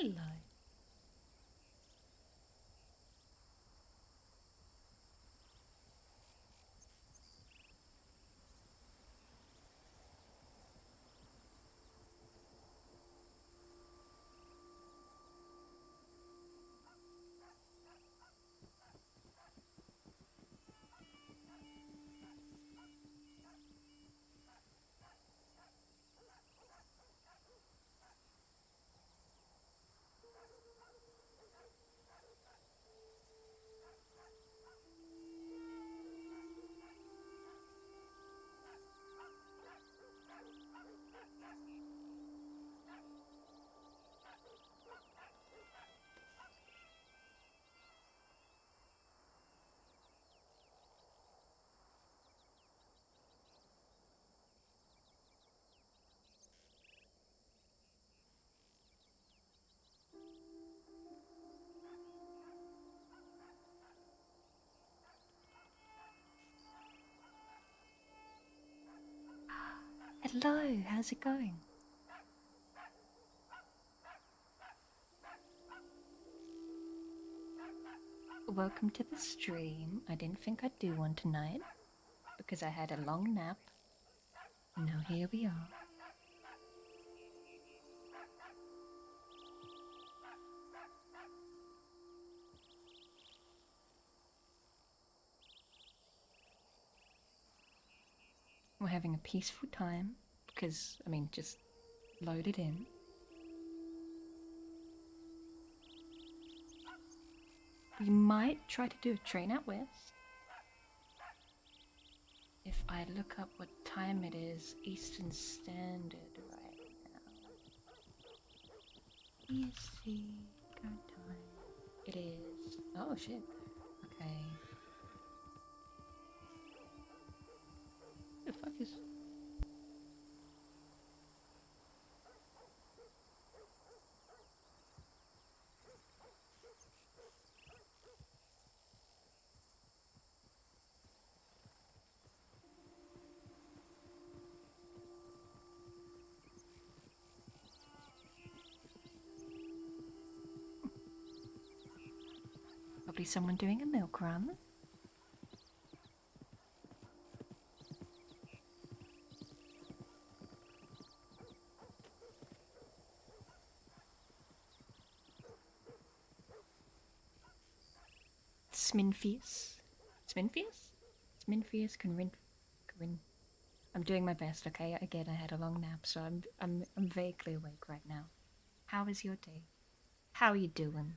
Hello. Hello, how's it going? Welcome to the stream. I didn't think I'd do one tonight because I had a long nap. Now here we are. We're having a peaceful time because, I mean, just load it in. We might try to do a train out west. If I look up what time it is, Eastern Standard right now. EST, current time. It is. Oh shit. Okay. What the fuck is. Probably someone doing a milk run. Sminfius. Sminfius? Sminfius Corinth. I'm doing my best, okay? Again, I had a long nap, so I'm vaguely awake right now. How is your day? How are you doing?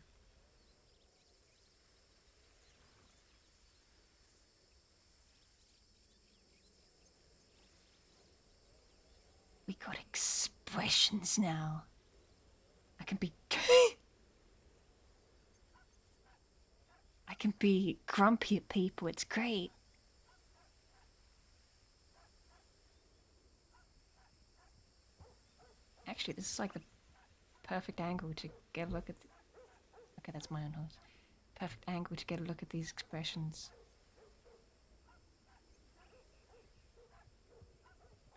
We got expressions now. I can be I can be grumpy at people, it's great. Actually, this is like the perfect angle to get a look at okay, that's my own horse. Perfect angle to get a look at these expressions.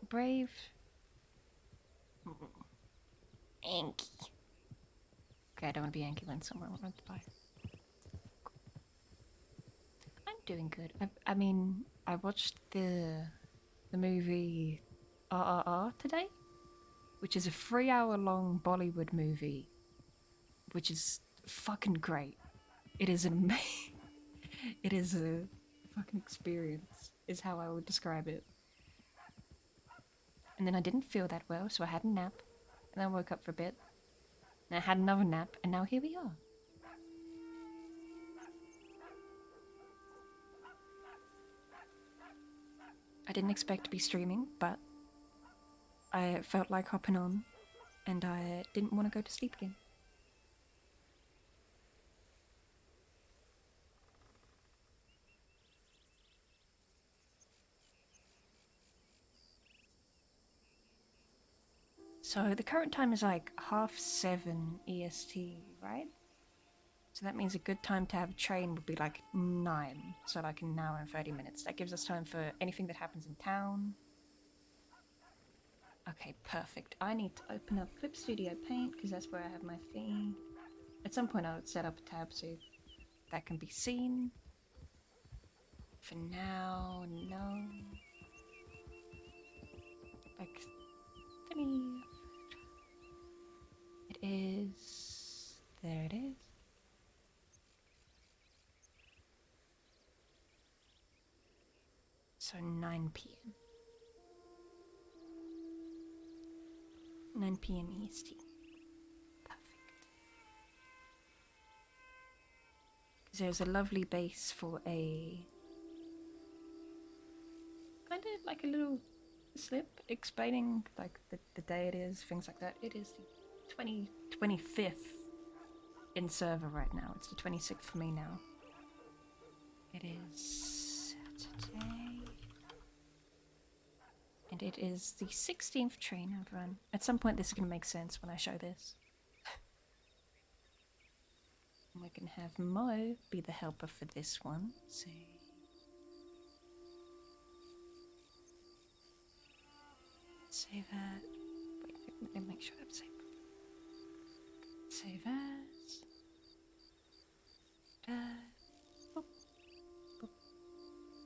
Brave. Anky. Okay, I don't want to be Anky when someone runs by. I'm doing good. I mean, I watched the movie RRR today, which is a 3-hour long Bollywood movie, which is fucking great. It is an it is a fucking experience, is how I would describe it. And then I didn't feel that well, so I had a nap, and then I woke up for a bit, and I had another nap, and now here we are. I didn't expect to be streaming, but I felt like hopping on, and I didn't want to go to sleep again. So the current time is like 7:30 EST, right? So that means a good time to have a train would be like 9, so like an hour and 30 minutes. That gives us time for anything that happens in town. Okay, perfect. I need to open up Clip Studio Paint because that's where I have my theme. At some point I'll set up a tab so that can be seen. For now, no. Like, thingy. It is... There it is. So 9 p.m. 9 p.m. EST. Perfect. Because there's a lovely base for a... kind of like a little slip explaining like the day it is, things like that. It is the 25th in server right now. It's the 26th for me now. It is Saturday. And it is the 16th train I've run. At some point this is going to make sense when I show this. And we can have Mo be the helper for this one. So... save that. Wait, let me make sure I'm safe. Save as. Boop, boop.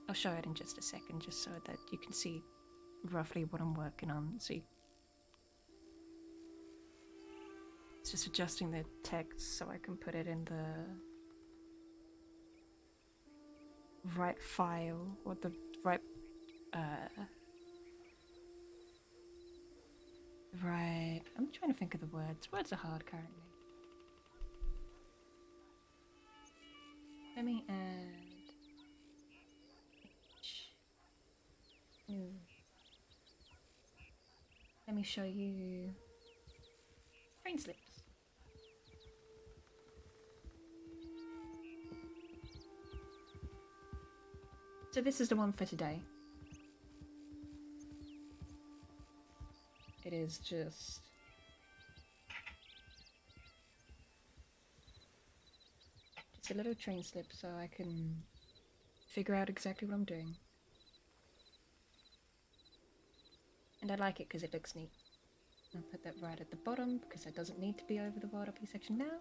I'll show it in just a second, just so that you can see roughly what I'm working on. See, it's just adjusting the text so I can put it in the right file or the right right. I'm trying to think of the words. Words are hard currently. Let me add new. Let me show you train slips. So this is the one for today. It is just a little train slip so I can figure out exactly what I'm doing. And I like it because it looks neat. I'll put that right at the bottom because that doesn't need to be over the WildRP section now.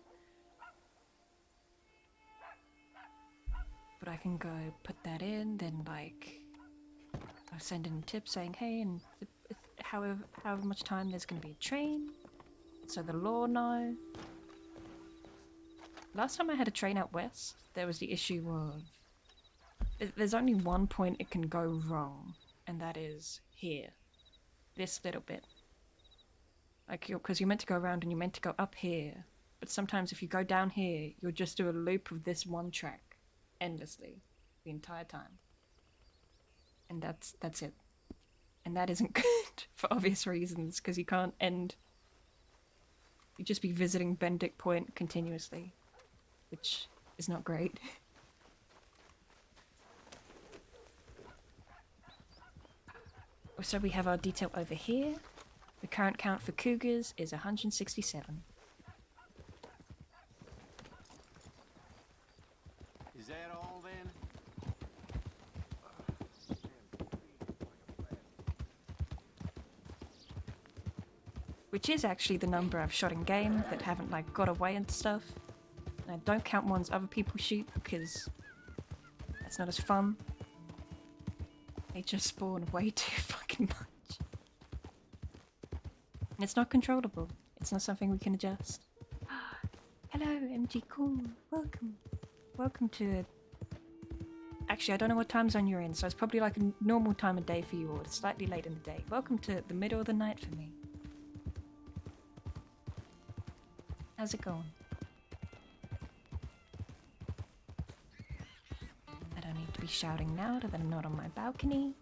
But I can go put that in, then like I'll send in a tip saying, hey, and however much time there's going to be a train, so the law know. Last time I had a train out west, there was the issue of there's only one point it can go wrong, and that is here. This little bit. Like, because you're meant to go around and you're meant to go up here, but sometimes if you go down here, you'll just do a loop of this one track endlessly the entire time. And that's it. And that isn't good for obvious reasons, because you can't end. You'd just be visiting Bendick Point continuously, which is not great. So we have our detail over here. The current count for cougars is 167. Is that all then? Which is actually the number I've shot in game that haven't like got away and stuff. And I don't count ones other people shoot because that's not as fun. They just spawn way too fucking much. And it's not controllable. It's not something we can adjust. Hello, MG Cool. Welcome. Welcome to... Actually, I don't know what time zone you're in, so it's probably like a normal time of day for you, or it's slightly late in the day. Welcome to the middle of the night for me. How's it going? I don't need to be shouting now that I'm not on my balcony.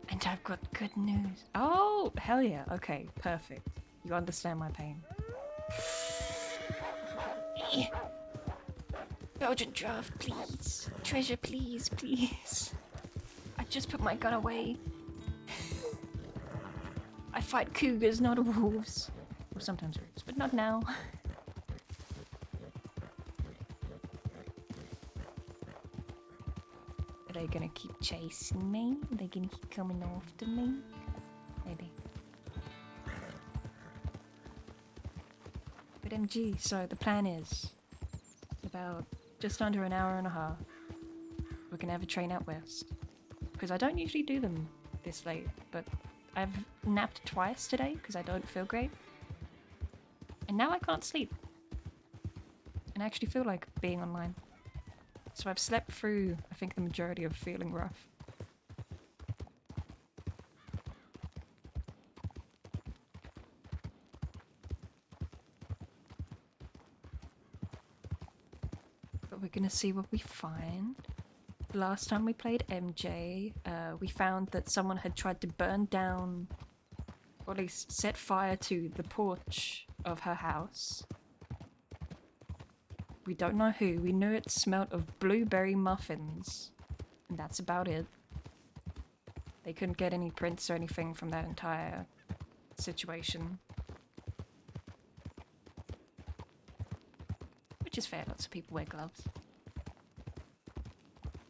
And I've got good news. Oh, hell yeah. Okay, perfect. You understand my pain. Belgian draft, please. Treasure, please, please. I just put my gun away. I fight cougars, not wolves. Or sometimes wolves, but not now. Are they gonna keep chasing me? Are they gonna keep coming after me? Maybe. But MG, so the plan is about just under an hour and a half. We're gonna have a train out west. Because I don't usually do them this late, but I've napped twice today because I don't feel great. And now I can't sleep. And I actually feel like being online. So I've slept through, I think, the majority of feeling rough. But we're gonna see what we find. Last time we played MJ, we found that someone had tried to burn down, or at least set fire to the porch of her house. We don't know who. We knew it smelled of blueberry muffins, and that's about it. They couldn't get any prints or anything from that entire situation. Which is fair, lots of people wear gloves.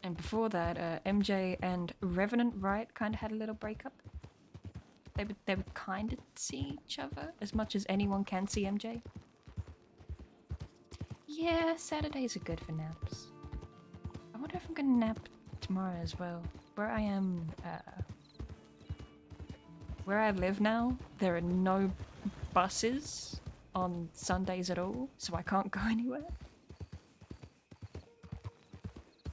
And before that, MJ and Revenant Wright kind of had a little breakup. They would kind of see each other as much as anyone can see MJ. Yeah, Saturdays are good for naps. I wonder if I'm gonna nap tomorrow as well. Where I am, where I live now, there are no buses on Sundays at all, so I can't go anywhere.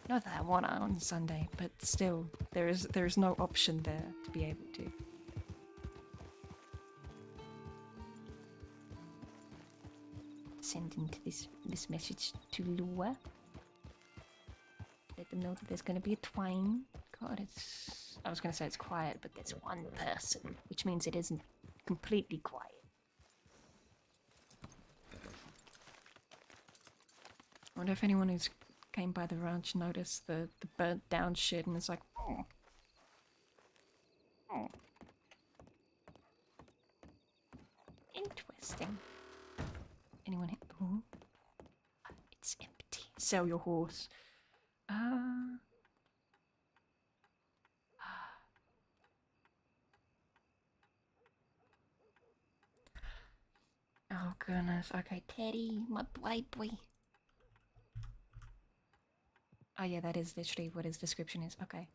Not that I want to on Sunday, but still, there is no option there to be able to. Sending to this message to Lua. Let them know that there's gonna be a twine. God, I was gonna say it's quiet, but there's one person, which means it isn't completely quiet. I wonder if anyone who's came by the ranch noticed the burnt down shit and is like, oh. Oh. Interesting. Anyone here? Oh. It's empty. Sell your horse. Oh goodness. Okay, Teddy, my boy. Oh yeah, that is literally what his description is. Okay.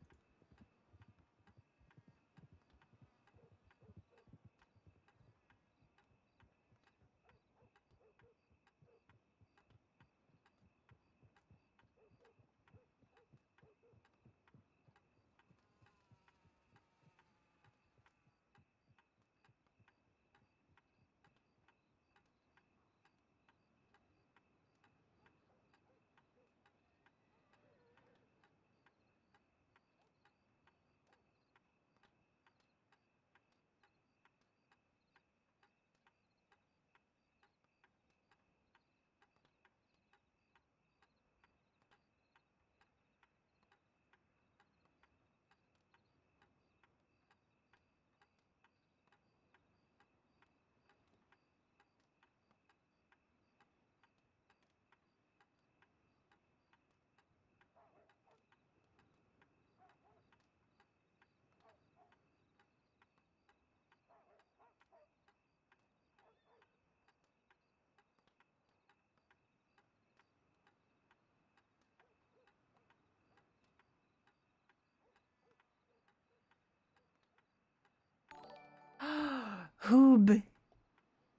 Hoob.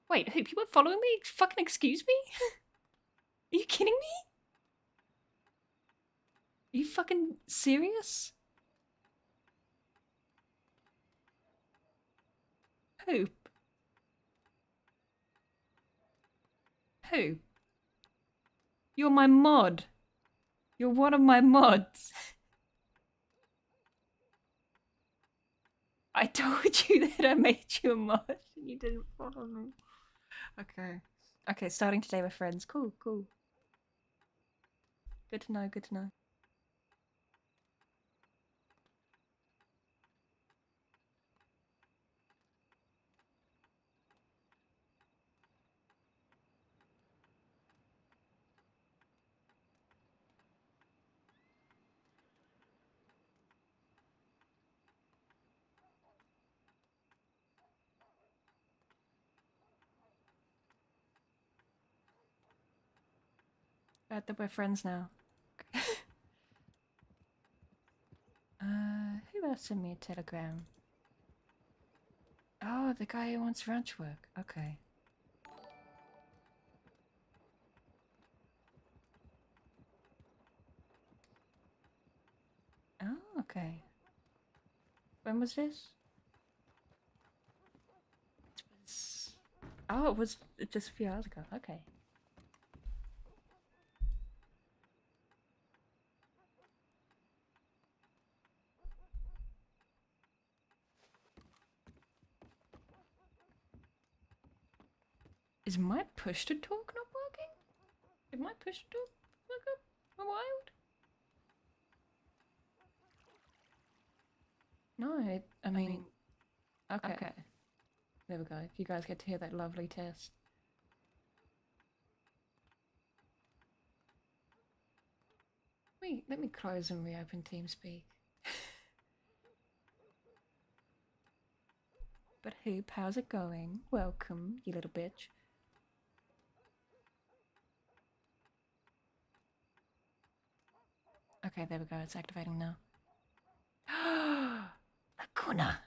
Wait, Hoob, you were following me? Fucking excuse me? Are you kidding me? Are you fucking serious? Hoob. Who? You're my mod. You're one of my mods. I told you that I made you a mod and you didn't follow me. Okay. Okay, starting today we're friends. Cool, cool. Good to know, good to know. Glad that we're friends now. Who else sent me a telegram? Oh, the guy who wants ranch work. Okay. Oh, okay. When was this? It was. Oh, it was just a few hours ago. Okay. Is my push to talk not working? Did my push to talk work up a wild? No, I mean, okay. There we go. You guys get to hear that lovely test. Wait, let me close and reopen TeamSpeak. But Hoop, how's it going? Welcome, you little bitch. Okay, there we go. It's activating now. Lacuna.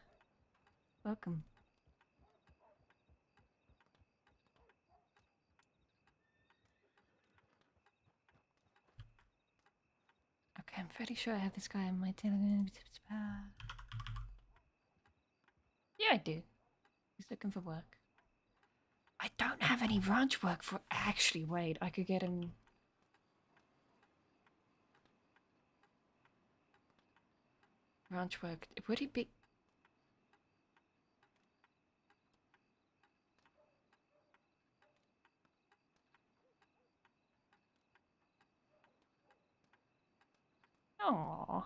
Welcome. Okay, I'm fairly sure I have this guy in my telegram. Yeah, I do. He's looking for work. I don't have any ranch work for. Actually, wait. I could get him. Ranch work. Would he be. Aww.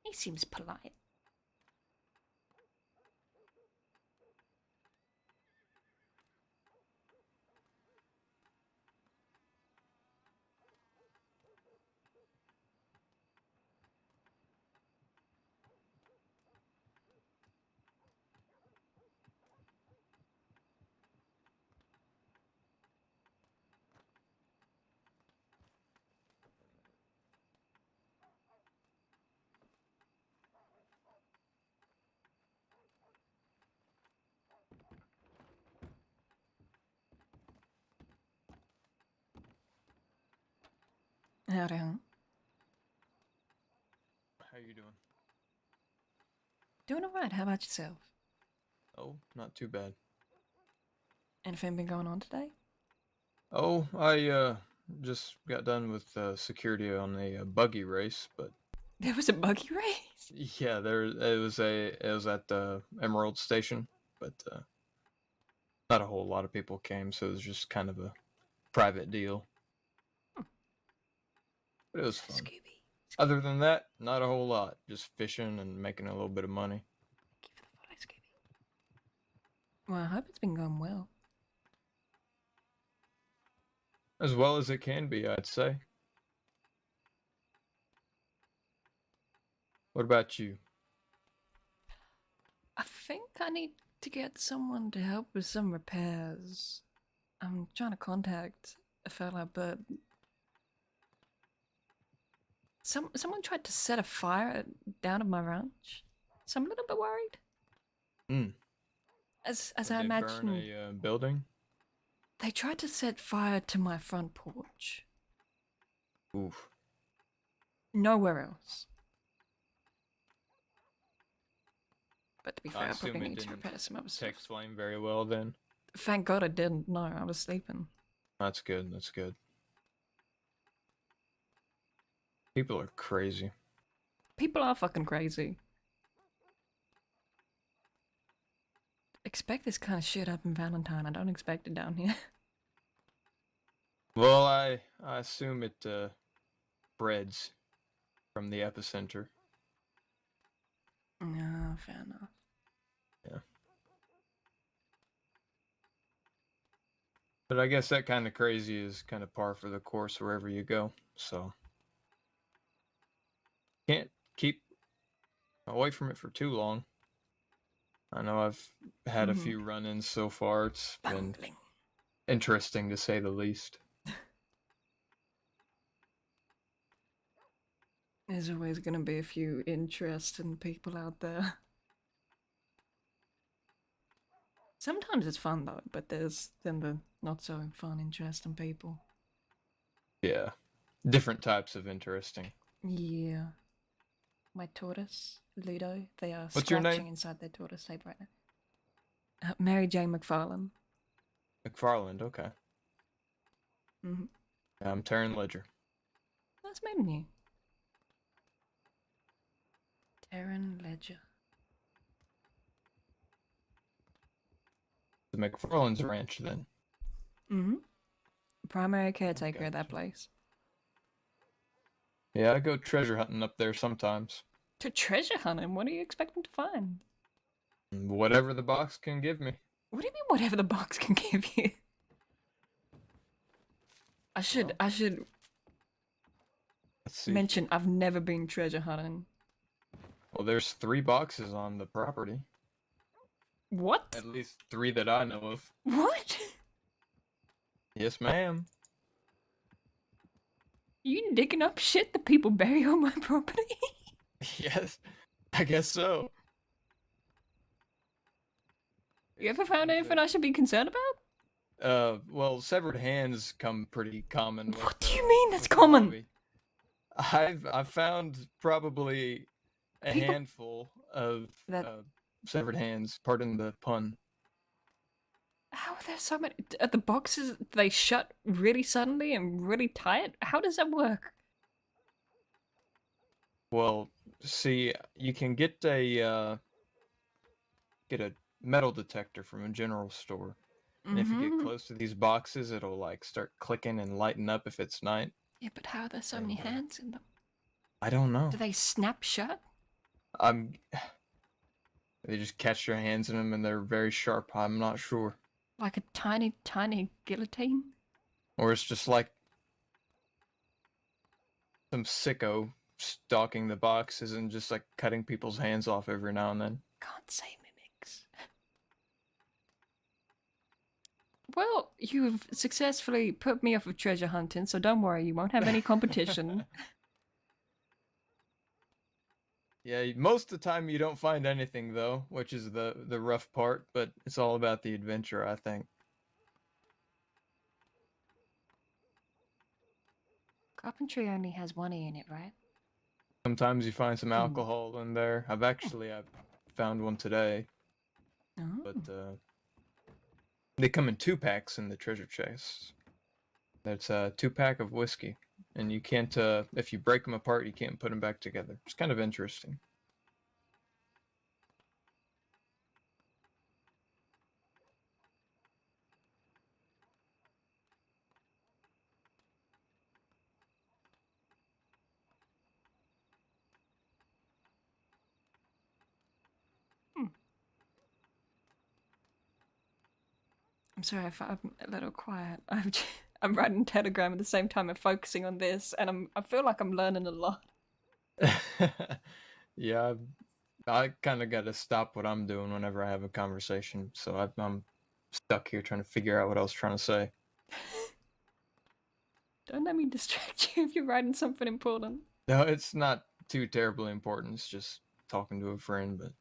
He seems polite. Howdy, huh? How you doing? Doing alright. How about yourself? Oh, not too bad. Anything been going on today? Oh, I just got done with security on a buggy race, but There was a buggy race. yeah, it was at the Emerald Station, but not a whole lot of people came, so it was just kind of a private deal. But it was fun. Scooby. Other than that, not a whole lot. Just fishing and making a little bit of money. Thank you for the follow, Scooby. Well, I hope it's been going well. As well as it can be, I'd say. What about you? I think I need to get someone to help with some repairs. I'm trying to contact a fella, but someone tried to set a fire down at my ranch, so I'm a little bit worried. Hmm. As Did I they burn imagined, a building? they tried to set fire to my front porch. Oof. Nowhere else. But to be I fair, I probably assume it need to didn't repair some other take stuff. flame very well then. Thank God I didn't. No, I was sleeping. That's good. That's good. People are crazy. People are fucking crazy. Expect this kind of shit up in Valentine. I don't expect it down here. Well, I assume it spreads from the epicenter. No, fair enough. Yeah. But I guess that kind of crazy is kind of par for the course wherever you go. So can't keep away from it for too long. I know I've had a Mhm. few run-ins so far. It's been Bungling. interesting to say the least. There's always going to be a few interesting people out there. Sometimes it's fun though, but there's then the not so fun, interesting people. Yeah, different types of interesting. Yeah. My tortoise, Ludo, they are What's your scratching name? inside their tortoise tape right now. Mary Jane MacFarlane. McFarland. Okay. Mm-hmm. I'm Taryn Ledger. That's maybe new. Darren Ledger. The McFarland's ranch, then. Mm-hmm. Primary caretaker at that Gotcha. place. Yeah, I go treasure hunting up there sometimes. To treasure hunting? What are you expecting to find? Whatever the box can give me. What do you mean whatever the box can give you? I should Well, I should let's see. mention I've never been treasure hunting. Well, there's 3 boxes on the property. What? At least 3 that I know of. What? Yes, ma'am. You digging up shit that people bury on my property? Yes, I guess so. You There's ever found things anything I should be concerned about? well, severed hands come pretty common What do you uh, mean that's with the common? hobby. I've found probably a People handful of that severed hands. Pardon the pun. how are there so many? Are the boxes they shut really suddenly and really tight? How does that work? Well, see, you can get a metal detector from a general store, and if you get Mm-hmm. close to these boxes, it'll like start clicking and lighting up if it's night. Yeah, but how are there so many And hands in them? I don't Do know. they snap shut? I'm They just catch your hands in them, and they're very sharp. I'm not sure, Like a tiny, tiny guillotine? or it's just like some sicko stalking the boxes and just like cutting people's hands off every now and then. Can't say mimics. Well, you've successfully put me off of treasure hunting, so don't worry, you won't have any competition. Yeah, most of the time you don't find anything though, which is the rough part, but it's all about the adventure, I think. Carpentry only has one E in it, right? Sometimes you find some Hmm. alcohol in there. I've found one today, but Oh. they come in 2 packs in the treasure chest. That's a 2 pack of whiskey, and you can't if you break them apart, you can't put them back together. It's kind of interesting. Hmm. I'm sorry if I'm a little quiet. I'm writing Telegram at the same time and focusing on this, and I feel like I'm learning a lot. Yeah, I kind of got to stop what I'm doing whenever I have a conversation, so I'm stuck here trying to figure out what I was trying to say. Don't let me distract you if you're writing something important. No, it's not too terribly important. It's just talking to a friend, but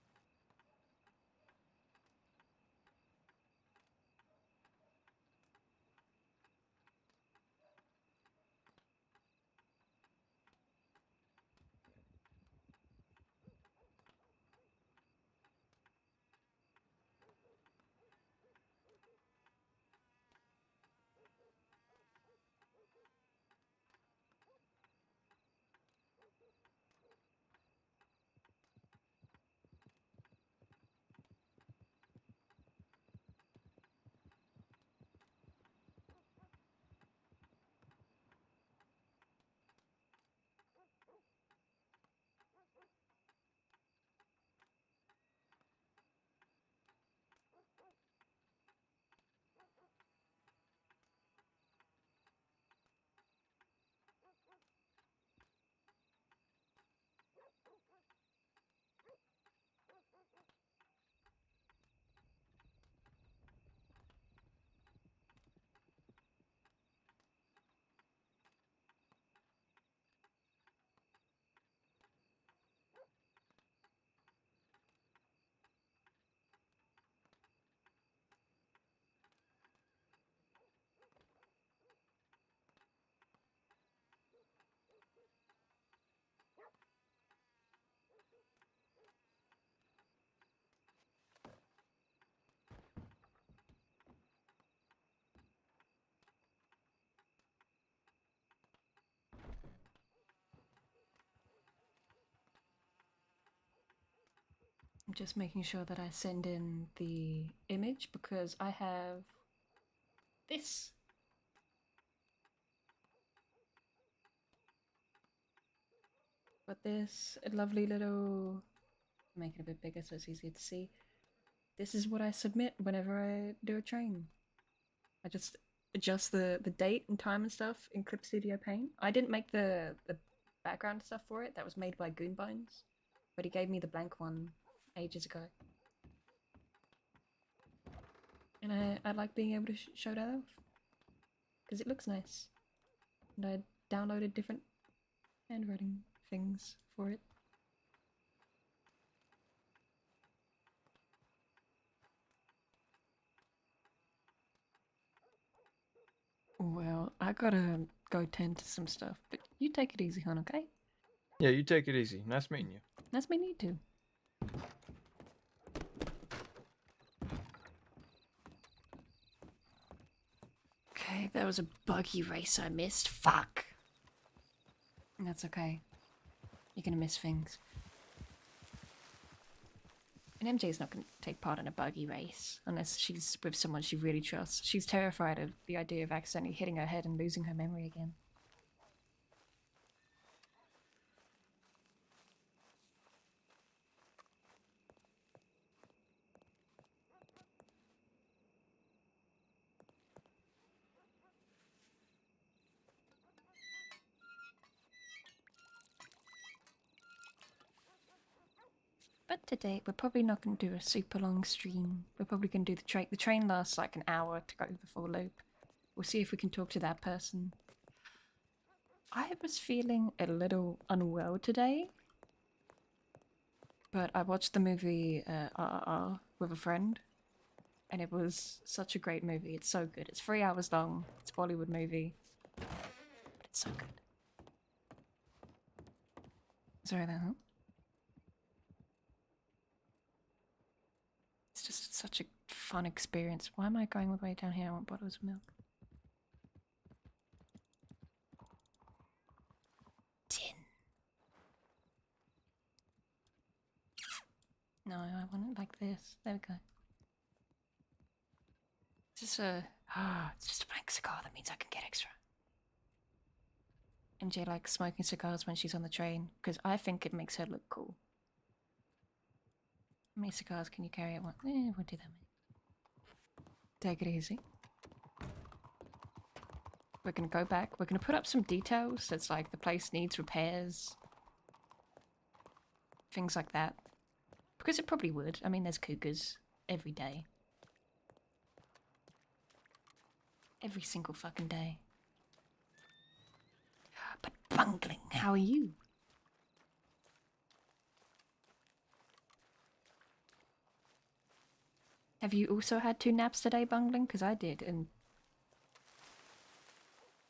I'm just making sure that I send in the image because I have this. But this lovely little, make it a bit bigger so it's easier to see. This is what I submit whenever I do a train. I just adjust the date and time and stuff in Clip Studio Paint. I didn't make the background stuff for it. That was made by Goonbones, but he gave me the blank one ages ago. And I like being able to show that off because it looks nice. And I downloaded different handwriting things for it. Well, I gotta go tend to some stuff, but you take it easy, hon, okay? Yeah, you take it easy. Nice meeting you. That's me need to. Okay, that was a buggy race I missed. Fuck. That's okay. You're gonna miss things. And MJ's not gonna take part in a buggy race unless she's with someone she really trusts. She's terrified of the idea of accidentally hitting her head and losing her memory again. But today, we're probably not going to do a super long stream. We're probably going to do the train. The train lasts like an hour to go the full loop. We'll see if we can talk to that person. I was feeling a little unwell today. But I watched the movie RRR with a friend. And it was such a great movie. It's so good. It's 3 hours long. It's a Bollywood movie. But it's so good. Sorry that, huh? It's just such a fun experience. Why am I going all the way down here? I want bottles of milk. 10. No, I want it like this. There we go. It's just it's just a blank cigar. That means I can get extra. MJ likes smoking cigars when she's on the train because I think it makes her look cool. How many cigars can you carry at once? We'll do that, mate. Take it easy. We're gonna go back. We're gonna put up some details that's like the place needs repairs. Things like that. Because it probably would. I mean, there's cougars every day. Every single fucking day. But bungling, how are you? Have you also had 2 naps today, bungling? Because I did, and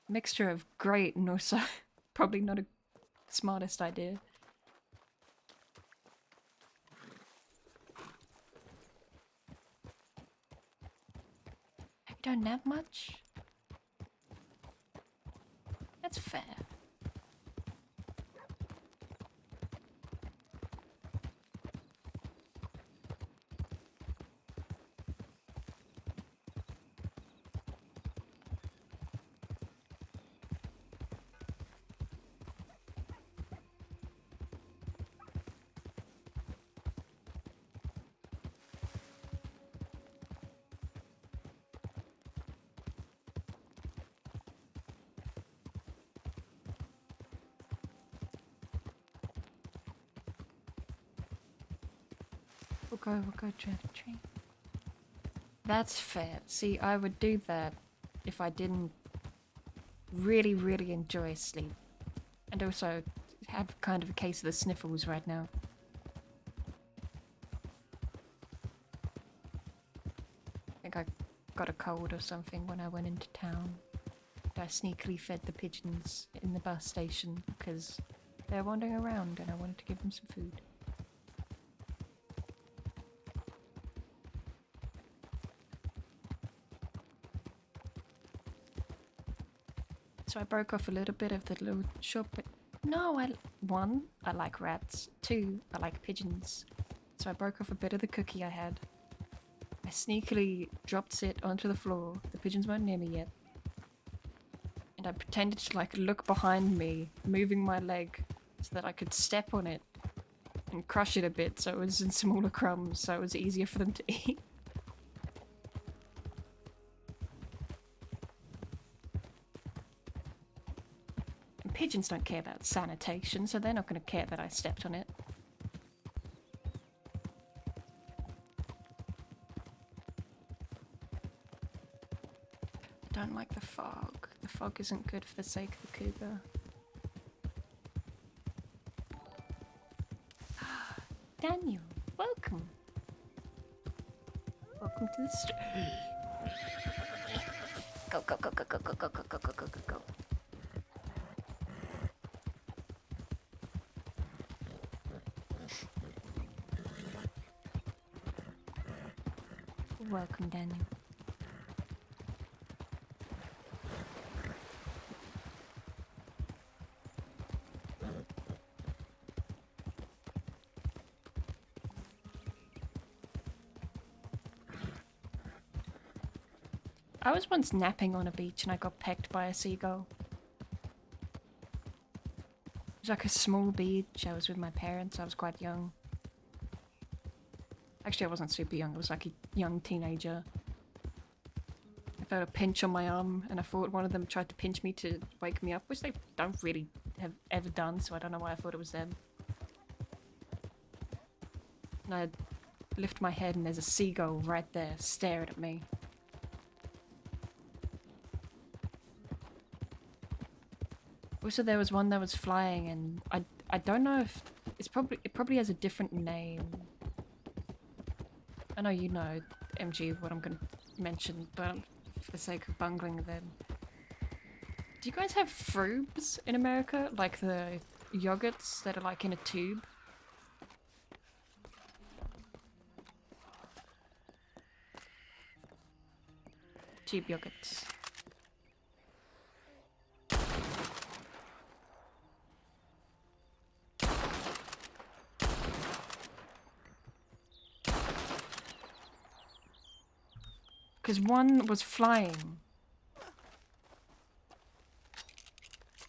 mixture of great and also probably not a smartest idea. You don't nap much? That's fair. We'll go try the train. That's fair. See, I would do that if I didn't really, really enjoy sleep. And also have kind of a case of the sniffles right now. I think I got a cold or something when I went into town. I sneakily fed the pigeons in the bus station because they're wandering around and I wanted to give them some food. So I broke off a little bit of the little short bit. No, one, I like rats. 2, I like pigeons. so I broke off a bit of the cookie I had. I sneakily dropped it onto the floor. The pigeons weren't near me yet. And I pretended to like look behind me, moving my leg so that I could step on it and crush it a bit so it was in smaller crumbs so it was easier for them to eat. And pigeons don't care about sanitation, so they're not going to care that I stepped on it. I don't like the fog. The fog isn't good for the sake of the cougar. Daniel, welcome. Welcome to the street. Go, go, go, go, go, go, go, go, go, go, go, go, go. Welcome, Daniel. I was once napping on a beach and I got pecked by a seagull. It was like a small beach. I was with my parents. I was quite young. Actually, I wasn't super young. I was like a young teenager. I felt a pinch on my arm and I thought one of them tried to pinch me to wake me up, which they don't really have ever done, so I don't know why I thought it was them. And I lift my head and there's a seagull right there staring at me. Also, there was one that was flying, and I don't know if it probably has a different name. I know you know, MG, what I'm gonna mention, but for the sake of bungling them, do you guys have frubes in America, like the yogurts that are like in a tube? Tube yogurts. Because one was flying.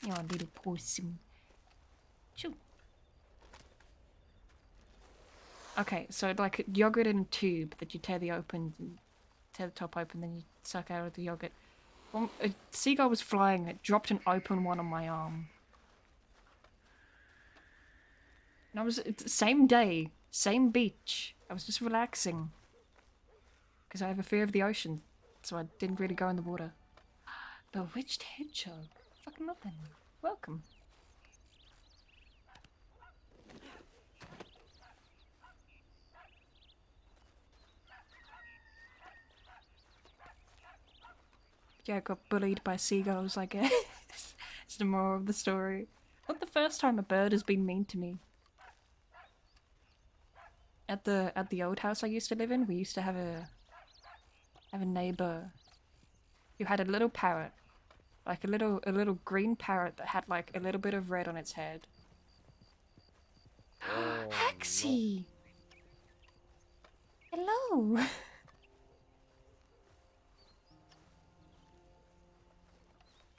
Oh, little possum. Shoo. Okay, so like yogurt in a tube that you tear the top open, then you suck out of the yogurt. Well, a seagull was flying, it dropped an open one on my arm. And it's the same day, same beach. I was just relaxing. Because I have a fear of the ocean, so I didn't really go in the water. Bewitched hedgehog. Fucking nothing. Welcome. Yeah, I got bullied by seagulls, I guess. It's the moral of the story. Not the first time a bird has been mean to me. At the old house I used to live in, we used to have a neighbor who had a little parrot, like a little green parrot that had like a little bit of red on its head. Oh, Hexy! Hello!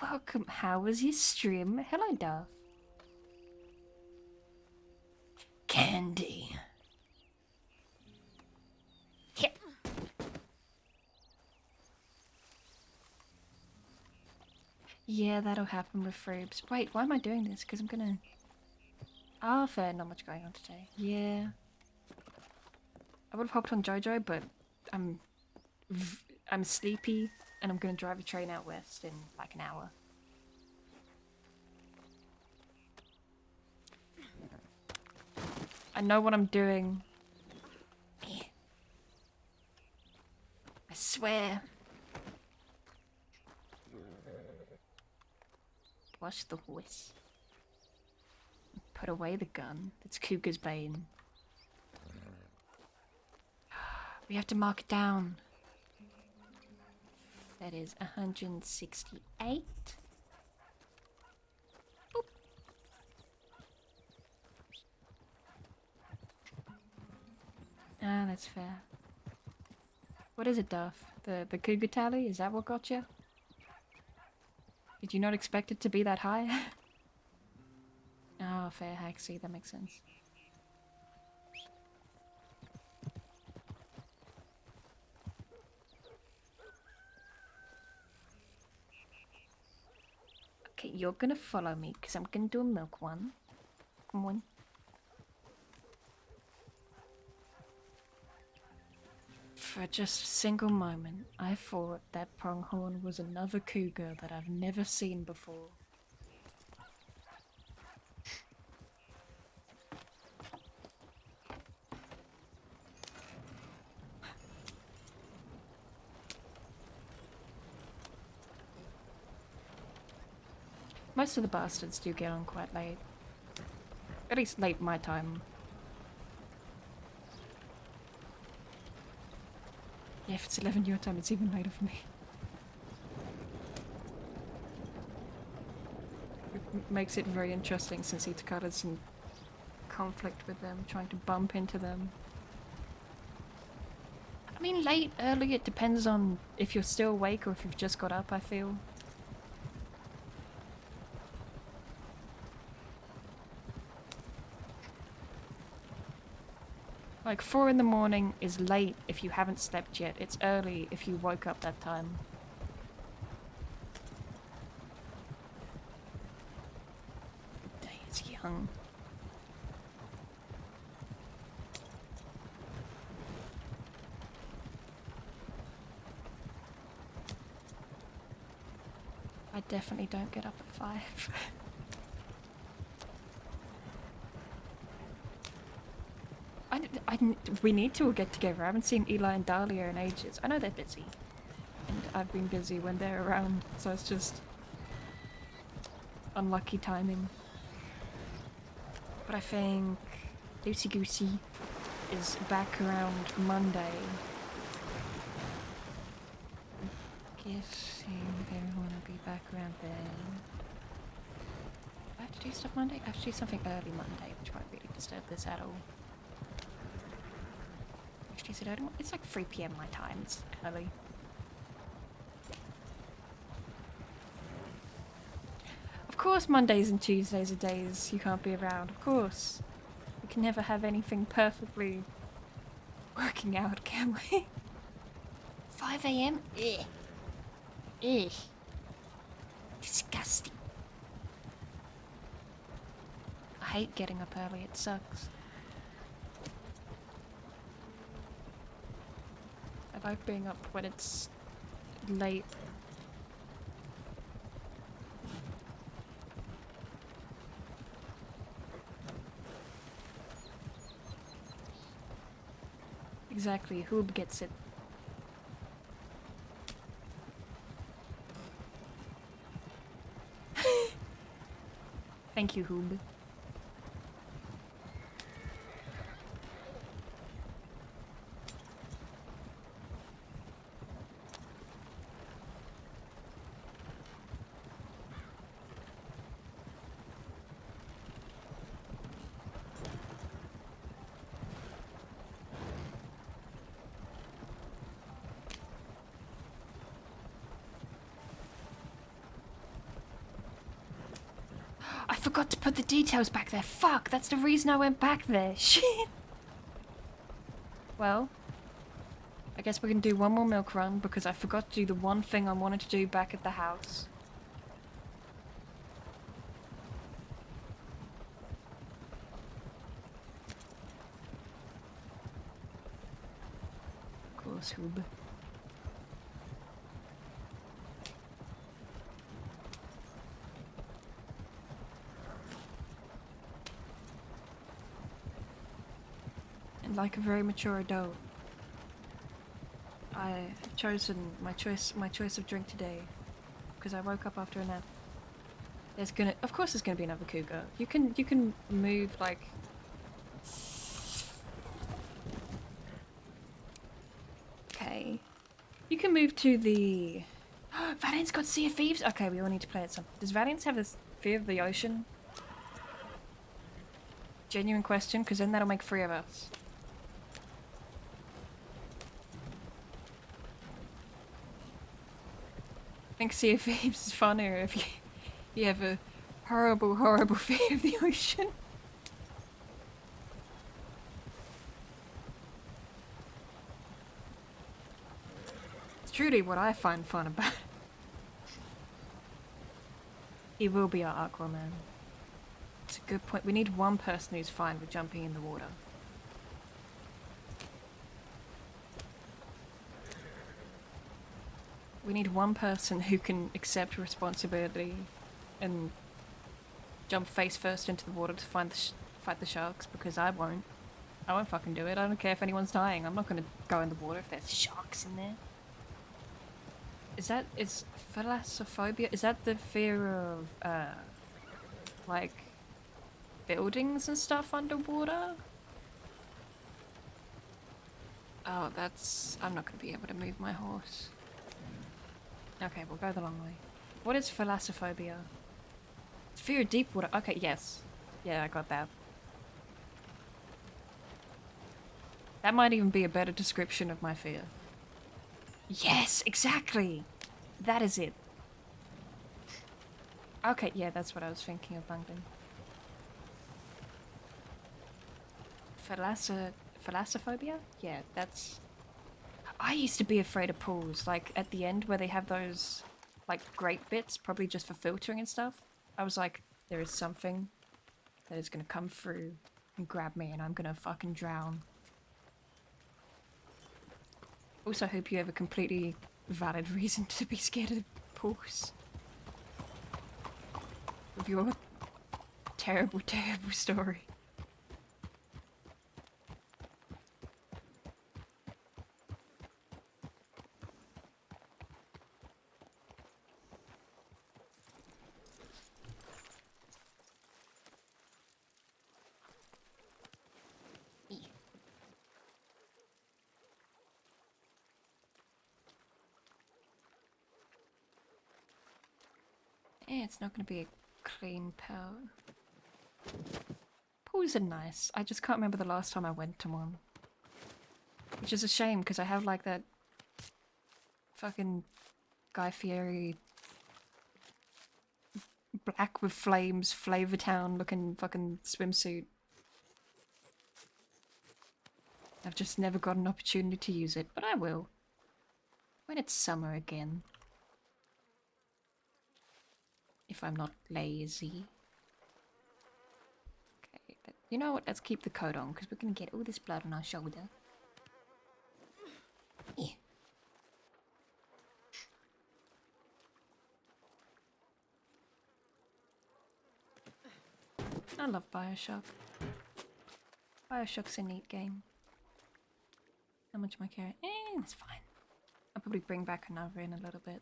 Welcome, how was your stream? Hello, Dove. Candy. Yeah. Yeah, that'll happen with frubes. Wait, why am I doing this? Because I'm gonna... Ah, fair, not much going on today. Yeah. I would have hopped on JoJo, but I'm sleepy, and I'm gonna drive a train out west in like an hour. I know what I'm doing. I swear. Wash the horse. Put away the gun. It's Cougar's bane. We have to mark it down. That is 168. Boop. Ah, that's fair. What is it, Duff? The cougar tally? Is that what got you? Did you not expect it to be that high? Oh, fair, Haxie, that makes sense. Okay, you're gonna follow me, because I'm gonna do a milk one. Come on. For just a single moment, I thought that pronghorn was another cougar that I've never seen before. Most of the bastards do get on quite late. At least late my time. Yeah, if it's 11 your time, it's even later for me. It makes it very interesting since Itakara's in conflict with them, trying to bump into them. I mean, late, early, it depends on if you're still awake or if you've just got up, I feel. Like 4 in the morning is late if you haven't slept yet. It's early if you woke up that time. The day is young. I definitely don't get up at 5. We need to all get together. I haven't seen Eli and Dahlia in ages. I know they're busy. And I've been busy when they're around, so it's just unlucky timing. But I think Lucy Goosey is back around Monday. Guessing they want to be back around then. I have to do stuff Monday? I have to do something early Monday, which won't really disturb this at all. Is it early? It's like 3 PM my time. It's early. Of course Mondays and Tuesdays are days you can't be around. Of course. We can never have anything perfectly working out, can we? 5 AM? Ugh. Ugh. Disgusting. I hate getting up early. It sucks. I like being up when it's late. Exactly, Hoob gets it. Thank you, Hoob. I forgot to put the details back there. Fuck, that's the reason I went back there. Shit. Well, I guess we're gonna do one more milk run because I forgot to do the one thing I wanted to do back at the house. Of course, Hoob. Like a very mature adult, I have chosen my choice of drink today because I woke up after a nap. Of course there's gonna be another cougar. You can move like. Okay, you can move to the. Valiant's got Sea of Thieves. Okay, we all need to play it some. Does Valiant have a fear of the ocean? Genuine question, because then that'll make 3 of us. think Sea of Thieves is funnier if you have a horrible, horrible fear of the ocean. It's truly what I find fun about it. He will be our Aquaman. It's a good point. We need one person who's fine with jumping in the water. We need one person who can accept responsibility and jump face first into the water to fight the sharks, because I won't. I won't fucking do it. I don't care if anyone's dying. I'm not gonna go in the water if there's sharks in there. Is thalassophobia? Is that the fear of, like, buildings and stuff underwater? Oh, I'm not gonna be able to move my horse. Okay, we'll go the long way. What is thalassophobia? It's fear of deep water. Okay, yes. Yeah, I got that. That might even be a better description of my fear. Yes, exactly! That is it. Okay, yeah, that's what I was thinking of, Langdon. Thalassophobia? Yeah, that's... I used to be afraid of pools, like at the end where they have those, like, grate bits, probably just for filtering and stuff. I was like, there is something that is gonna come through and grab me and I'm gonna fucking drown. Also, hope you have a completely valid reason to be scared of pools. With your terrible, terrible story. It's not going to be a clean power. Pools are nice. I just can't remember the last time I went to one. Which is a shame, because I have like that fucking Guy Fieri black with flames, Flavortown looking fucking swimsuit. I've just never got an opportunity to use it, but I will. When it's summer again. If I'm not lazy. Okay, but you know what? Let's keep the coat on, because we're going to get all this blood on our shoulder. Yeah. I love Bioshock. Bioshock's a neat game. How much am I carrying? It's fine. I'll probably bring back another in a little bit.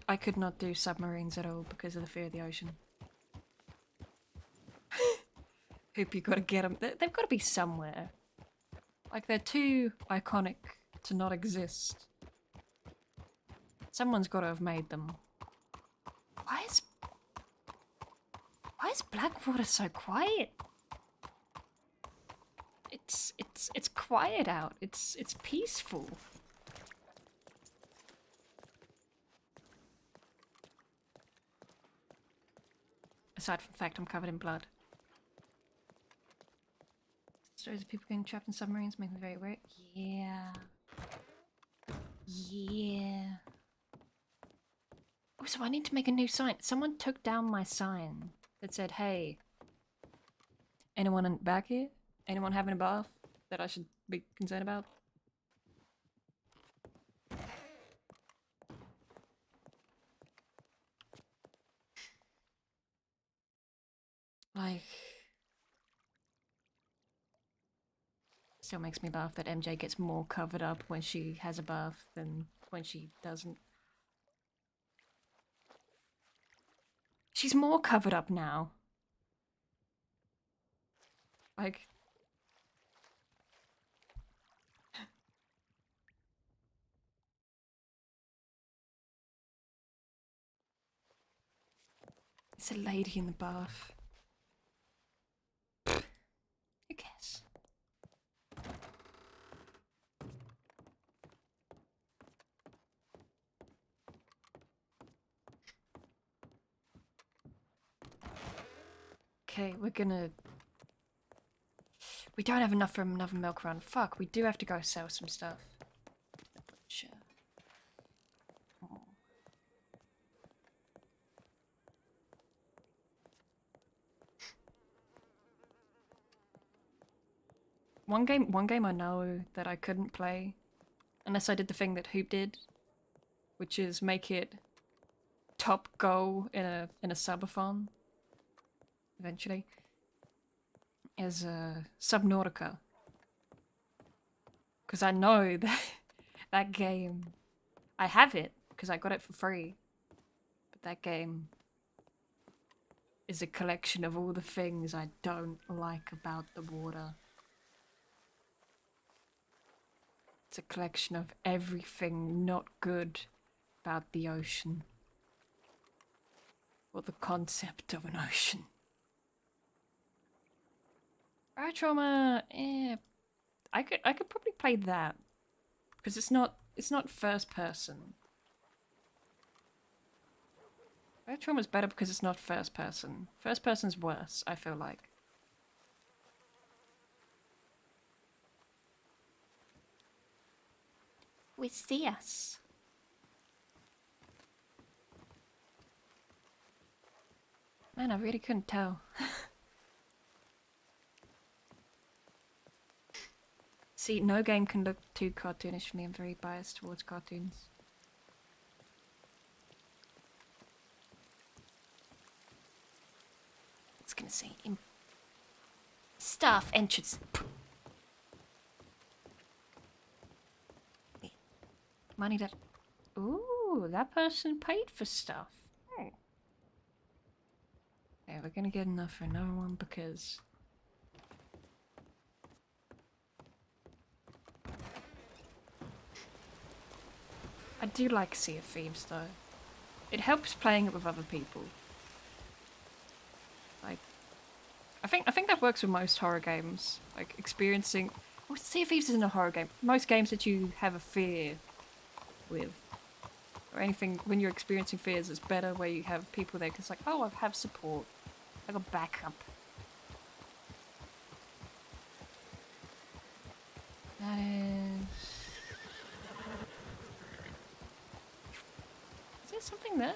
I could not do submarines at all because of the fear of the ocean. Hope you gotta get them. They've got to be somewhere. Like, they're too iconic to not exist. Someone's got to have made them. Why is Blackwater so quiet? It's quiet out. It's peaceful. Aside from the fact I'm covered in blood. Stories of people getting trapped in submarines make me very worried. Yeah. Yeah. Oh, so I need to make a new sign. Someone took down my sign that said, hey, anyone back here? Anyone having a bath that I should be concerned about? Like... Still makes me laugh that MJ gets more covered up when she has a bath than when she doesn't. She's more covered up now. Like... It's a lady in the bath. Who cares? Okay, we're gonna... We don't have enough for another milk run. Fuck, we do have to go sell some stuff. Sure. Oh. One game I know that I couldn't play unless I did the thing that Hoop did, which is make it top goal in a subathon eventually, is Subnautica. Because I know that that game, I have it because I got it for free, but that game is a collection of all the things I don't like about the water. It's a collection of everything not good about the ocean. Or the concept of an ocean. Fire Trauma, I could probably play that. Because it's not first person. Fire Trauma's better because it's not first person. First person's worse, I feel like. What's this? Man, I really couldn't tell. See, no game can look too cartoonish for me. I'm very biased towards cartoons. It's gonna say staff entrance. Money that... Ooh, that person paid for stuff. Yeah, we're gonna get enough for another one because... I do like Sea of Thieves though. It helps playing it with other people. Like, I think that works with most horror games. Like experiencing... Well, Sea of Thieves isn't a horror game. Most games that you have a fear with, or anything when you're experiencing fears, is better where you have people there because like, oh, I have support. I got backup. That is... Is there something there?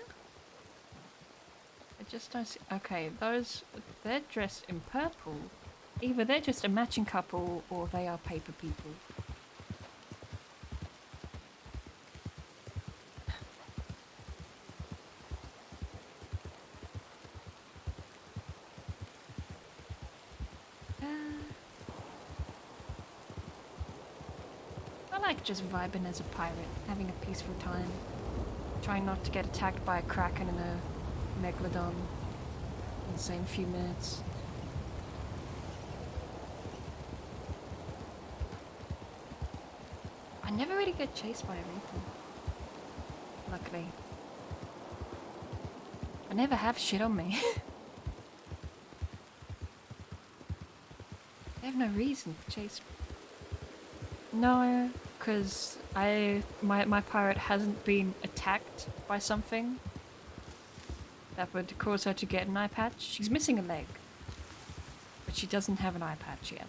I just don't see... Okay, those... They're dressed in purple. Either they're just a matching couple or they are paper people. I like just vibing as a pirate, having a peaceful time. Trying not to get attacked by a kraken and a megalodon in the same few minutes. I never really get chased by a reaper. Luckily. I never have shit on me. They have no reason to chase me. No, because my pirate hasn't been attacked by something that would cause her to get an eye patch. She's missing a leg, but she doesn't have an eye patch yet.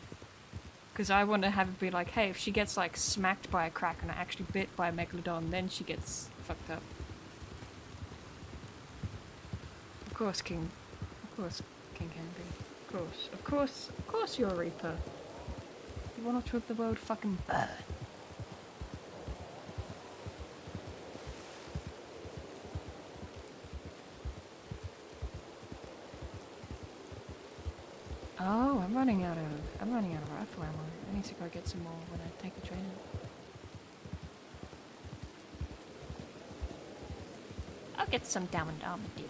Because I want to have it be like, hey, if she gets like smacked by a kraken or actually bit by a megalodon, then she gets fucked up. Of course, King. Of course, King Canby. Of course you're a reaper. You want to watch the world fucking burn. Oh, I'm running out of rifle ammo. I need to go get some more when I take the train out. I'll get some diamond armadillo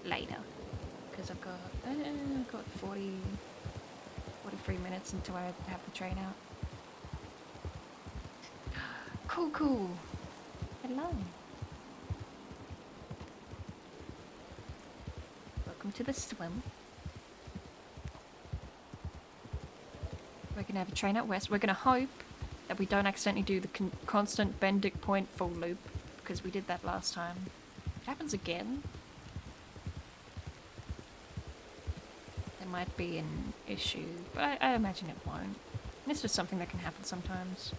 later, because I've got 43 minutes until I have the train out. Cool. Hello. to the swim. We're gonna have a train out west. We're gonna hope that we don't accidentally do the constant Bendick Point full loop, because we did that last time. If it happens again, there might be an issue, but I imagine it won't. It's just something that can happen sometimes.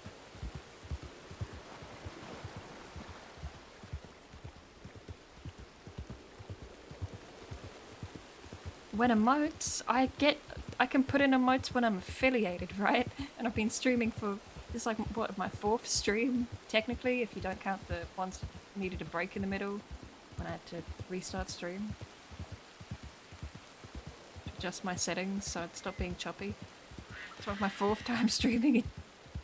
When emotes, I can put in emotes when I'm affiliated, right? And I've been streaming for, this is like, what, my 4th stream, technically, if you don't count the ones that needed a break in the middle, when I had to restart stream. Adjust my settings so I'd stop being choppy. So my 4th time streaming it.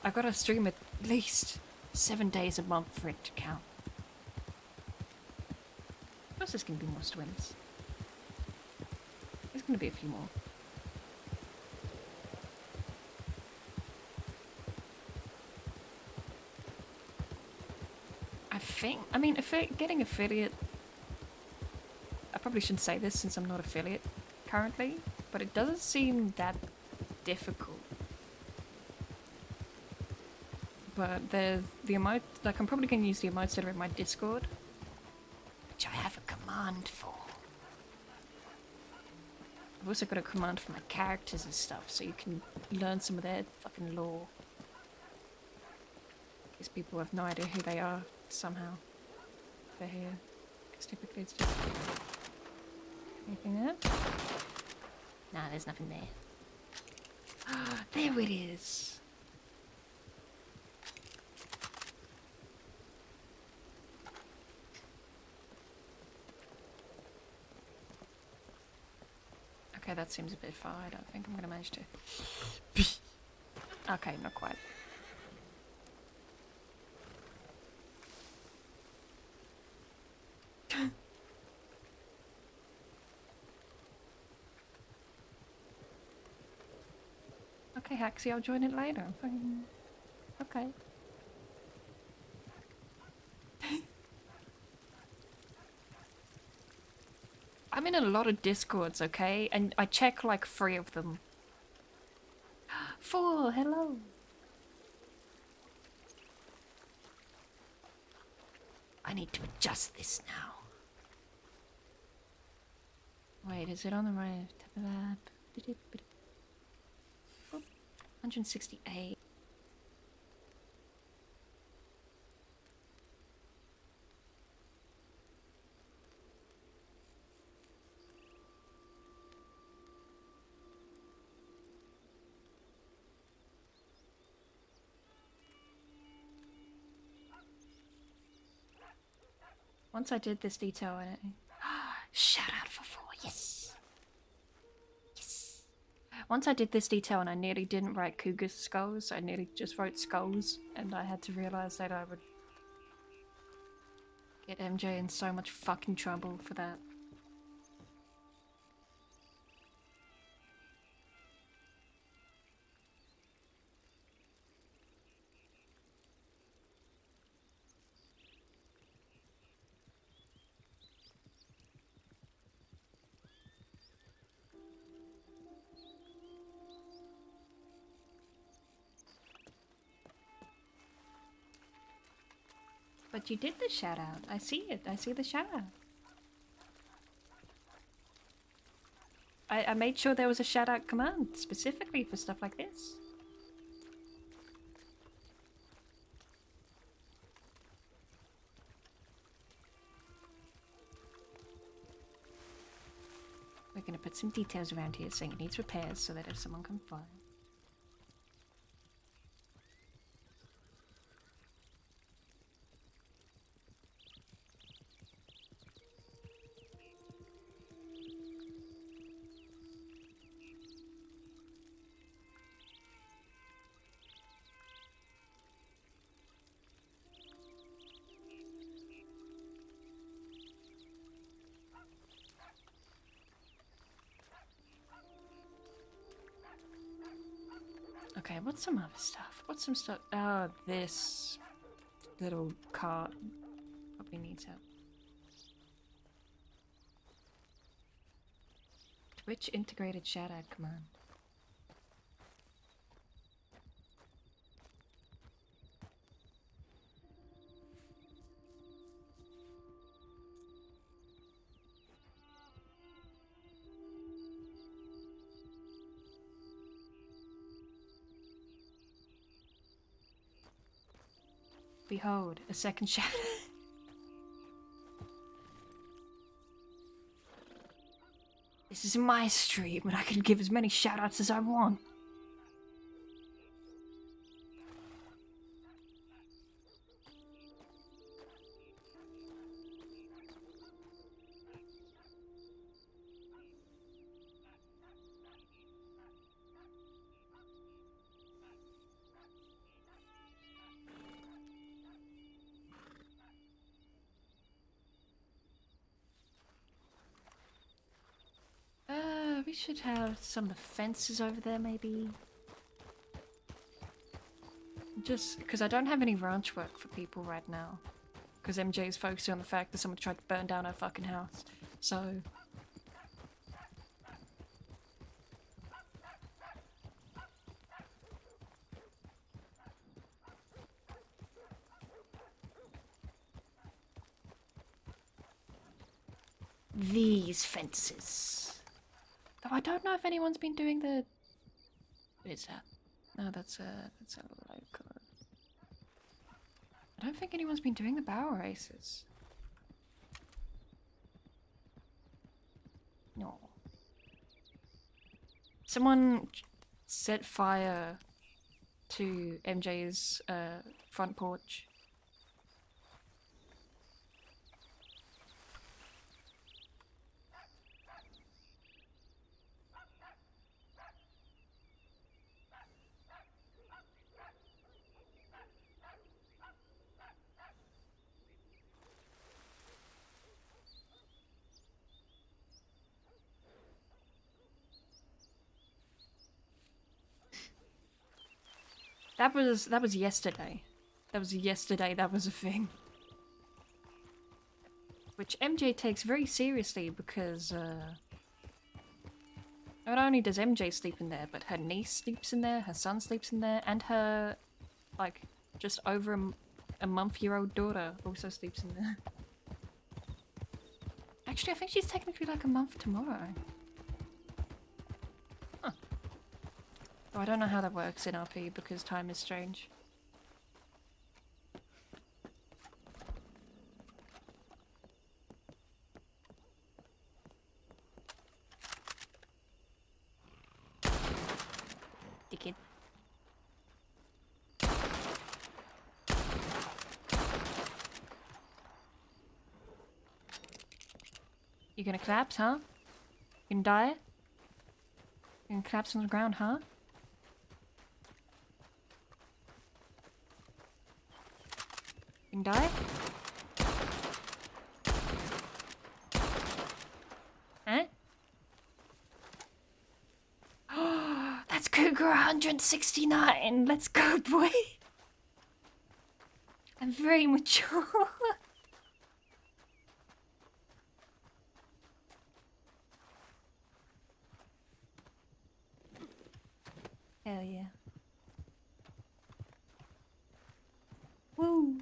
I've got to stream at least 7 days a month for it to count. Of course there's going to be more swims. There's going to be a few more. I mean, getting affiliate, I probably shouldn't say this since I'm not affiliate currently, but it doesn't seem that difficult. But the emote, like, I'm probably going to use the emotes that are in my Discord, which I have a command for. I've also got a command for my characters and stuff, so you can learn some of their fucking lore. Because people have no idea who they are, somehow. They're here. Because typically it's just... Anything there? Nah, there's nothing there. There it is! Okay, that seems a bit far. I don't think I'm gonna manage to... Okay, not quite. Okay, Haxie, I'll join it later. Okay. I'm in a lot of Discords, okay? And I check like 3 of them. 4, hello! I need to adjust this now. Wait, is it on the right? 168. Once I did this detail in it. Shout out for 4, yes! Yes! Once I did this detail and I nearly didn't write cougar skulls, I nearly just wrote skulls, and I had to realize that I would get MJ in so much fucking trouble for that. But you did the shout out. I see it. I see the shout out. I made sure there was a shout out command specifically for stuff like this. We're gonna put some details around here saying it needs repairs so that if someone comes by. Okay, what's some other stuff? What's some stuff? Oh, this little cart probably needs help. Which integrated shout out command? Behold, a second shout out. This is my stream and I can give as many shout outs as I want. We should have some of the fences over there, maybe. Just because I don't have any ranch work for people right now. Because MJ is focusing on the fact that someone tried to burn down her fucking house. So. These fences. Though I don't know if anyone's been doing the... What is that? No, that's a local... I don't think anyone's been doing the barrel races. No. Someone set fire to MJ's front porch. That was yesterday. That was yesterday, that was a thing. Which MJ takes very seriously because, not only does MJ sleep in there, but her niece sleeps in there, her son sleeps in there, and her, like, just over a month-year-old daughter also sleeps in there. Actually, I think she's technically like a month tomorrow. Huh. Oh, I don't know how that works in RP because time is strange. Dickhead. You gonna collapse, huh? You gonna die? You gonna collapse on the ground, huh? You can die? Huh? That's Cougar 169! Let's go, boy! I'm very mature. Hell yeah. Woo!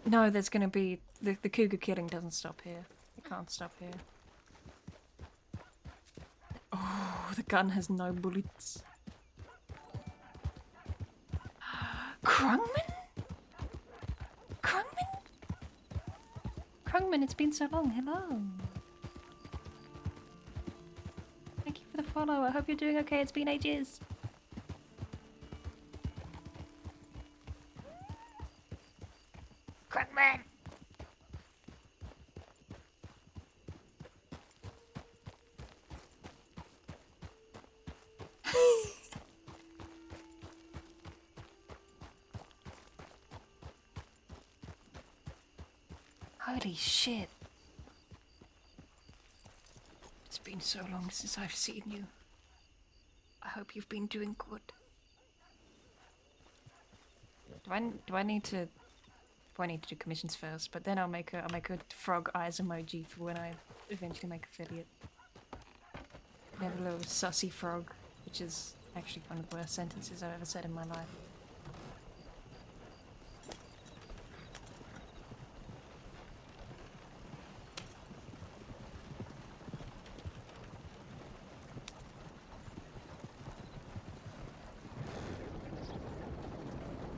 No, there's gonna be... The cougar killing doesn't stop here. It can't stop here. Oh, the gun has no bullets. Krungman? Krungman? Krungman, it's been so long. Hello. Thank you for the follow. I hope you're doing okay. It's been ages. Krungman! Holy shit. It's been so long since I've seen you. I hope you've been doing good. Do I need to I need to do commissions first, but then I'll make a frog eyes emoji for when I eventually make affiliate. I have a little sussy frog, which is actually one of the worst sentences I've ever said in my life.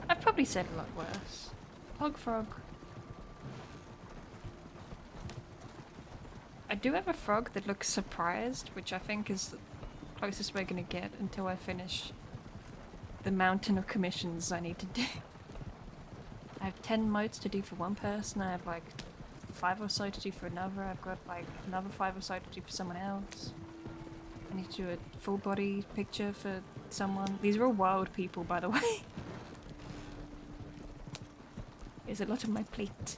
I've probably said a lot worse. Hog frog. I do have a frog that looks surprised, which I think is the closest we're gonna get until I finish the mountain of commissions I need to do. I have 10 motes to do for one person, I have like 5 or so to do for another, I've got like another 5 or so to do for someone else. I need to do a full body picture for someone. These are all wild people, by the way. There's a lot on my plate.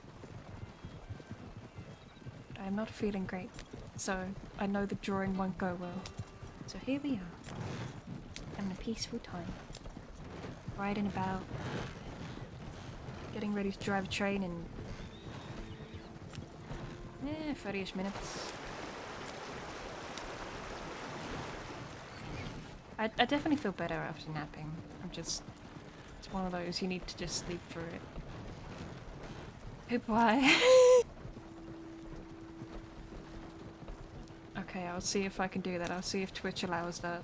I'm not feeling great, so I know the drawing won't go well. So here we are, having a peaceful time, riding about, getting ready to drive a train in 30-ish minutes. I definitely feel better after napping. it's one of those, you need to just sleep through it. Why? Okay, I'll see if I can do that. I'll see if Twitch allows that.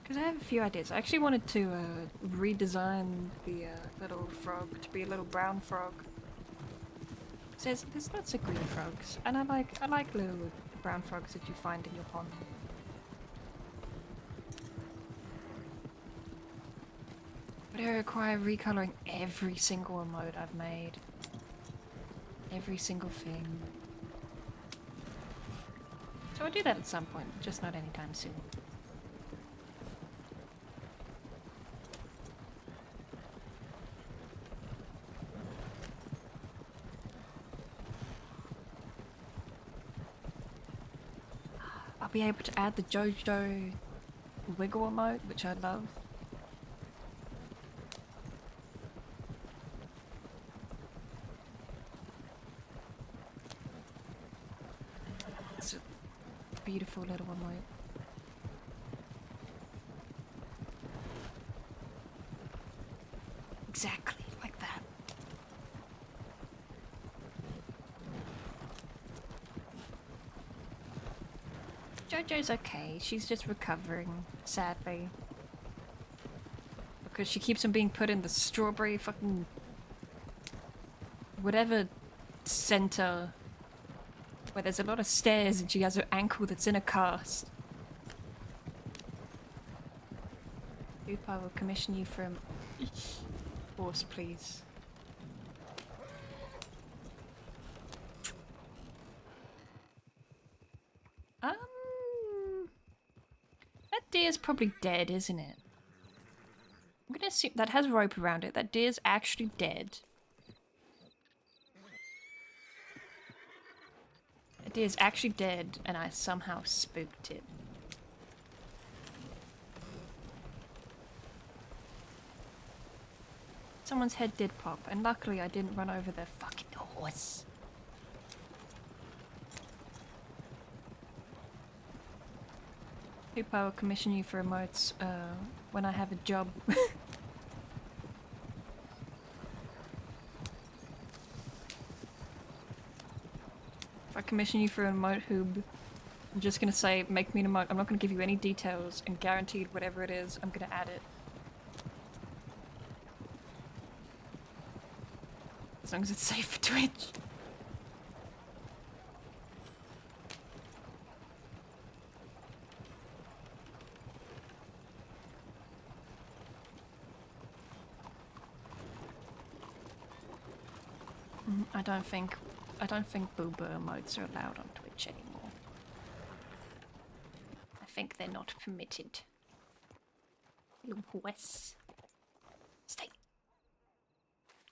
Because I have a few ideas. I actually wanted to redesign the little frog to be a little brown frog. There's lots of green frogs, and I like little brown frogs that you find in your pond. But I require recoloring every single emote I've made. Every single thing. So I'll do that at some point, just not anytime soon. I'll be able to add the JoJo wiggle emote, which I love. It's a beautiful little emote. Exactly like that. JoJo's okay, she's just recovering, sadly. Because she keeps on being put in the strawberry fucking... whatever center where there's a lot of stairs and she has her ankle that's in a cast. Oop, I will commission you for a horse, please. That deer's probably dead, isn't it? I'm gonna assume that has rope around it. That deer's actually dead. That deer's actually dead, and I somehow spooked it. Someone's head did pop, and luckily I didn't run over their fucking horse. Hope I will commission you for emotes when I have a job. If I commission you for an emote hoob, I'm just gonna say, make me an emote. I'm not gonna give you any details, and guaranteed whatever it is, I'm gonna add it. As long as it's safe for Twitch. I don't think booba emotes are allowed on Twitch anymore. I think they're not permitted. Little horse. Stay.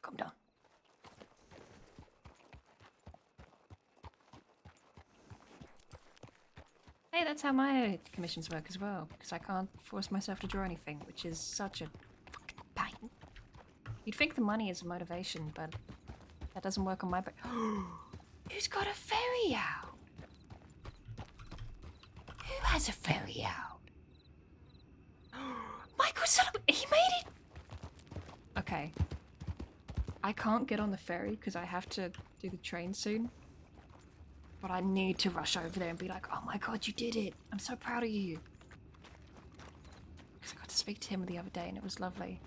Calm down. Hey, that's how my commissions work as well, because I can't force myself to draw anything, which is such a fucking pain. You'd think the money is a motivation, but that doesn't work on my Who's got a ferry out? Who has a ferry out? Michael said he made it! Okay. I can't get on the ferry because I have to do the train soon. But I need to rush over there and be like, oh my god, you did it. I'm so proud of you. Because I got to speak to him the other day and it was lovely.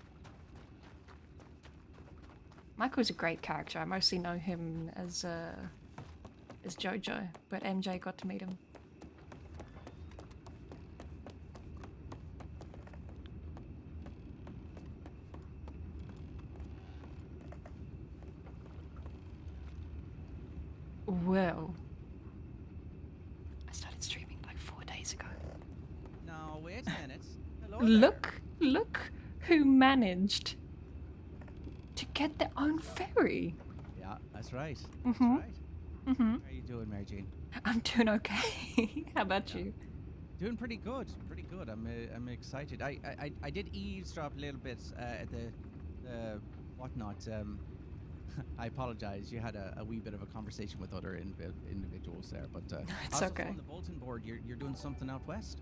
Michael's a great character. I mostly know him as Jojo, but MJ got to meet him. Well, I started streaming like 4 days ago. No, wait a minute. Hello there. Look who managed to get their own ferry. Yeah, that's right. Mhm. That's right. Mm-hmm. How are you doing, Mary Jane? I'm doing okay. How about you? Doing pretty good. Pretty good. I'm excited. I did eavesdrop a little bit at the whatnot. I apologize. You had a wee bit of a conversation with other individuals there, but It's I also okay. saw on the bulletin board you're doing something out west.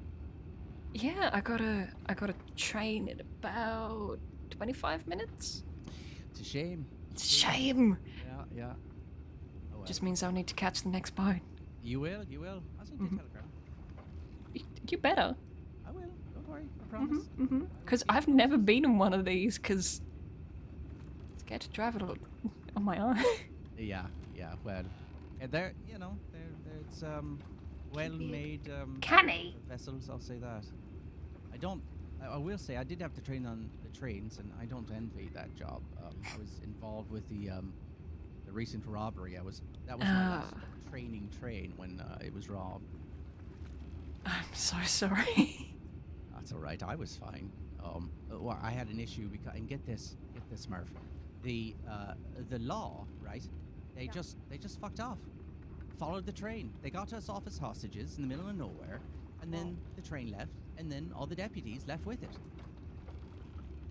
Yeah, I got a train in about 25 minutes. It's a shame. It's a shame. Yeah. Oh, well. Just means I'll need to catch the next boat. You will. I'll send you a telegram. You better. I will. Don't worry. I promise. Because I've never been in one of these because I'm scared to drive it on my own. Yeah. Well, they're it's well-made Canny. vessels. I'll say that. I will say I did have to train on the trains, and I don't envy that job. I was involved with the recent robbery. That was my last training train when it was robbed. I'm so sorry. That's all right. I was fine. Well, I had an issue because, and get this, Murph. The law, right? They just fucked off. Followed the train. They got us off as hostages in the middle of nowhere, and then the train left, and then all the deputies left with it.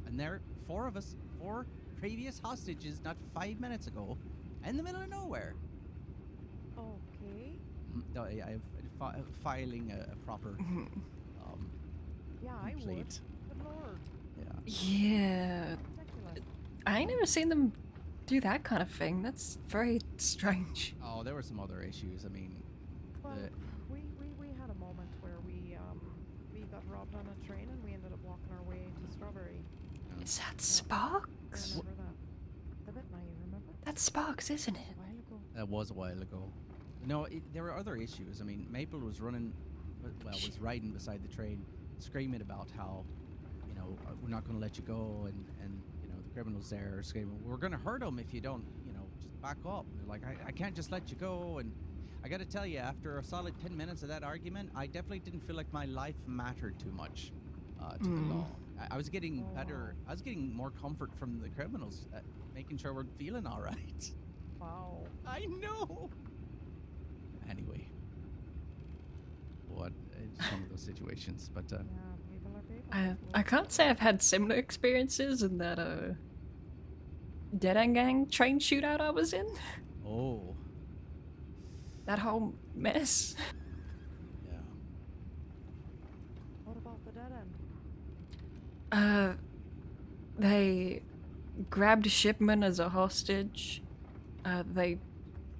And there, 4 of us, 4 previous hostages, not 5 minutes ago, in the middle of nowhere. Okay. I'm filing a proper Yeah, I would. complaint. Good lord. Yeah. Ridiculous. I ain't never seen them do that kind of thing. That's very strange. Oh, there were some other issues. I mean, Well, we had a moment where we got robbed on a train and we ended up walking our way to Strawberry. Is that I Sparks? remember that. The bit now, you remember? That's Sparks, isn't it? A while ago. that was a while ago. No, there were other issues. I mean, Maple was was riding beside the train, screaming about how, we're not going to let you go, and the criminals there are screaming, we're going to hurt them if you don't, just back up. And they're like, I can't just let you go. And I got to tell you, after a solid 10 minutes of that argument, I definitely didn't feel like my life mattered too much to the law. I was getting better. I was getting more comfort from the criminals, making sure we're feeling all right. Wow. I know. Anyway, it's one of those situations, but Yeah, people are people. I can't say I've had similar experiences in that Dead End Gang train shootout I was in. oh, That whole mess. yeah. What about the dead end? They grabbed a shipment as a hostage. They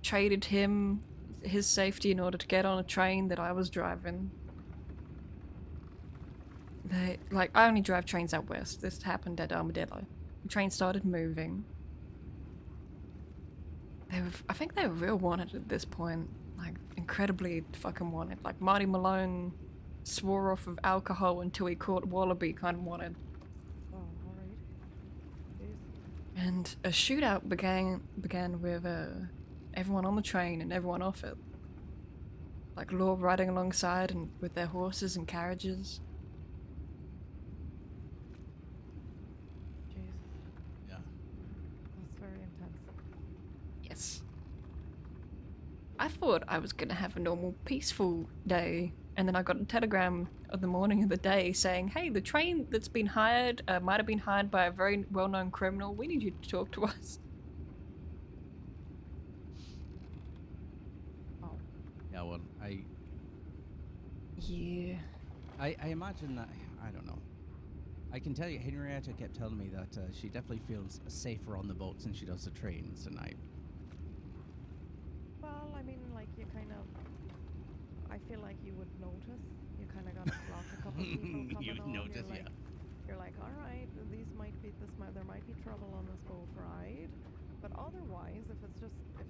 traded his safety in order to get on a train that I was driving. I only drive trains out west. This happened at Armadillo. The train started moving. I think they were real wanted at this point. Like, incredibly fucking wanted. Like, Marty Malone swore off of alcohol until he caught Wallaby kind of wanted. Oh, alright. Jeez. And a shootout began with everyone on the train and everyone off it. Like Law riding alongside and with their horses and carriages. Jeez. Yeah. That's very thought I was gonna have a normal, peaceful day, and then I got a telegram on the morning of the day saying, "Hey, the train that's been hired might have been hired by a very well-known criminal. We need you to talk to us." Oh, Yeah, well, Yeah. I imagine that, I don't know. I can tell you, Henrietta kept telling me that she definitely feels safer on the boats than she does the trains, and well, I mean, like you kind of. I feel like you would notice. You kind of got to clock a couple people coming you'd on. notice, You're like, You're like, all right, there might be trouble on this boat ride, but otherwise, if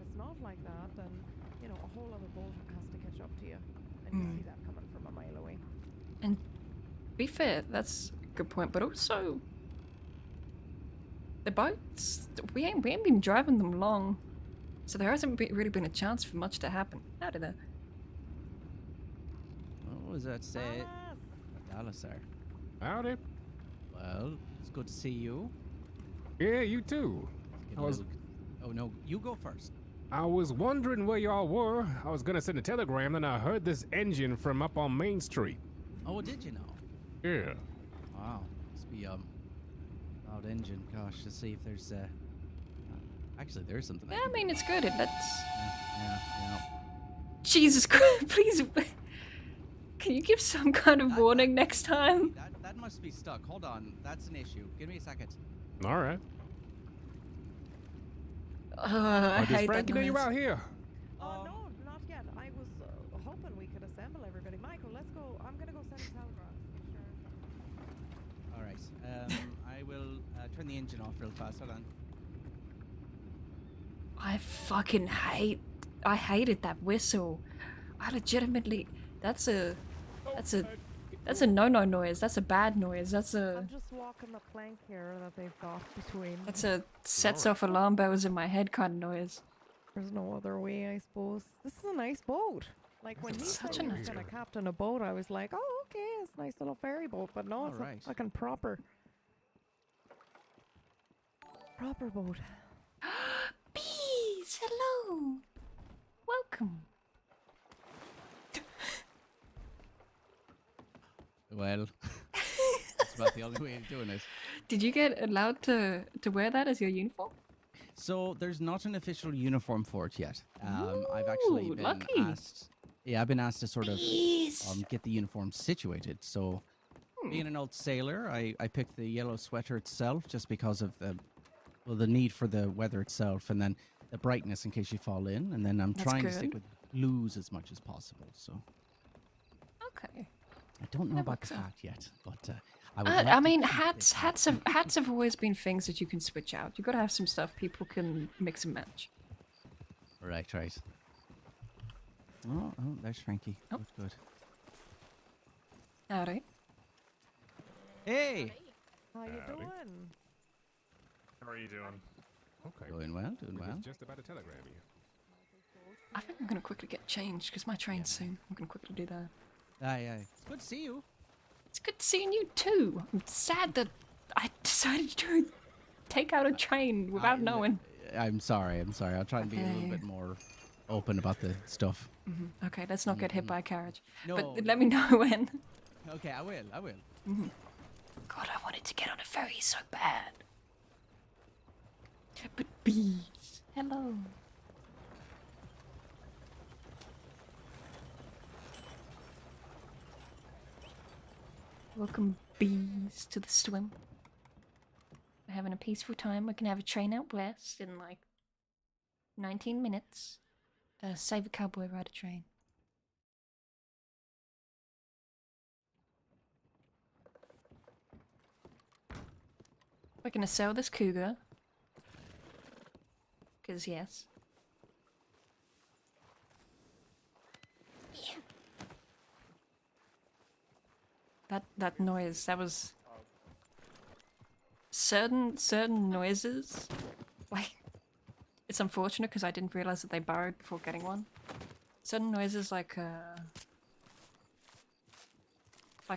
it's not like that, then a whole other boat has to catch up to you, and you see that coming from a mile away. And be fair, that's a good point, but also the boats, we ain't been driving them long, so there hasn't really been a chance for much to happen. Out of there. what was that say? Dallas! Dallas, sir. Howdy. Well, it's good to see you. Yeah, you too. Get I a was- little- Oh no, you go first. I was wondering where y'all were. I was gonna send a telegram, then I heard this engine from up on Main Street. Oh, did you know? Yeah. Wow, must be loud engine. Gosh, let's see if there's actually there's something. Yeah, I can mean, do. it's good. Let's. Yeah. Jesus Christ, please. Can you give some kind of warning next time? That must be stuck. Hold on, that's an issue. Give me a second. All right. I Does hate that Frankie know you're noise. out here? No, not yet. I was hoping we could assemble everybody. Michael, let's go. I'm gonna go send a telegram. Sure. All right. I will turn the engine off real fast. Hold on. I fucking I hated that whistle. I legitimately, that's a no-no noise. That's a bad noise. I'm just walking the plank here that they've got between. That's a sets off alarm bells in my head kind of noise. There's no other way, I suppose. This is a nice boat. Like when he It's said such a he was nice gonna boat. captain a boat, I was like, oh, okay, it's a nice little ferry boat. But no, it's Alright. a fucking proper boat. Bees, hello. Welcome. Well, that's about the only way of doing it. Did you get allowed to wear that as your uniform? So there's not an official uniform for it yet. I've actually Ooh, been lucky. asked. Yeah, I've been asked to sort of Bees. get the uniform situated. So, being an old sailor, I picked the yellow sweater itself just because of the need for the weather itself, and then the brightness in case you fall in. And then I'm That's trying to stick good. with blues as much as possible. So Okay. I don't know That about works the out. hat yet, but I would. I like mean, to keep hats it. have always been things that you can switch out. You got to have some stuff people can mix and match. Right. Oh, there's Frankie. Oh. Good, good. Howdy. Hey. How you Howdy. doing? How are you doing? Okay. Doing well, doing We well. was just about to telegram you. I think I'm gonna quickly get changed because my train's soon. I'm gonna quickly do that. Aye. It's good to see you. It's good seeing you too. I'm sad that I decided to take out a train without knowing. I'm sorry. I'll try and be a little Okay. bit more open about the stuff. Okay, let's not get hit by a carriage. No, But let me know when. Okay, I will. God, I wanted to get on a ferry so bad. But bees. Hello. Welcome, bees, to the swim. We're having a peaceful time. We can have a train out west in like 19 minutes. Save a cowboy, ride a train. We're gonna sell this cougar. Cause yes. That noise, that was certain noises. Like, it's unfortunate because I didn't realize that they burrowed before getting one. Certain noises like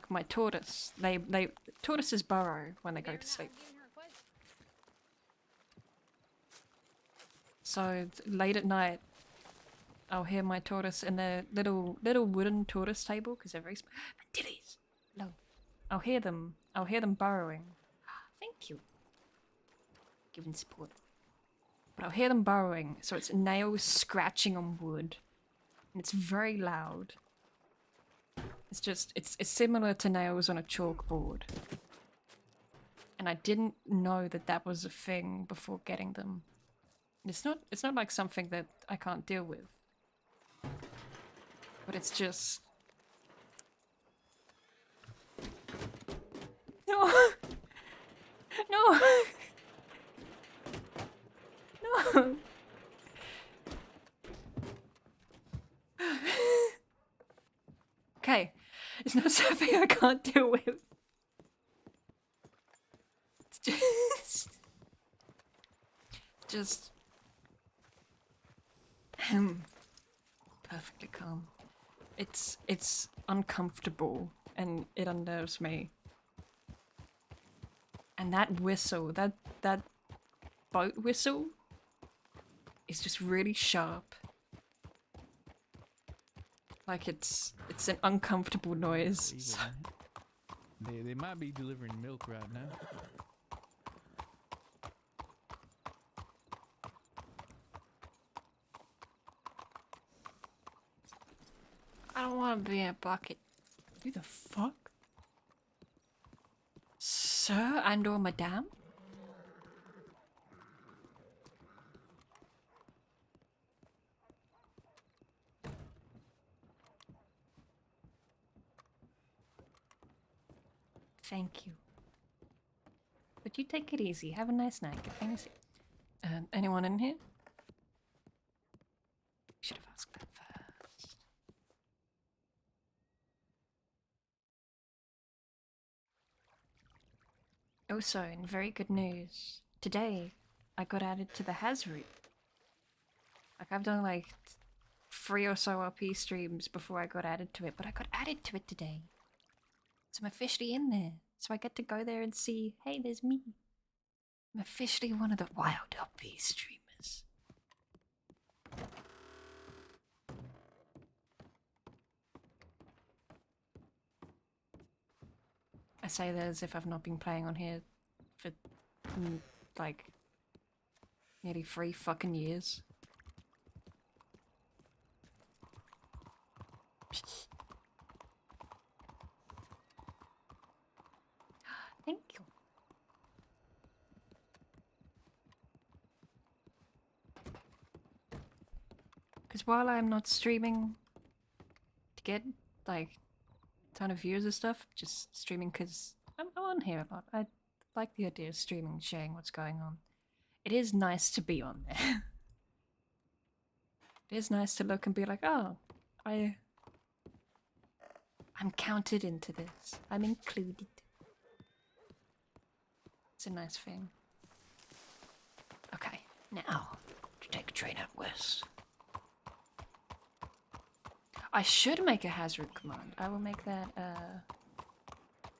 my tortoise. Tortoises burrow when they go to sleep. So late at night, I'll hear my tortoise in the little wooden tortoise table because they're very small. Tillies. Hello. I'll hear them burrowing. Thank you. Giving support. But I'll hear them burrowing, so it's nails scratching on wood. And it's very loud. It's just, it's similar to nails on a chalkboard. And I didn't know that that was a thing before getting them. It's not like something that I can't deal with. But it's just... No! No! No! Okay. It's not something I can't deal with. It's just... perfectly calm. It's uncomfortable and it unnerves me. And that whistle, that boat whistle is just really sharp. Like it's an uncomfortable noise. Evil, man. They might be delivering milk right now. I don't want to be in a bucket. Who the fuck? Sir and or madame? Thank you. But you take it easy. Have a nice night. Get things. Anyone in here? Should have asked that first. Also, in very good news, today I got added to the Has route. Like I've done like 3 or so RP streams before I got added to it, but I got added to it today. So I'm officially in there. So I get to go there and see, hey, there's me. I'm officially one of the WildRP streamers. I say that as if I've not been playing on here for, like, nearly 3 fucking years. Thank you. Because while I'm not streaming to get, like, a ton of views and stuff, just streaming because I'm on here a lot. I like the idea of streaming, sharing what's going on. It is nice to be on there. It is nice to look and be like, oh, I'm counted into this. I'm included. It's a nice thing. Okay, now to take a train out west. I should make a hazard command. I will make that a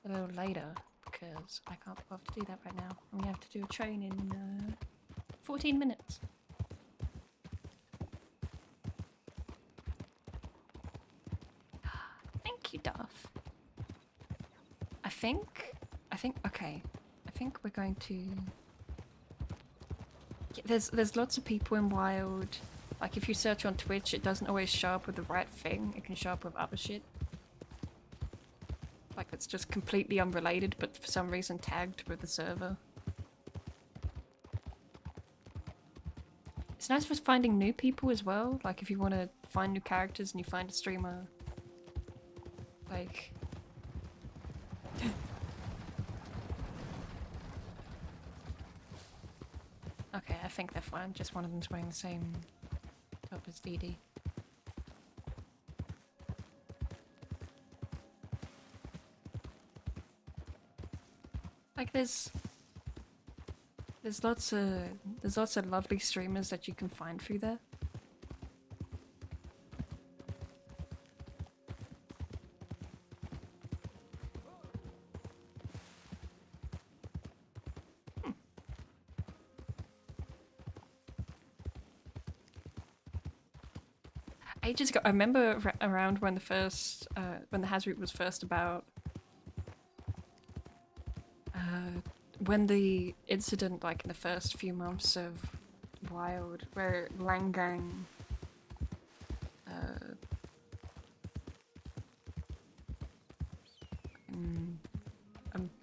little later because I can't bother to do that right now. I'm gonna have to do a train in 14 minutes. Thank you, Duff. I think, okay. I think we're going to... Yeah, there's lots of people in Wild. Like, if you search on Twitch, it doesn't always show up with the right thing. It can show up with other shit. Like, it's just completely unrelated, but for some reason tagged with the server. It's nice for finding new people as well. Like, if you want to find new characters and you find a streamer... Like... Okay, I think they're fine. Just one of them's wearing the same top as Dee Dee. Like there's lots of lovely streamers that you can find through there. ages ago. I remember around when when the Hazroot was first about. When the incident, like in the first few months of Wild, where Langang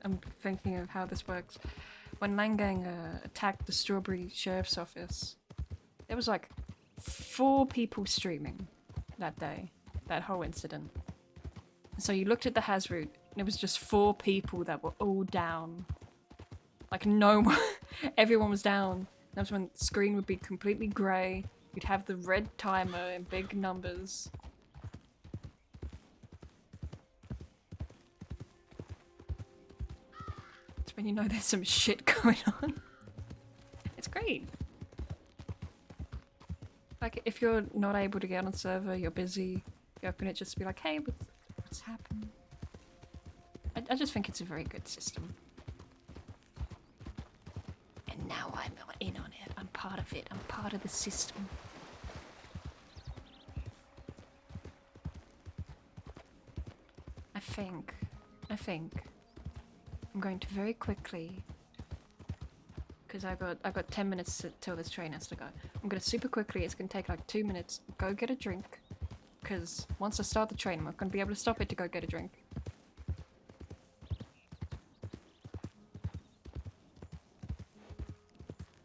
I'm thinking of how this works. When Langang attacked the Strawberry Sheriff's Office, there was like 4 people streaming that day, that whole incident. So you looked at the Hazroot, and it was just 4 people that were all down. Like no one, everyone was down. That was when the screen would be completely grey. You'd have the red timer in big numbers. It's when you know there's some shit going on. It's great. Like if you're not able to get on server, you're busy, you open it just to be like, hey, what's happened? I just think it's a very good system. And now I'm in on it. I'm part of it. I'm part of the system. I think I'm going to very quickly, because I got 10 minutes till this train has to go. I'm gonna super quickly. It's gonna take like 2 minutes. Go get a drink, because once I start the train, I'm not gonna be able to stop it to go get a drink.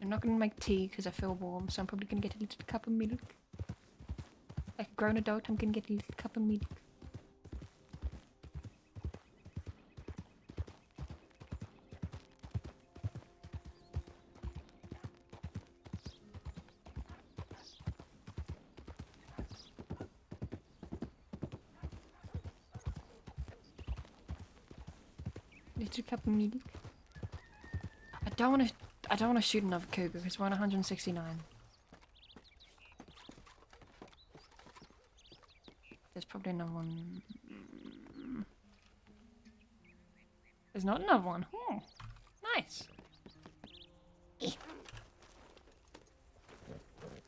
I'm not gonna make tea because I feel warm, so I'm probably gonna get a little cup of milk. Like a grown adult, I'm gonna get a little cup of milk. Little cup of milk. I don't want to shoot another cougar because we're on 169. There's probably another one. There's not another one. Hmm. Nice.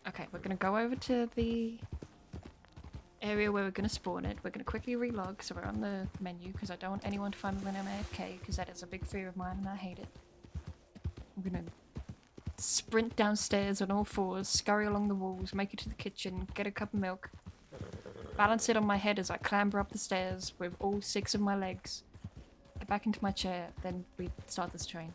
Okay, we're gonna go over to the area where we're gonna spawn it. We're gonna quickly relog, so we're on the menu because I don't want anyone to find me when I'm AFK because that is a big fear of mine and I hate it. I'm gonna sprint downstairs on all 4s, scurry along the walls, make it to the kitchen, get a cup of milk, balance it on my head as I clamber up the stairs with all 6 of my legs, get back into my chair, then we start this train.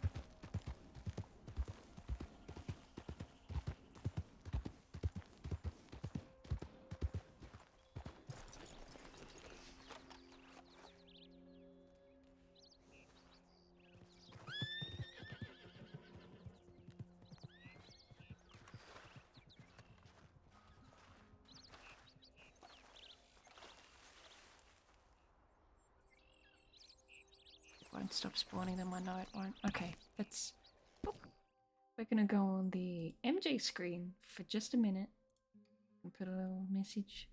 Won't stop spawning them, I know it won't. Okay, let's... Boop. We're gonna go on the MJ screen for just a minute and put a little message.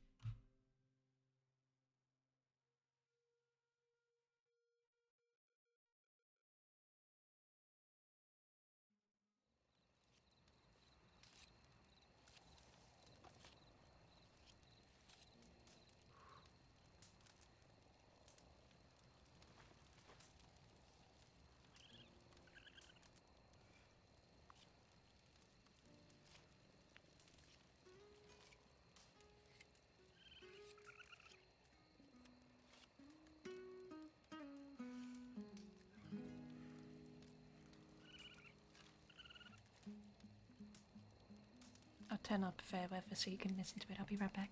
I'll turn up fair weather so you can listen to it. I'll be right back.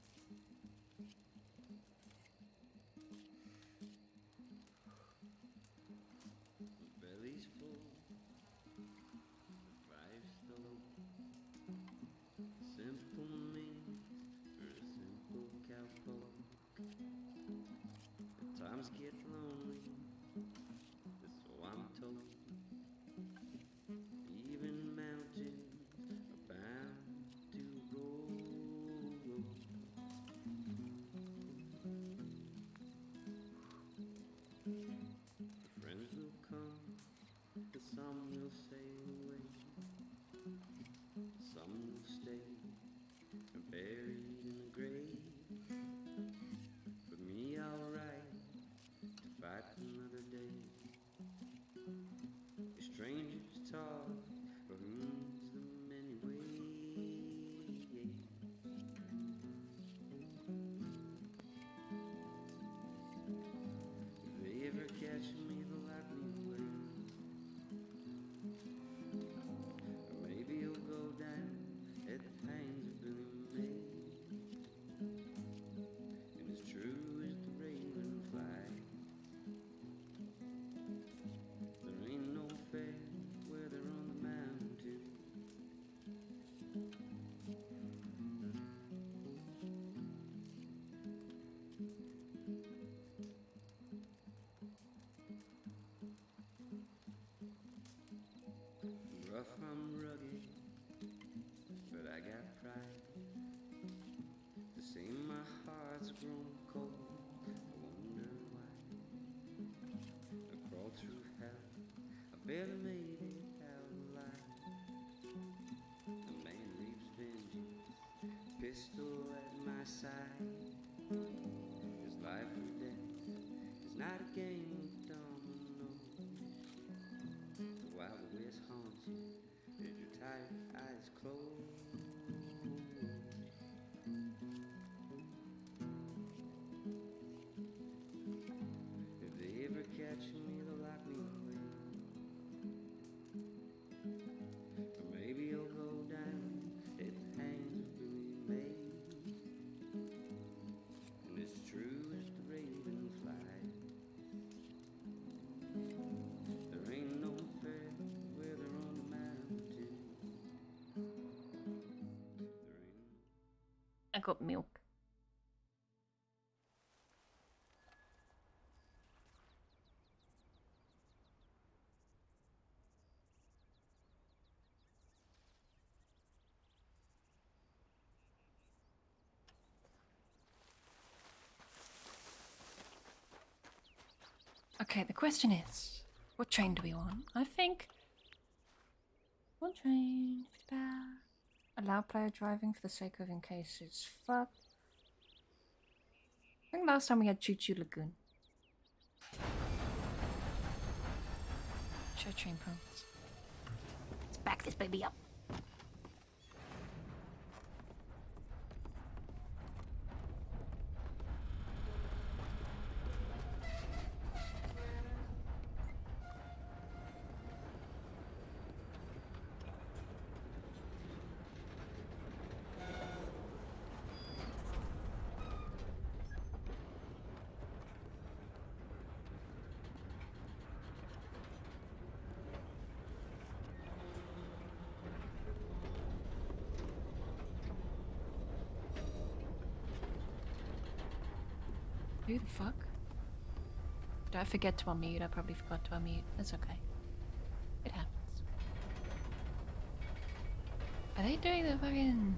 Belly's full, life's dull. Simple means for a simple cowpoke. Times get lonely, so I'm told. Even mountains are bound to roll. With your tired eyes closed. If they ever catch me, they'll lock me away. Or maybe you'll go down at the hands of Billy May. And as true as the raven flies, there ain't no fair weather on the mountain. There ain't. I got milk. Okay, the question is, what train do we want? I think one train. Allow player driving for the sake of in case it's fucked. I think last time we had Choo Choo Lagoon. Show train prompts. Let's back this baby up. Who the fuck? Did I forget to unmute? I probably forgot to unmute. That's okay. It happens. Are they doing the fucking...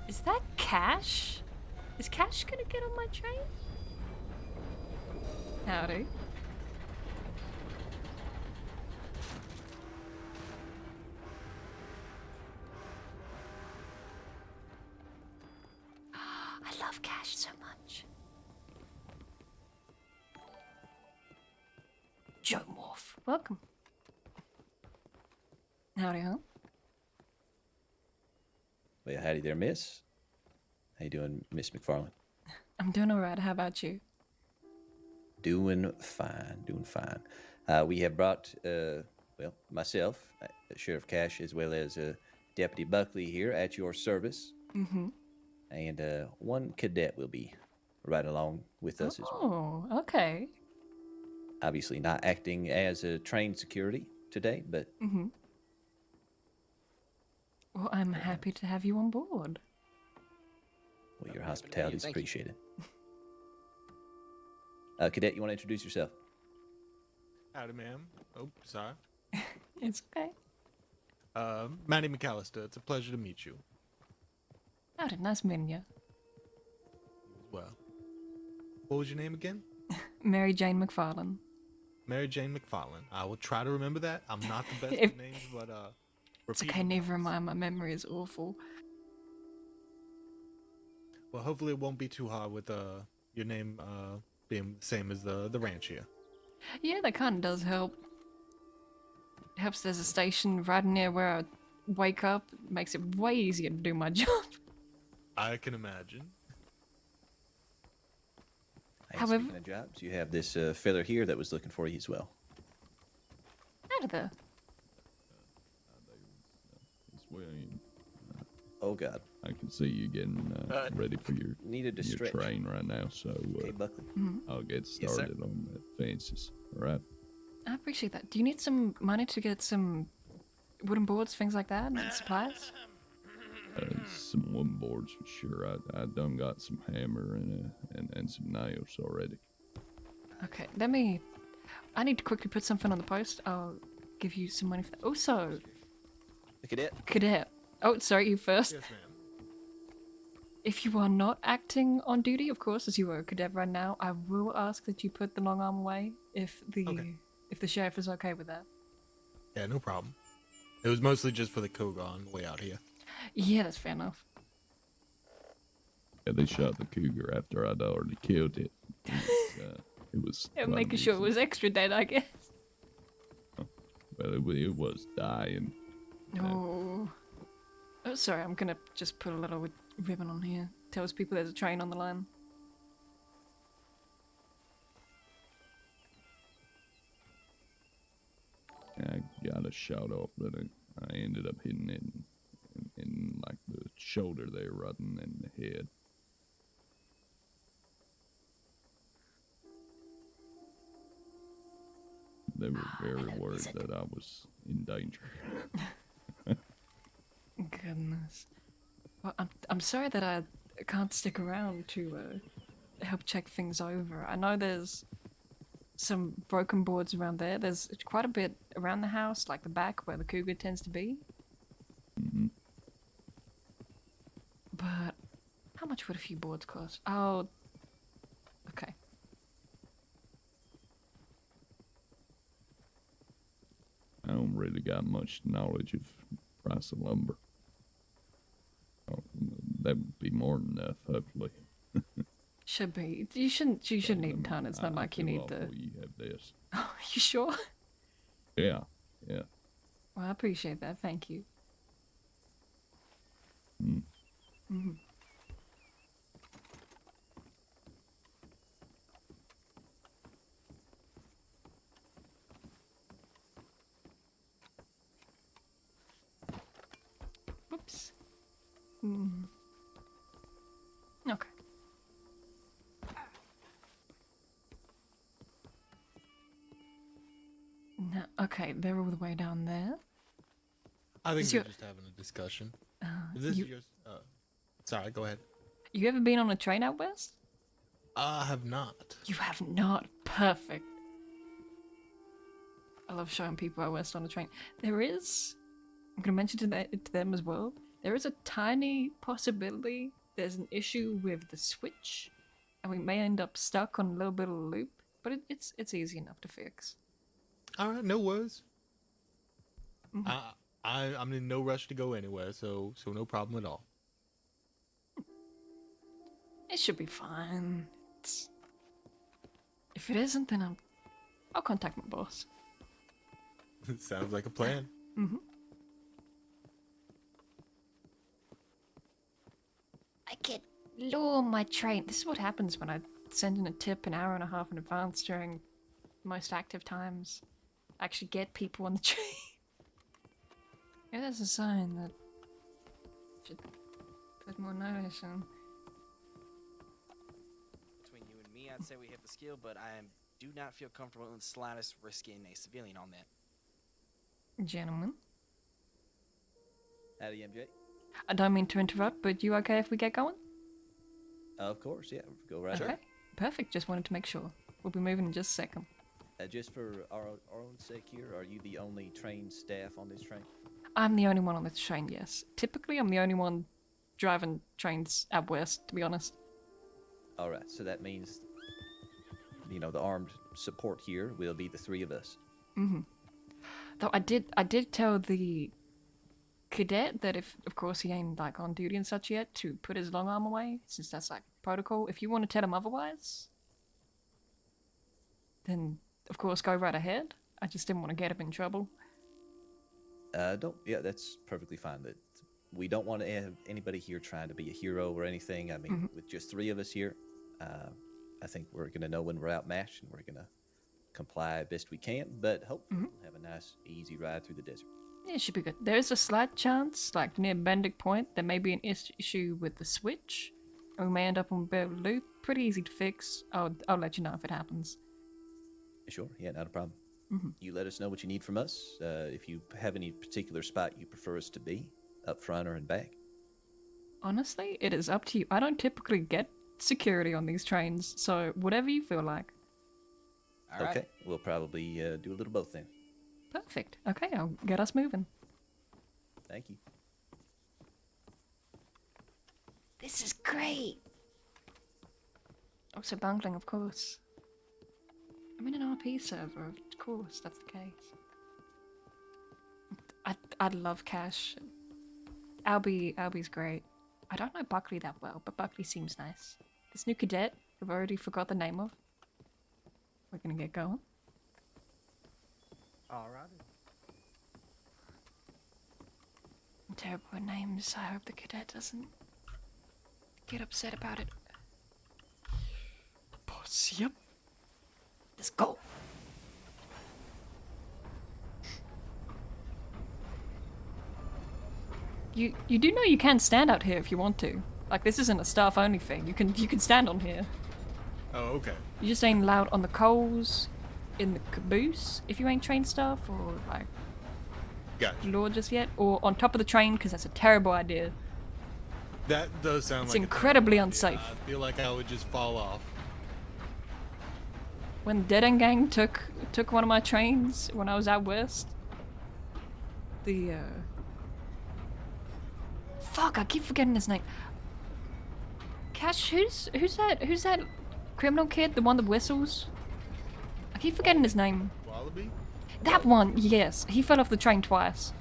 Is that Cash? Is Cash gonna get on my train? Howdy. I love Cash so much. Joe Morph, welcome. Howdy, huh? Well, howdy there, miss. How you doing, Miss MacFarlane? I'm doing alright, how about you? Doing fine, doing fine. We have brought, well, myself, Sheriff Cash, as well as Deputy Buckley here at your service. Mm-hmm. And one cadet will be right along with us as well. Oh, okay. Obviously not acting as a trained security today, but Mm-hmm. Well, I'm happy to have you on board. well, your hospitality is appreciated. Cadet, you want to introduce yourself? Howdy, ma'am. Oh, sorry. It's okay. Manny McAllister. It's a pleasure to meet you. Howdy, nice meeting you. Well, what was your name again? Mary Jane MacFarlane. Mary Jane McFarlane. I will try to remember that. I'm not the best If- with names, but It's repeat okay, them never once. mind, my memory is awful. Well, hopefully it won't be too hard with your name being the same as the ranch here. Yeah, that kind of does help. It helps there's a station right near where I wake up. It makes it way easier to do my job. I can imagine. And However- speaking of jobs, you have this fella here that was looking for you as well. Out of there. Oh, God. I can see you getting ready for your Needed to stretch. train right now, so Okay, Buckley. I'll get Yes, sir. started on the fences. All right. I appreciate that. Do you need some money to get some wooden boards, things like that, and supplies? Some wooden boards for sure. I done got some hammer and some nails already. Okay, I need to quickly put something on the post. I'll give you some money for that. Also, The cadet. Cadet. Oh, sorry, you first. Yes, ma'am. If you are not acting on duty, of course, as you are a cadet right now, I will ask that you put the long arm away if the Okay. if the sheriff is okay with that. Yeah, no problem. It was mostly just for the cougar on the way out here. Yeah, that's fair enough. Yeah, they shot the cougar after I'd already killed it. It was Yeah, quite making sure it amusing. was extra dead, I guess. Well, it was dying. Oh. Oh, sorry, I'm gonna just put a little ribbon on here. Tells people there's a train on the line. I got a shout off, but I ended up hitting it in like the shoulder there rather than the head. They were very worried that I was in danger. Goodness. Well, I'm sorry that I can't stick around to help check things over. I know there's some broken boards around there. There's quite a bit around the house, like the back where the cougar tends to be. Hmm. But how much would a few boards cost? Oh, okay. I don't really got much knowledge of price of lumber. Oh, that would be more than enough, hopefully. Should be. You shouldn't need a ton. It's not I like you feel need awful the. You have this. Oh, you sure? Yeah. Well, I appreciate that. Thank you. Mm. Mm-hmm. Whoops. Mm. Okay. No, okay, they're all the way down there. I think Is we're your- just having a discussion. Is this you, your? Sorry, go ahead. you ever been on a train out west? I have not. You have not. Perfect. I love showing people out west on a train. There is, I'm going to mention to them as well, there is a tiny possibility there's an issue with the switch, and we may end up stuck on a little bit of a loop, but it's easy enough to fix. All right, no worries. Mhm. I'm in no rush to go anywhere, so no problem at all. It should be fine. If it isn't, then I'll contact my boss. Sounds like a plan. Mm-hmm. I get low on my train. This is what happens when I send in a tip an hour and a half in advance during most active times. I actually get people on the train. Yeah, that's a sign that I should put more notice on. Between you and me, I'd say we have the skill, but I do not feel comfortable in the slightest risking a civilian on that. Gentlemen, Howdy, MJ. I don't mean to interrupt, but you okay if we get going? Of course, yeah. Go right Okay, ahead. perfect. Just wanted to make sure. We'll be moving in just a second. Just for our own sake here, are you the only trained staff on this train? I'm the only one on this train, yes. Typically, I'm the only one driving trains out west, to be honest. All right, so that means, the armed support here will be the three of us. Mm-hmm. Though I did tell the cadet that if, of course, he ain't like on duty and such yet, to put his long arm away, since that's like protocol. If you want to tell him otherwise, then of course go right ahead. I just didn't want to get him in trouble. Yeah, that's perfectly fine. That we don't want to have anybody here trying to be a hero or anything. I mean, with just three of us here, I think we're gonna know when we're outmatched, and we're gonna comply best we can. But hopefully, we'll have a nice, easy ride through the desert. Yeah, it should be good. There is a slight chance, like near Bendick Point, there may be an issue with the switch, and we may end up on a bit of a loop. Pretty easy to fix. I'll let you know if it happens. Sure, yeah, not a problem. Mm-hmm. You let us know what you need from us. If you have any particular spot you prefer us to be, up front or in back. Honestly, it is up to you. I don't typically get security on these trains, so whatever you feel like. All right. Okay, we'll probably do a little both then. Perfect. Okay, I'll get us moving. Thank you. This is great. Also bungling, of course. I'm in an RP server, of course, that's the case. I'd love Cash. Albie's great. I don't know Buckley that well, but Buckley seems nice. This new cadet, I've already forgot the name of. We're gonna get going. Alrighty. terrible with names. I hope the cadet doesn't get upset about it. Boss, yep. Let's go. You do know you can stand out here if you want to. Like, this isn't a staff only thing. You can stand on here. Oh, okay. You just ain't allowed on the coals, in the caboose if you ain't trained staff, or like Gotcha. law just yet, or on top of the train because that's a terrible idea. That does sound It's like incredibly a terrible idea. unsafe. I feel like I would just fall off. When the Dead End Gang took one of my trains when I was out west, the fuck, I keep forgetting his name. Cash, who's that criminal kid, the one that whistles? I keep forgetting his name. Wallaby? That one, yes. He fell off the train twice.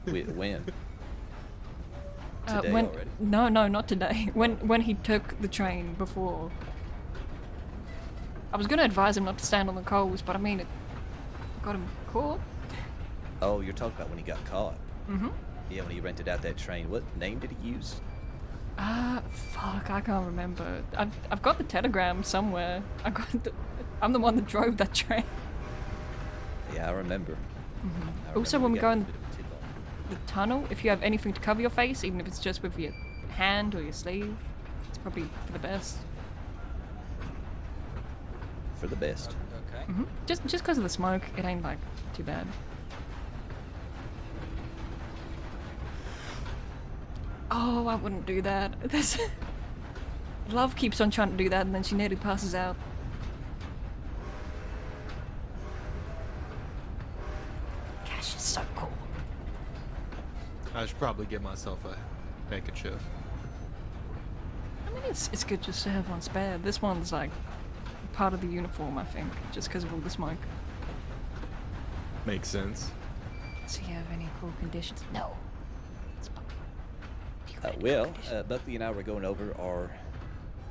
When? Today when already? No, not today. When he took the train before. I was gonna advise him not to stand on the coals, but I mean it got him caught. Oh, you're talking about when he got caught. Mm-hmm. Yeah, when he rented out that train. What name did he use? Fuck, I can't remember. I've got the telegram somewhere. I'm the one that drove that train. Yeah, I remember. Mm-hmm. Also, when we go in the tunnel, if you have anything to cover your face, even if it's just with your hand or your sleeve, it's probably for the best. For the best. Okay. Mm-hmm. Just because of the smoke, it ain't like too bad. Oh, I wouldn't do that. Love keeps on trying to do that, and then she nearly passes out. Cash is so cool. I should probably get myself a handkerchief. I mean, it's good just to have one spare. This one's like part of the uniform, I think, just because of all the smoke. Makes sense. So you have any cool conditions? No. Buckley and I were going over our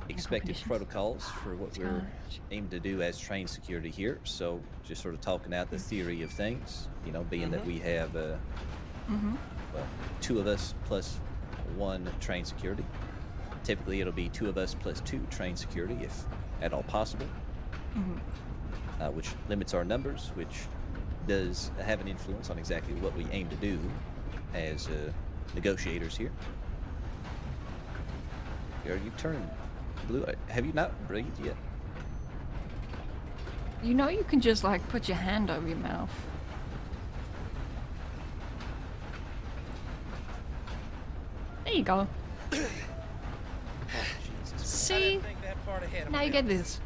expected protocols for what we're aiming to do as train security here. So just sort of talking out the theory of things, you know, being that we have well, 2 of us plus 1 train security. Typically it'll be 2 of us plus 2 train security if at all possible, which limits our numbers, which does have an influence on exactly what we aim to do as negotiators here. Are you turning blue? Have you not breathed yet? You know you can just like put your hand over your mouth. There you go. See? Now you get this.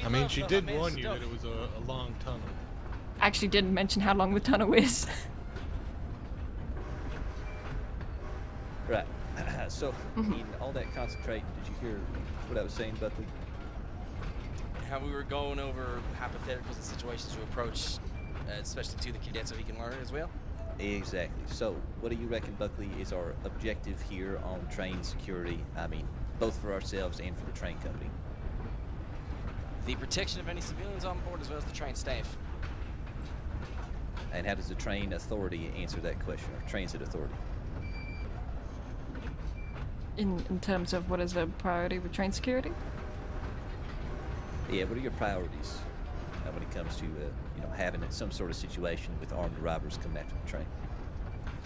I mean, she did warn you that it was a long tunnel. I actually didn't mention how long the tunnel is. Right. So, in all that concentrating, did you hear what I was saying, Buckley? How we were going over hypotheticals and situations to approach, especially to the cadet, so he can learn as well? Exactly. So, what do you reckon, Buckley, is our objective here on train security? I mean, both for ourselves and for the train company. The protection of any civilians on board as well as the train staff. And how does the train authority answer that question, or transit authority? In terms of what is the priority with train security? Yeah, what are your priorities when it comes to, having some sort of situation with armed robbers coming after the train?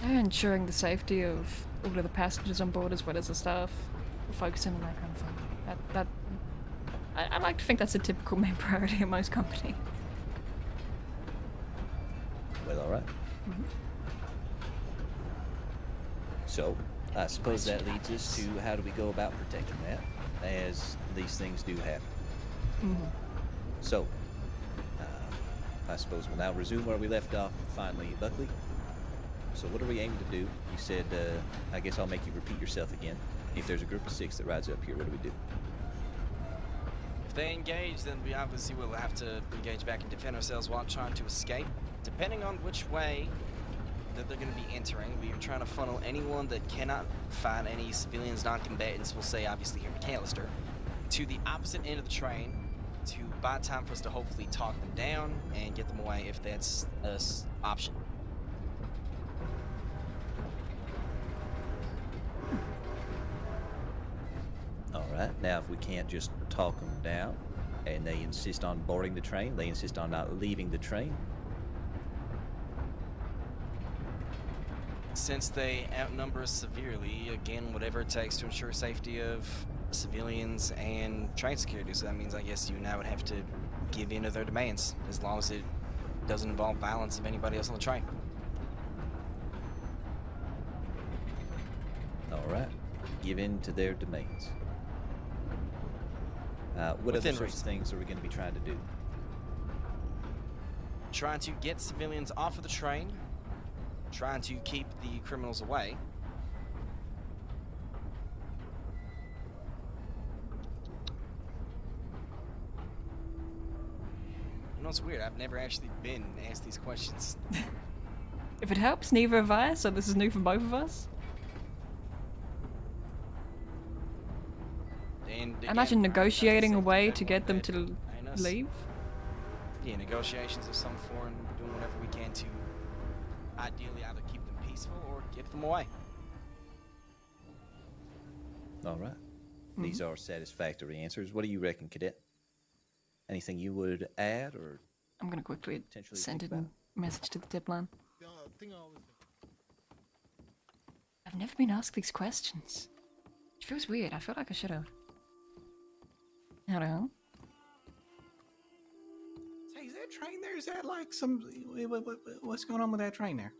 Ensuring the safety of all of the passengers on board as well as the staff. Focusing on that kind of thing. I like to think that's a typical main priority in most companies. Well, all right. So, I suppose that leads us to how do we go about protecting that, as these things do happen. So, I suppose we'll now resume where we left off finally, Buckley. So what are we aiming to do? You said, I guess I'll make you repeat yourself again. If there's a group of 6 that rides up here, what do we do? If they engage, then we obviously will have to engage back and defend ourselves while trying to escape. Depending on which way that they're going to be entering, we are trying to funnel anyone that cannot find any civilians, non-combatants, we'll say obviously here McAllister, to the opposite end of the train to buy time for us to hopefully talk them down and get them away if that's an option. right. Now, if we can't just talk them down and they insist on boarding the train, they insist on not leaving the train. Since they outnumber us severely, again, whatever it takes to ensure safety of civilians and train security. So that means, I guess, you and I would have to give in to their demands, as long as it doesn't involve violence of anybody else on the train. All right. Give in to their demands. What other Within sorts of reason. things are we going to be trying to do? Trying to get civilians off of the train, trying to keep the criminals away. You know, it's weird. I've never actually been asked these questions. If it helps, neither have I, so this is new for both of us. And I imagine again, negotiating a safety way net to one get them that to ain't us. leave. Yeah, negotiations of some form, doing whatever we can to ideally either keep them peaceful or get them away. All right. These are satisfactory answers. What do you reckon, Cadet? Anything you would add or I'm gonna quickly potentially send think a about? message to the tip line. Thing I was I've never been asked these questions. It feels weird. I feel like I should have. I don't know. Say, is that train there? Is that like some? What's going on with that train there?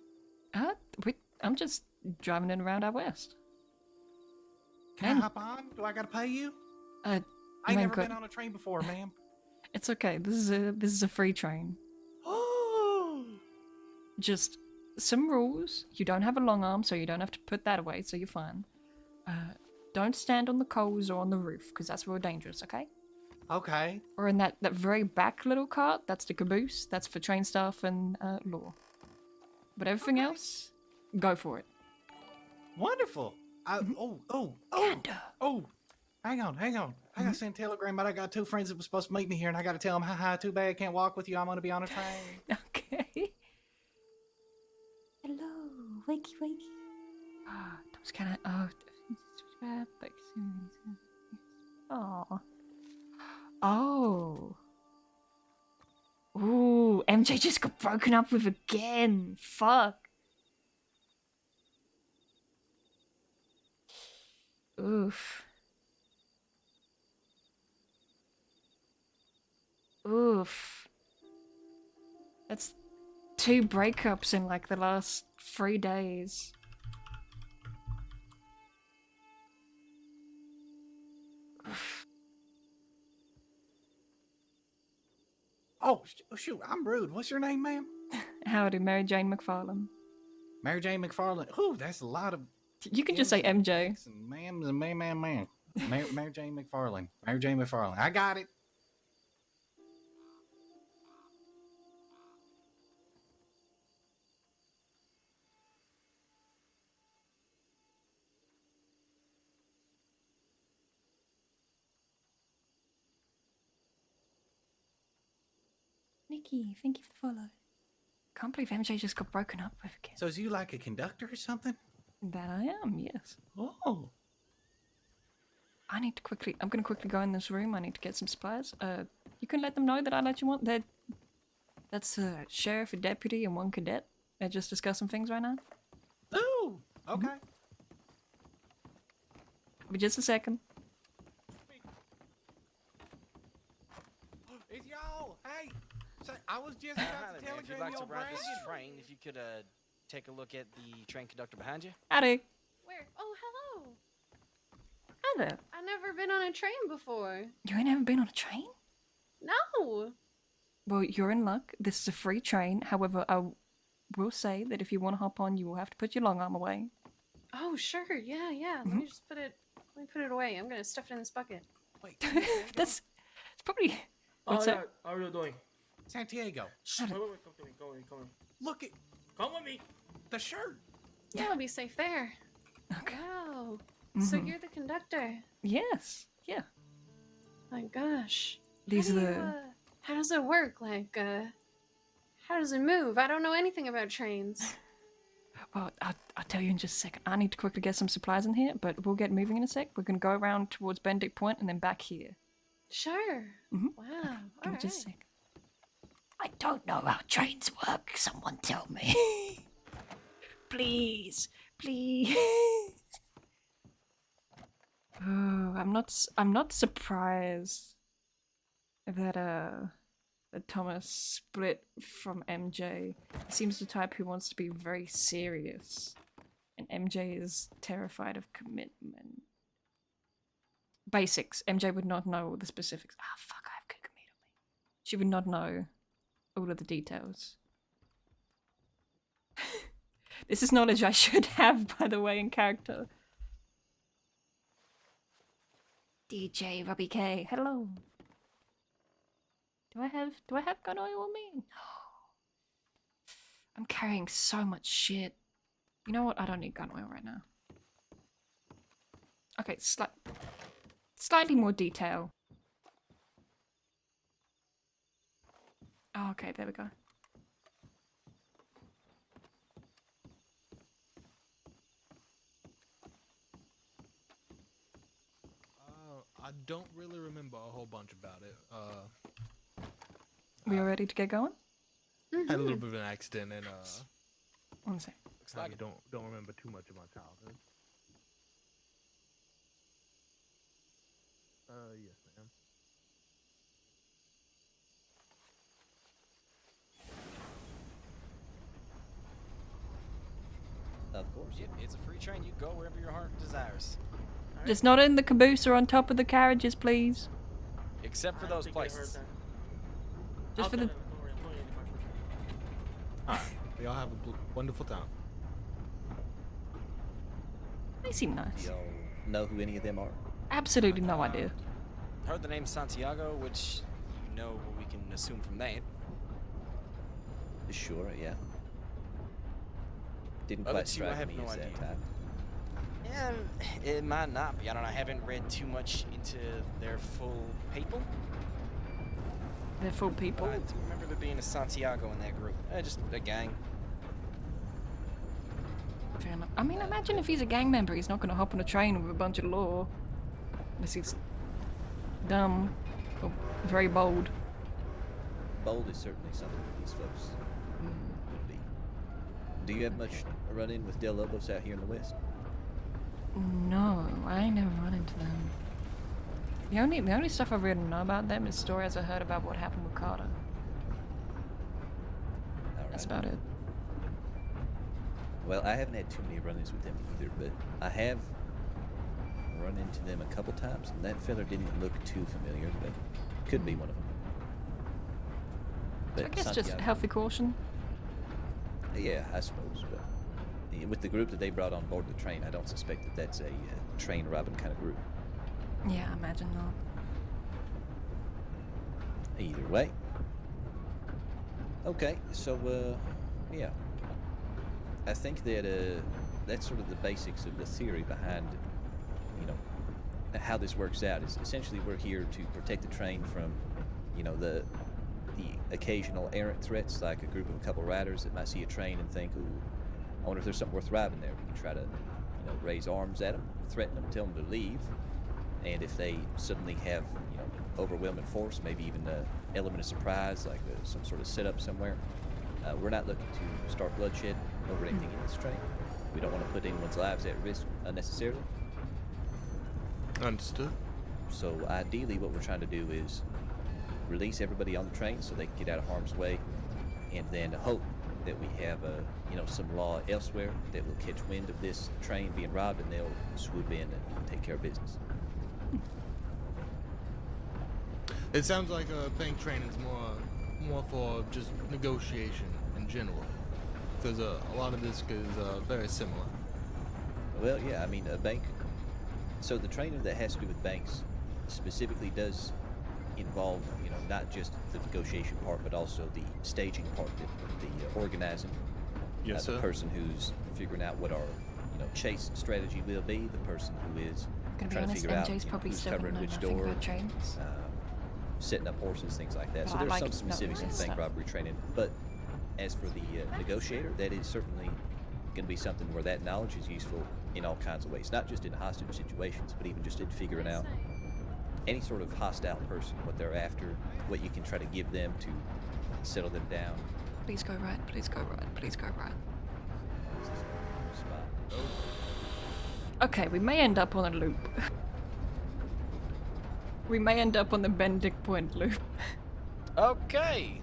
I'm just driving it around out west. Can Man. I hop on? Do I gotta pay you? I ain't man, never good. been on a train before, ma'am. It's okay. This is a free train. Oh, Just some rules. You don't have a long arm, so you don't have to put that away, so you're fine. Don't stand on the coals or on the roof, because that's real dangerous, okay? okay. Or in that very back little cart, that's the caboose. That's for train staff and law. But everything else, go for it. Wonderful. Oh. Gander. Oh, hang on. I gotta send a telegram, but I got 2 friends that were supposed to meet me here, and I gotta tell them, haha, too bad I can't walk with you. I'm gonna be on a train. Okay. Hello, wakey wakey. Those kind of oh. Oh. Ooh, MJ just got broken up with again. Fuck. Oof. Oof. That's 2 breakups in like the last 3 days. Oh, shoot, I'm rude. What's your name, ma'am? Howdy, Mary Jane MacFarlane. Mary Jane MacFarlane. Ooh, that's a lot of You can just say MJ. ma'ams and man. Mary Jane MacFarlane. Mary Jane MacFarlane. I got it. Nikki, thank you for the follow. Can't believe MJ just got broken up with again. So is you like a conductor or something? That I am, yes. Oh. I'm gonna quickly go in this room. I need to get some supplies. You can let them know that I let you on. That's a sheriff, a deputy, and 1 cadet. They're just discussing things right now. Ooh, okay. Be just a second. It's y'all. Hey, say, I was just about to If you'd telegram like to your ride brand. this train, if you could take a look at the train conductor behind you. Howdy. Where? Oh, hello. Hi there. I've never been on a train before. You ain't ever been on a train? No. Well, you're in luck. This is a free train. However, I will say that if you want to hop on, you will have to put your long arm away. Oh, sure. Yeah. Let me just put it away. I'm gonna stuff it in this bucket. Wait. It's probably. What's that? How are you doing? Santiago. Come Look at. Come with me. The shirt. Yeah, I'll be safe there. Okay. Wow. So you're the conductor. Yes. Yeah. My gosh. These how are do the. you, how does it work? Like, how does it move? I don't know anything about trains. Oh, I'll tell you in just a second. I need to quickly get some supplies in here, but we'll get moving in a sec. We're going to go around towards Benedict Point and then back here. Sure. Mhm. Wow. Give me All just a right. sec. I don't know how trains work. Someone tell me. Please. Please. Oh, I'm not surprised that that Thomas split from MJ. He seems the type who wants to be very serious, and MJ is terrified of commitment. Basics. MJ would not know all the specifics. Ah, fuck! I have cougar meat on me. She would not know all of the details. This is knowledge I should have, by the way, in character. DJ Robbie K. Hello. Do I have gun oil on me? No. I'm carrying so much shit. You know what? I don't need gun oil right now. Okay, slightly more detail. Oh, okay, there we go. I don't really remember a whole bunch about it. We all ready to get going? Had a little bit of an accident and One sec. I don't remember too much of my childhood. Yes, ma'am. Of course. Yep, it's a free train. You go wherever your heart desires. Just not in the caboose or on top of the carriages, please. Except for those places. Just for the... Alright, y'all have a wonderful time. They seem Do nice. y'all know who any of them are? Absolutely no idea. Heard the name Santiago, which you know what we can assume from that. Sure, yeah. Didn't Other quite two, I strike have me no as that idea. type. Yeah, it might not be. I don't know. I haven't read too much into their full people. They're full people. But I do remember there being a Santiago in that group. Just a gang. Fair enough. I mean, imagine if he's a gang member, he's not going to hop on a train with a bunch of law. Unless he's dumb or very bold. Bold is certainly something that these folks would be. Do you have much run-in with Del Lobos out here in the West? No, I ain't never run into them. The only stuff I really know about them is stories I heard about what happened with Carter. That's about it. Well, I haven't had too many run-ins with them either, but I have run into them a couple times, and that fella didn't look too familiar, but could be one of them. But I guess just Santiago- healthy caution. Yeah, I suppose. But with the group that they brought on board the train, I don't suspect that that's a train robbing kind of group. Yeah, I imagine not. Either way. Okay, so yeah, I think that that's sort of the basics of the theory behind, you know, how this works out. Is essentially we're here to protect the train from, you know, the occasional errant threats, like a group of a couple riders that might see a train and think, "Ooh, I wonder if there's something worth robbing there." We can try to, you know, raise arms at them, threaten them, tell them to leave, and if they suddenly have, you know, overwhelming force, maybe even an element of surprise, like some sort of setup somewhere, we're not looking to start bloodshed over anything in this train. We don't want to put anyone's lives at risk unnecessarily. Understood. So ideally, what we're trying to do is release everybody on the train so they can get out of harm's way, and then hope that we have you know, some law elsewhere that will catch wind of this train being robbed, and they'll swoop in and take care of business. It sounds like a bank training's more for just negotiation in general, because a lot of this is very similar. Well, yeah, I mean, a bank. So the training that has to do with banks specifically does involve, you know, not just the negotiation part, but also the staging part, the organizing. Yes, the sir. person who's figuring out what our, you know, chase strategy will be. The person who is Gonna be trying to honest, figure out, MJ's you know, probably who's still gonna covering know which nothing door, about trains. setting up horses, things like that. But So I there's like some knowing specifics in this bank stuff. robbery training. But as for the negotiator, that is certainly going to be something where that knowledge is useful in all kinds of ways, not just in hostage situations, but even just in figuring out any sort of hostile person, what they're after, what you can try to give them to settle them down. Please go right, please go right, please go right. Spot. Okay, we may end up on a loop. We may end up on the Benedict Point loop. Okay.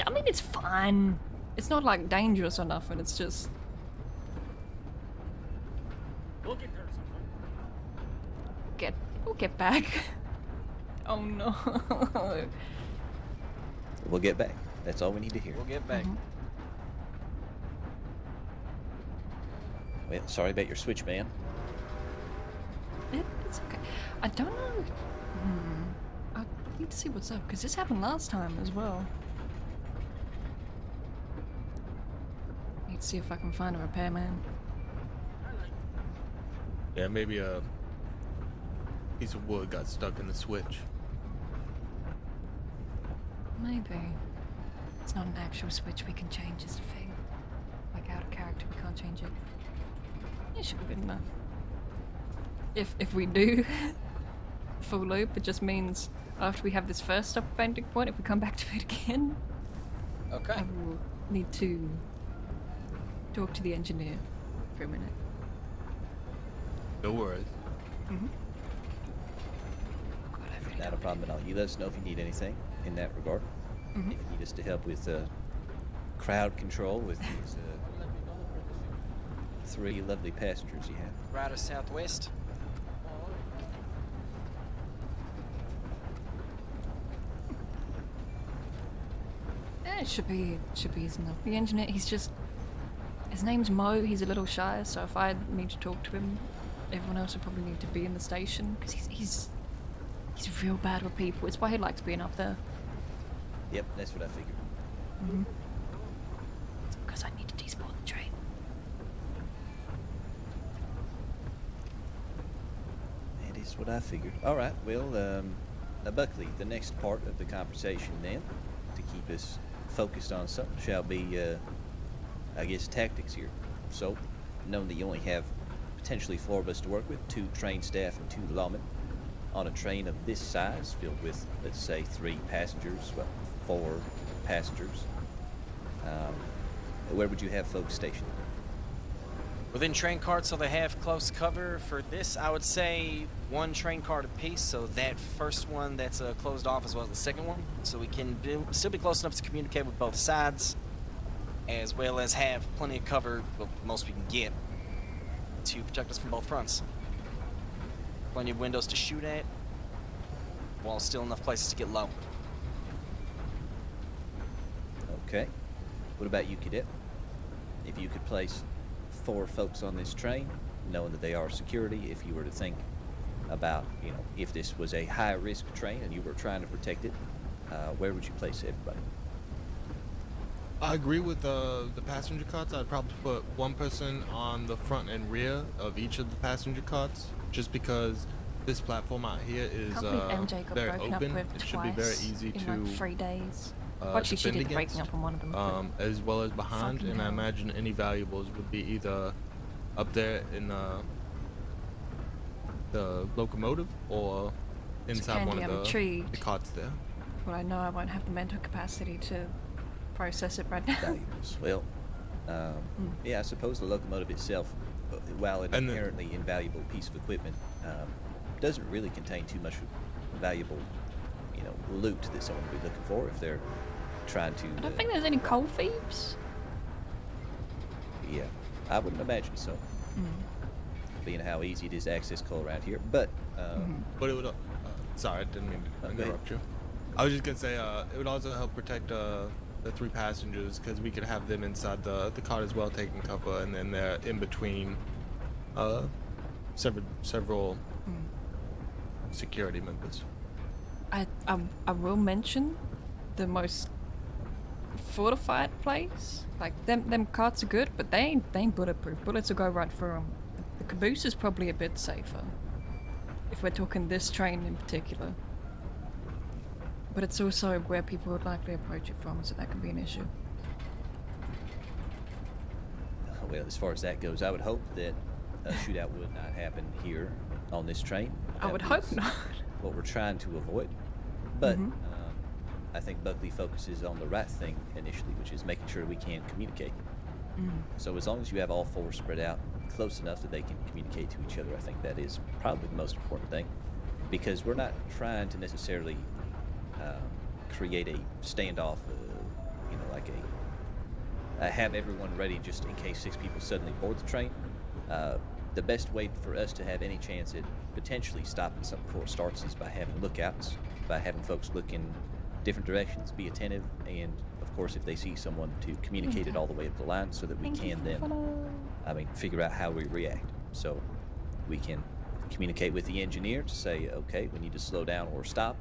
I mean, it's fine. It's not like dangerous or nothing, it's just... We'll get there sometime. We'll get back. Oh no. We'll get back. That's all we need to hear. We'll get back. Well, sorry about your switch, man. It's okay. I don't know. I need to see what's up, because this happened last time as well. Need to see if I can find a repairman. Yeah, maybe a piece of wood got stuck in the switch. Maybe. It's not an actual switch we can change, is the thing. Like out of character, we can't change it. It should be good enough. If we do full loop, it just means after we have this first stop at Benedict Point, if we come back to it again, Okay. I will need to talk to the engineer for a minute. No worries. Not a problem at all. You let us know if you need anything in that regard. If you need us to help with crowd control with these 3 lovely passengers you have. Right or southwest? Yeah, it should be easy enough. The engineer, his name's Mo. He's a little shy, so if I need to talk to him, everyone else would probably need to be in the station because he's real bad with people. It's why he likes being up there. Yep, that's what I figured. It's because I need to despot the train. That is what I figured. All right, well, now Buckley, the next part of the conversation then, to keep us focused on something, shall be, I guess, tactics here. So, knowing that you only have potentially 4 of us to work with, 2 train staff and 2 lawmen, on a train of this size, filled with, let's say, 3 passengers, well, 4 passengers, where would you have folks stationed? Within train cart, so they have close cover. For this, I would say 1 train cart apiece, so that first one that's closed off as well as the second one, so we can still be close enough to communicate with both sides, as well as have plenty of cover, well, most we can get, to protect us from both fronts. Plenty of windows to shoot at, while still enough places to get low. Okay. What about you, Cadet? If you could place 4 folks on this train, knowing that they are security, if you were to think about, if this was a high-risk train and you were trying to protect it, where would you place everybody? I agree with the passenger carts. I'd probably put 1 person on the front and rear of each of the passenger carts, just because this platform out here is Can't believe MJ got very broken open. up with It should be very twice easy in to like 3 days. Well, actually, she defend did breaking against, up on one of them. as well as behind, Fucking and I hell. imagine any valuables would be either up there in the locomotive or inside one Candy, of I'm the intrigued. carts there. But I know I won't have the mental capacity to process it right now. Valuables. Well, yeah, I suppose the locomotive itself, while an And then- inherently invaluable piece of equipment, doesn't really contain too much valuable, loot that someone would be looking for if they're trying to. I don't think there's any coal thieves. Yeah, I wouldn't imagine so. Being how easy it is to access coal around here, but But it would. Sorry, I didn't mean to go ahead. interrupt you. I was just gonna say it would also help protect the 3 passengers, because we could have them inside the cart as well, taking cover, and then they're in between several security members. I will mention the most fortified place. Like them carts are good, but they ain't bulletproof. Bullets will go right through them. The caboose is probably a bit safer, if we're talking this train in particular. But it's also where people would likely approach it from, so that can be an issue. well, as far as that goes, I would hope that a shootout would not happen here on this train. I would hope not. What we're trying to avoid. But I think Buckley focuses on the right thing initially, which is making sure we can communicate. So as long as you have all four spread out close enough that they can communicate to each other, I think that is probably the most important thing. Because we're not trying to necessarily create a standoff, like have everyone ready just in case 6 people suddenly board the train. The best way for us to have any chance at potentially stopping something before it starts is by having lookouts, by having folks look in different directions, be attentive, and of course if they see someone, to communicate it all the way up the line so that we can then figure out how we react. So we can communicate with the engineer to say, okay, we need to slow down or stop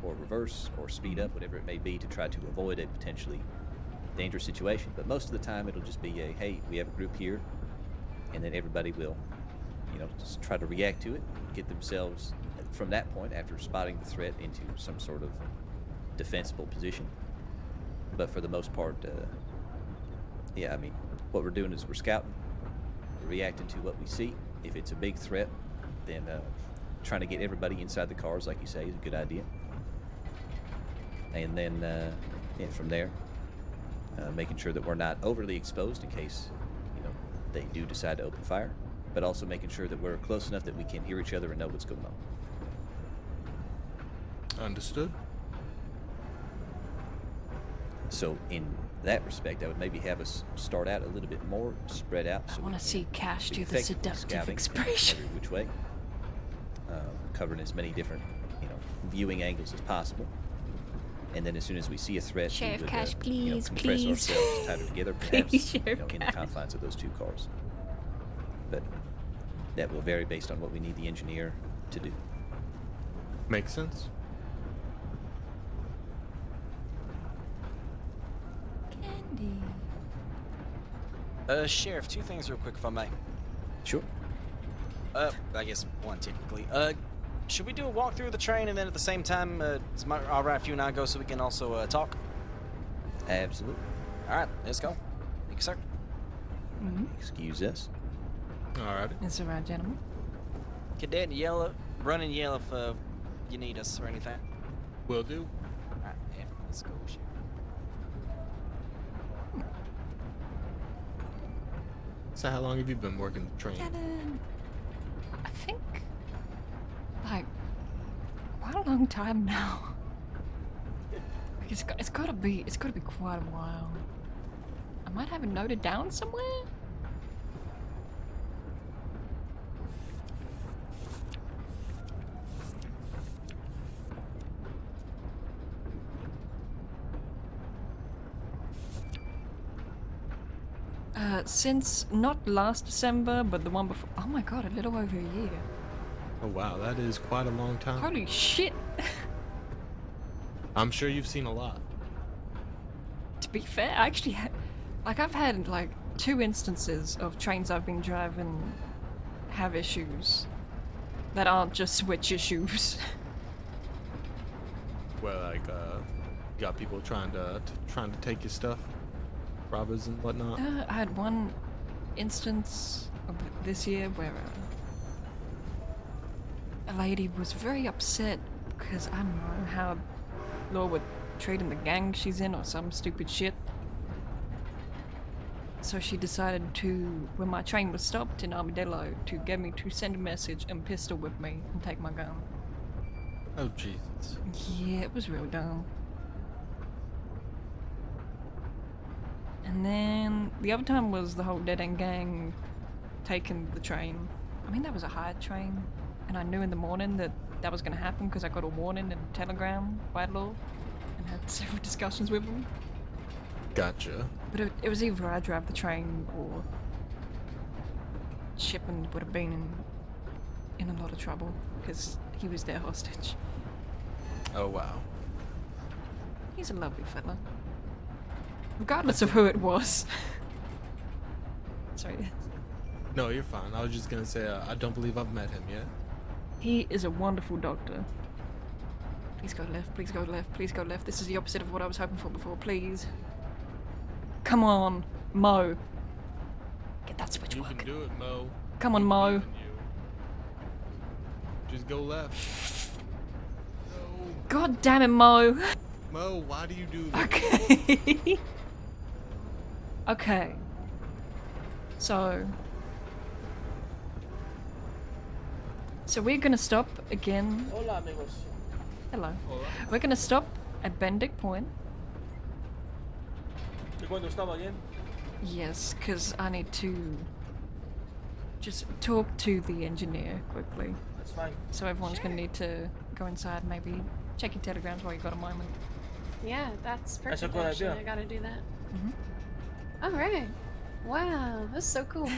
or reverse or speed up, whatever it may be, to try to avoid a potentially dangerous situation. But most of the time it'll just be a, hey, we have a group here, and then everybody will just try to react to it, get themselves from that point, after spotting the threat, into some sort of defensible position. But for the most part, what we're doing is we're scouting, we're reacting to what we see. If it's a big threat, then trying to get everybody inside the cars, like you say, is a good idea. And then from there, making sure that we're not overly exposed in case they do decide to open fire, but also making sure that we're close enough that we can hear each other and know what's going on. Understood. So in that respect, I would maybe have us start out a little bit more spread out. So I want to see Cash do the effectively seductive scouting expression. every which way, covering as many different, viewing angles as possible. And then as soon as we see a threat, Sheriff we would, Cash, please, compress please. ourselves tighter together, Please, perhaps Sheriff in the Cash. confines of those 2 cars. But that will vary based on what we need the engineer to do. Makes sense. Candy. Sheriff, 2 things real quick if I may. Sure. I guess 1 technically. Should we do a walk through the train, and then at the same time, is it all right if you and I go so we can also talk? Absolutely. All right, let's go. Thank you, sir. Excuse us. All right. It's all right, gentlemen. Cadet, run and yell if you need us or anything. Will do. All right, yeah, let's go, Sheriff. So how long have you been working the train? I think like quite a long time now. Like it's gotta be quite a while. I might have it noted down somewhere. Since not last December, but the one before. Oh my god, a little over a year. Oh wow, that is quite a long time. Holy shit! I'm sure you've seen a lot. To be fair, I actually I've had like 2 instances of trains I've been driving have issues that aren't just switch issues. Well, like you got people trying to take your stuff, robbers and whatnot. I had one instance of this year where a lady was very upset because I don't know how law would trade in the gang she's in or some stupid shit. So she decided to, when my train was stopped in Armadillo, to get me to send a message and pistol whip me and take my gun. Oh Jesus. Yeah, it was real dumb. And then the other time was the whole dead end gang taking the train. I mean, that was a hired train, and I knew in the morning that that was going to happen because I got a warning in a telegram, Whitelaw, and had several discussions with him. Gotcha. But it was either I drive the train or Shipman would have been in a lot of trouble because he was their hostage. Oh wow. He's a lovely fella. Regardless of who it was. Sorry. No, you're fine. I was just gonna say I don't believe I've met him yet. He is a wonderful doctor. Please go left, please go left, please go left. This is the opposite of what I was hoping for before, please. Come on, Mo. Get That switch You work. can do it, Mo. Come on, We Mo. believe in you. Just go left. No. God damn it, Mo. Mo, why do you do this? Okay. Okay. So we're gonna stop again. Hola, amigos. Hello. Hola. We're gonna stop at Bendick Point. ¿Y cuando estaba bien? Yes, because I need to just talk to the engineer quickly. That's fine. So everyone's gonna need to go inside, maybe check your telegrams while you got a moment. Yeah, that's perfect. That's a good actually. idea. I gotta do that. Mm-hmm. All right. Wow, that's so cool.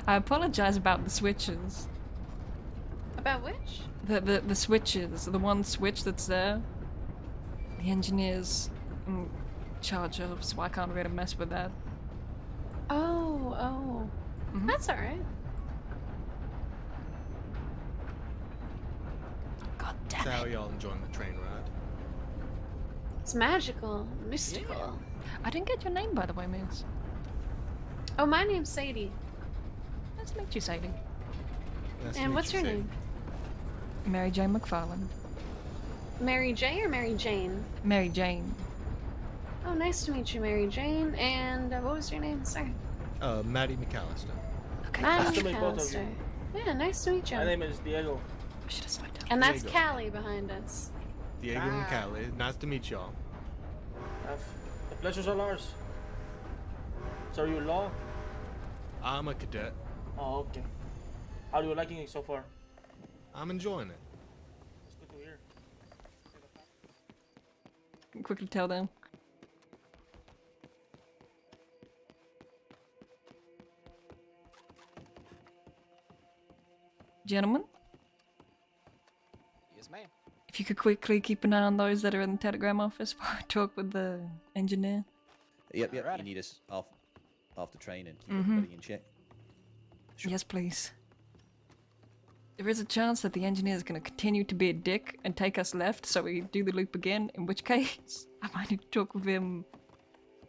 I apologize about the switches. About which? The switches, the one switch that's there. The engineer's in charge of, so I can't really mess with that. Oh. Mhm. That's all right. God damn So how it. y'all enjoying the train ride? It's magical, mystical. I didn't get your name, by the way, Miss. Oh, my name's Sadie. Nice to meet you, Sadie. Nice to And meet what's you, your Sadie. name? Mary Jane MacFarlane. Mary J or Mary Jane? Mary Jane. Oh, nice to meet you, Mary Jane. And what was your name? Sorry. Maddie McAllister. Okay. Maddie Nice to meet both of you. McAllister. Yeah, nice to meet you. My name is Diego. I should have slowed down. And that's Diego. Callie behind us. Diego and Callie. Nice to meet y'all. The pleasure's all ours. So are you law? I'm a cadet. Oh, okay. How are you liking it so far? I'm enjoying it. It's good to hear. Quickly tell them. Gentlemen, Yes, ma'am. if you could quickly keep an eye on those that are in the telegram office while I talk with the engineer. Yep. Alrighty. You need us off the train and keep Mhm. everybody in check. Sure. Yes, please. There is a chance that the engineer is going to continue to be a dick and take us left, so we do the loop again, in which case I might need to talk with him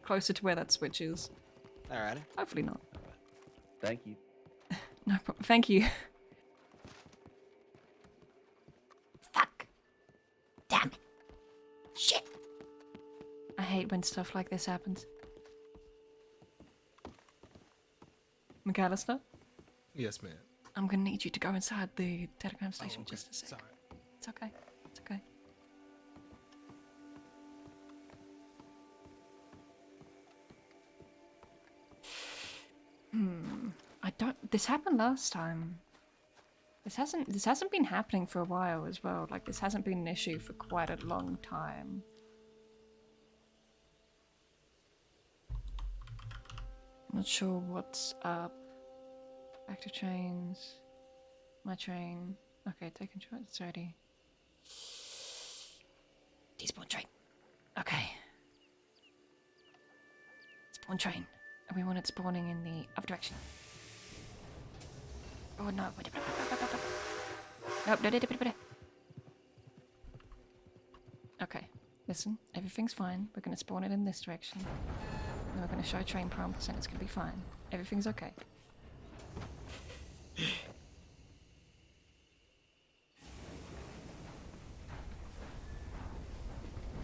closer to where that switch is. Alrighty. Hopefully not. Thank you. No problem. Thank you. Fuck. Damn it. Shit. I hate when stuff like this happens. McAllister, Yes, ma'am. I'm gonna need you to go inside the telegram station okay. just a sec. Sorry. It's okay. It's okay. I don't. This happened last time. This hasn't been happening for a while as well. Like this hasn't been an issue for quite a long time. Not sure what's up. Active trains. My train. Okay, take control. It's ready. Despawn train. Okay. Spawn train. And we want it spawning in the other direction. Oh no. Nope. Okay. Listen, everything's fine. We're gonna spawn it in this direction. And we're gonna show train prompts and it's gonna be fine. Everything's okay.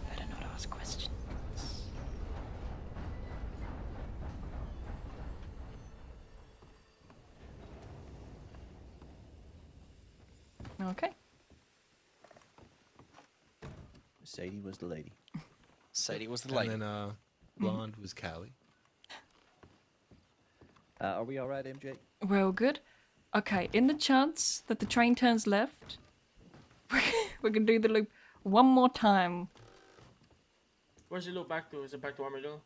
Better not ask questions. Okay. Sadie was the lady. Sadie was the And lady. then blonde was Callie. Are we all right, MJ? Well, good. Okay, in the chance that the train turns left, we're gonna do the loop one more time. Where's it look back to? Is it back to Armadillo?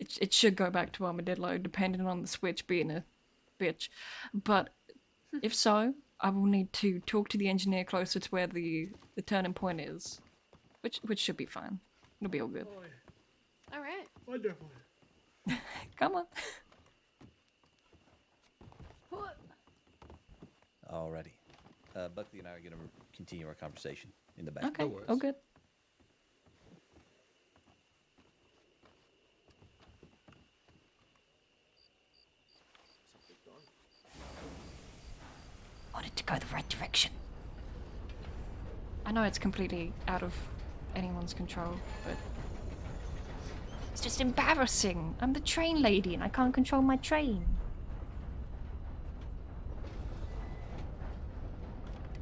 It should go back to Armadillo, depending on the switch being a bitch. But if so, I will need to talk to the engineer closer to where the turning point is, which should be fine. It'll be all good. All right. Wonderful. Come on. Alrighty. Buckley and I are going to continue our conversation in the back. Okay, worries. all good. want it to go the right direction. I know it's completely out of anyone's control, but it's just embarrassing. I'm the train lady and I can't control my train.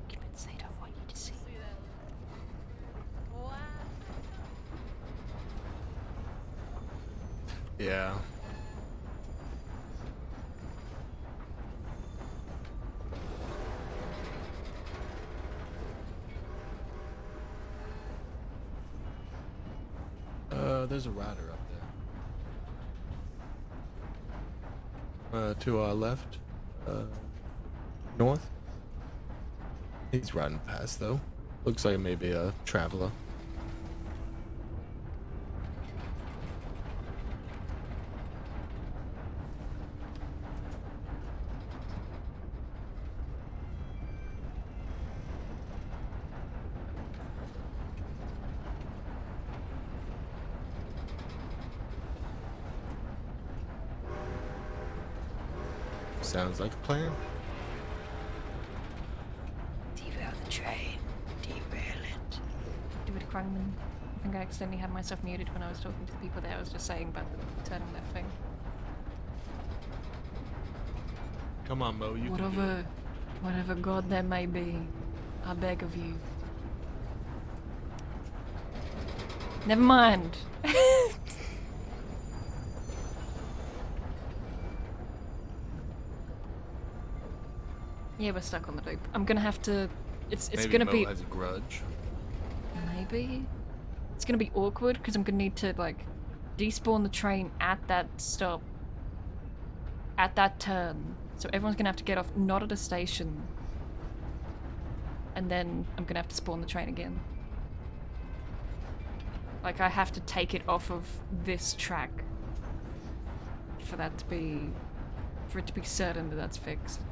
Documents they don't want you to see. Yeah. There's a rider up there. To our left. North. He's riding past though. Looks like maybe a traveler. Sounds like a plan. Derail the train. Derail it. Do it, Krungman. I think I accidentally had myself muted when I was talking to the people there. I was just saying about the turning left thing. Come on, Mo. You can do it. Whatever god there may be, I beg of you. Never mind. Yeah, we're stuck on the loop. I'm gonna have to. It's Maybe gonna Mo be. has a grudge. Maybe. It's gonna be awkward because I'm gonna need to like despawn the train at that stop. At that turn. So everyone's gonna have to get off not at a station. And then I'm gonna have to spawn the train again. Like I have to take it off of this track for that to be. For it to be certain that that's fixed.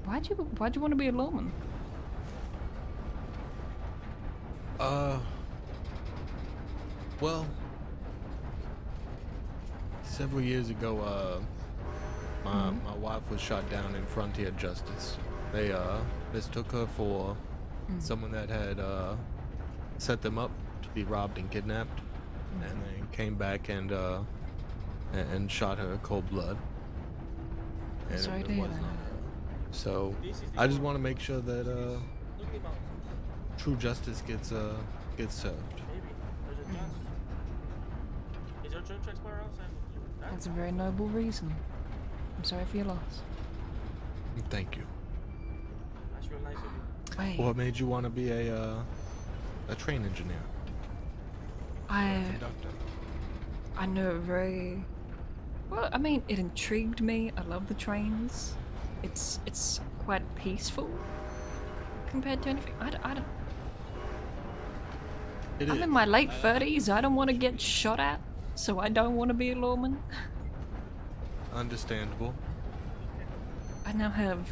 Why'd you want to be a lawman? Well, several years ago, my wife was shot down in Frontier Justice. They mistook her for someone that had set them up to be robbed and kidnapped, and then came back and shot her in cold blood. And Sorry to it hear wasn't that. on her. So I just want to make sure that true justice gets served. Maybe. There's a chance. Is there a train tracks bar outside? That's a very noble reason. I'm sorry for your loss. Thank you. That's real nice of you. Wait, What made you want to be a train engineer? Conductor. I know very well. I mean, it intrigued me. I love the trains. It's quite peaceful compared to anything. I don't. I'm in my late 30s. I don't want to get shot at, so I don't want to be a lawman. Understandable. I now have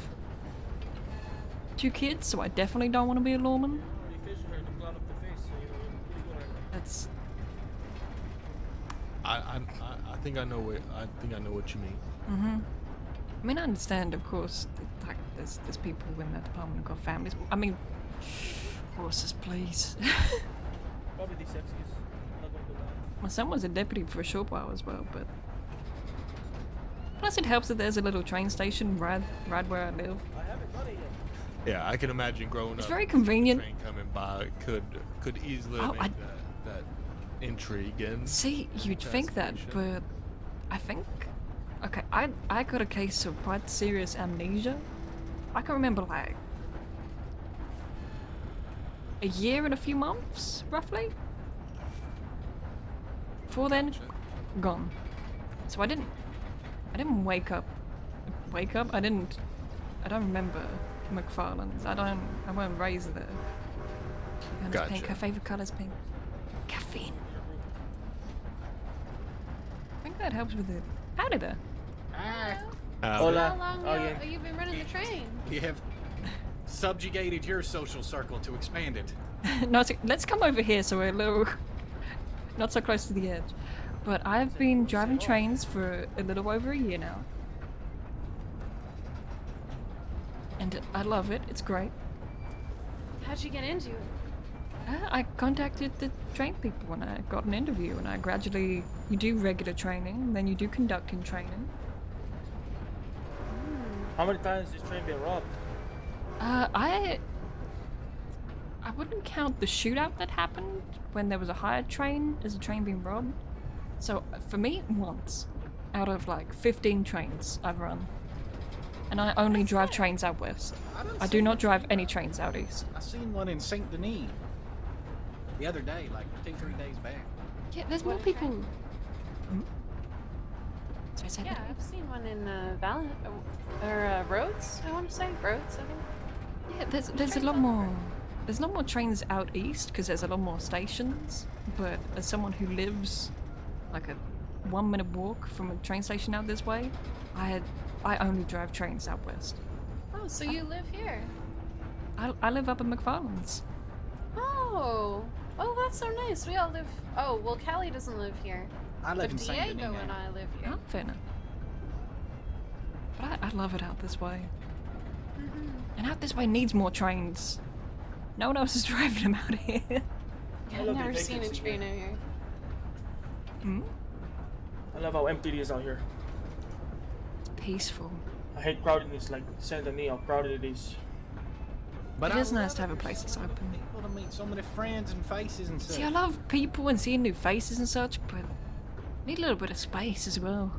2 kids, so I definitely don't want to be a lawman. That's. I think I know what you mean. Mhm. I mean, I understand, of course. Like, there's people in that department who've got families. I mean, horses, please. Probably the sexiest. I'm not gonna lie. My son was a deputy for a short while as well, but plus it helps that there's a little train station right where I live. I haven't done it yet. Yeah, I can imagine growing It's up. very convenient. Train coming by could easily Oh, make that intrigue and. See, you'd think that, but I think. Okay, I got a case of quite serious amnesia. I can remember like a year and a few months, roughly. Before then, gone. So I didn't wake up. I don't remember MacFarlane's. I weren't raised there. And it's pink. Gotcha. Her favorite color's pink. Caffeine. I think that helps with it. Howdy there. Hola. How long Oh, yeah. have you been running the train? You have subjugated your social circle to expand it. No, let's come over here so we're a little not so close to the edge. But I've been driving trains for a little over a year now. and I love it. It's great. How'd you get into it? I contacted the train people and I got an interview, and I gradually, you do regular training, then you do conducting training. How many times has this train been robbed? I wouldn't count the shootout that happened when there was a hired train as a train being robbed. So for me, once out of like 15 trains I've run. And I only drive trains out west. I do not drive any trains out east. I seen one in Saint Denis the other day, like 2-3 days back. Yeah, there's more What people. train? So I said Yeah, that. I've seen one in Rhodes. I want to say Rhodes. I think. Yeah, there's a lot more. There's a lot more trains out east because there's a lot more stations. But as someone who lives like a 1-minute walk from a train station out this way, I only drive trains out west. Oh, so you live here? I live up in MacFarlane's. Oh, that's so nice. We all live. Oh, well, Callie doesn't live here. I live But in Saint Denis Diego now. and I live here. Oh, fair enough. But I love it out this way. And out this way needs more trains. No one else is driving them out here. I I've love the never seen a vacancy train here. out here. Hmm? I love how empty it is out here. Peaceful. I hate crowdedness like Saint Denis, how crowded it is. But It is I nice love to have a it. place that's There's so open. many people to meet, so many friends and faces and such. See, I love people and seeing new faces and such, but need a little bit of space as well.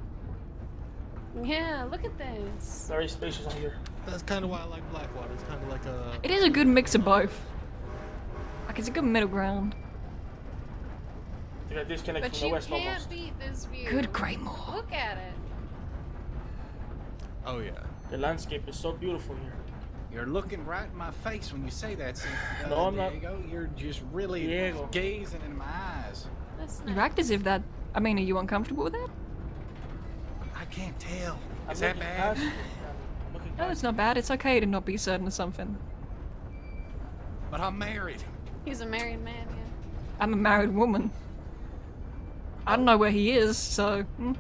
Yeah, look at this. Very spacious out here. That's kind of why I like Blackwater. It's kind of like a. It is a good mix of both. Like, it's a good middle ground. You got disconnect But from the you west can't almost. beat this view. Good Greymore. Look at it. Oh yeah. The landscape is so beautiful here. You're looking right in my face when you say that, No, I'm not. Diego. You're just really Diego. gazing in my eyes. That's You nice. act as if that. I mean, are you uncomfortable with that? I can't tell. I'm Is that looking bad? past you. I'm looking No, past it's not bad. It's okay to not be certain of something. But I'm married. He's a married man, yeah. I'm a married woman. I don't know where he is, so. You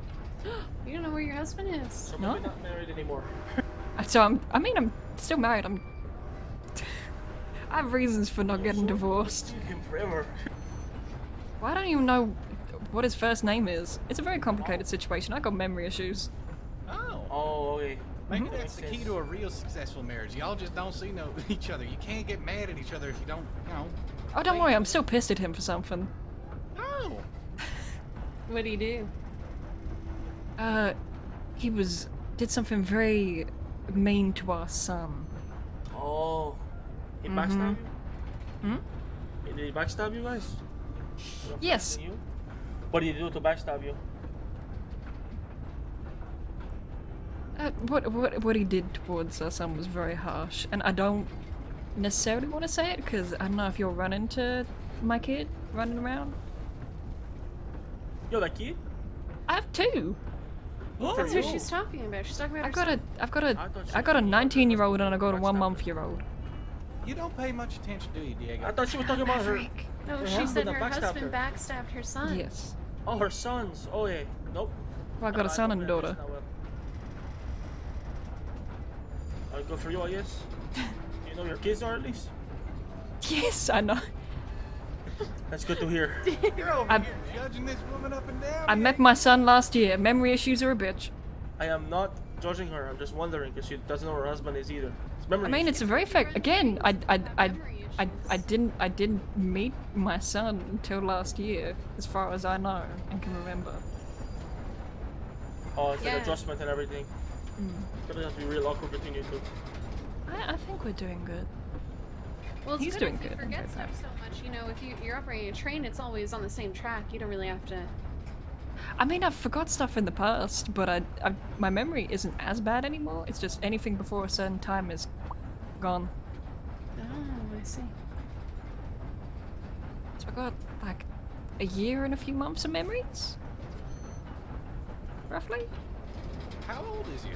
don't know where your husband is. So No? maybe not married anymore. So I'm still married. I have reasons for not getting divorced. See him forever. Well, I don't even know what his first name is. It's a very complicated situation. I got memory issues. Oh. Oh, okay. Maybe That that's the makes key sense. to a real successful marriage. Y'all just don't see each other. You can't get mad at each other if you don't, Oh, don't worry. I'm still pissed at him for something. Oh. What do you do? He did something very mean to our son. Oh. He backstabbed you? Hmm? Did he backstab you guys? Yes. You? What did he do to backstab you? What he did towards our son was very harsh, and I don't necessarily want to say it because I don't know if you'll run into my kid running around. Yo, that kid? I have two. That's what she's talking about. She's talking about I've got a I I got a 19-year-old and I got a 1-month-year-old. You don't pay much attention, do you, Diego? I thought she was talking about her. No, her she husband said that her backstabbed husband her. backstabbed her son. Yes. Oh, her sons. Oh, yeah. Nope. Well, I got a son and a don't pay daughter. attention that well. Good for you, I guess. You know your kids are at least? Yes, I know. That's good to hear. You're over I'm- here judging this woman up and down. I met my son last year. Memory issues are a bitch. I am not judging her. I'm just wondering because she doesn't know her husband is either. It's memory. I mean, it's a very fact. Again, I didn't meet my son until last year, as far as I know and can remember. Oh, it's Yeah. an adjustment and everything. It's gonna have to be real awkward between you two. I think we're doing good. Well, it's He's good doing if you good, I'm forget very stuff so much. You know, if you're operating a train, it's always on the same track. You don't really have to. I mean, I've forgot stuff in the past, but my memory isn't as bad anymore. It's just anything before a certain time is gone. Oh, I see. So I got like a year and a few months of memories, roughly. How old is you?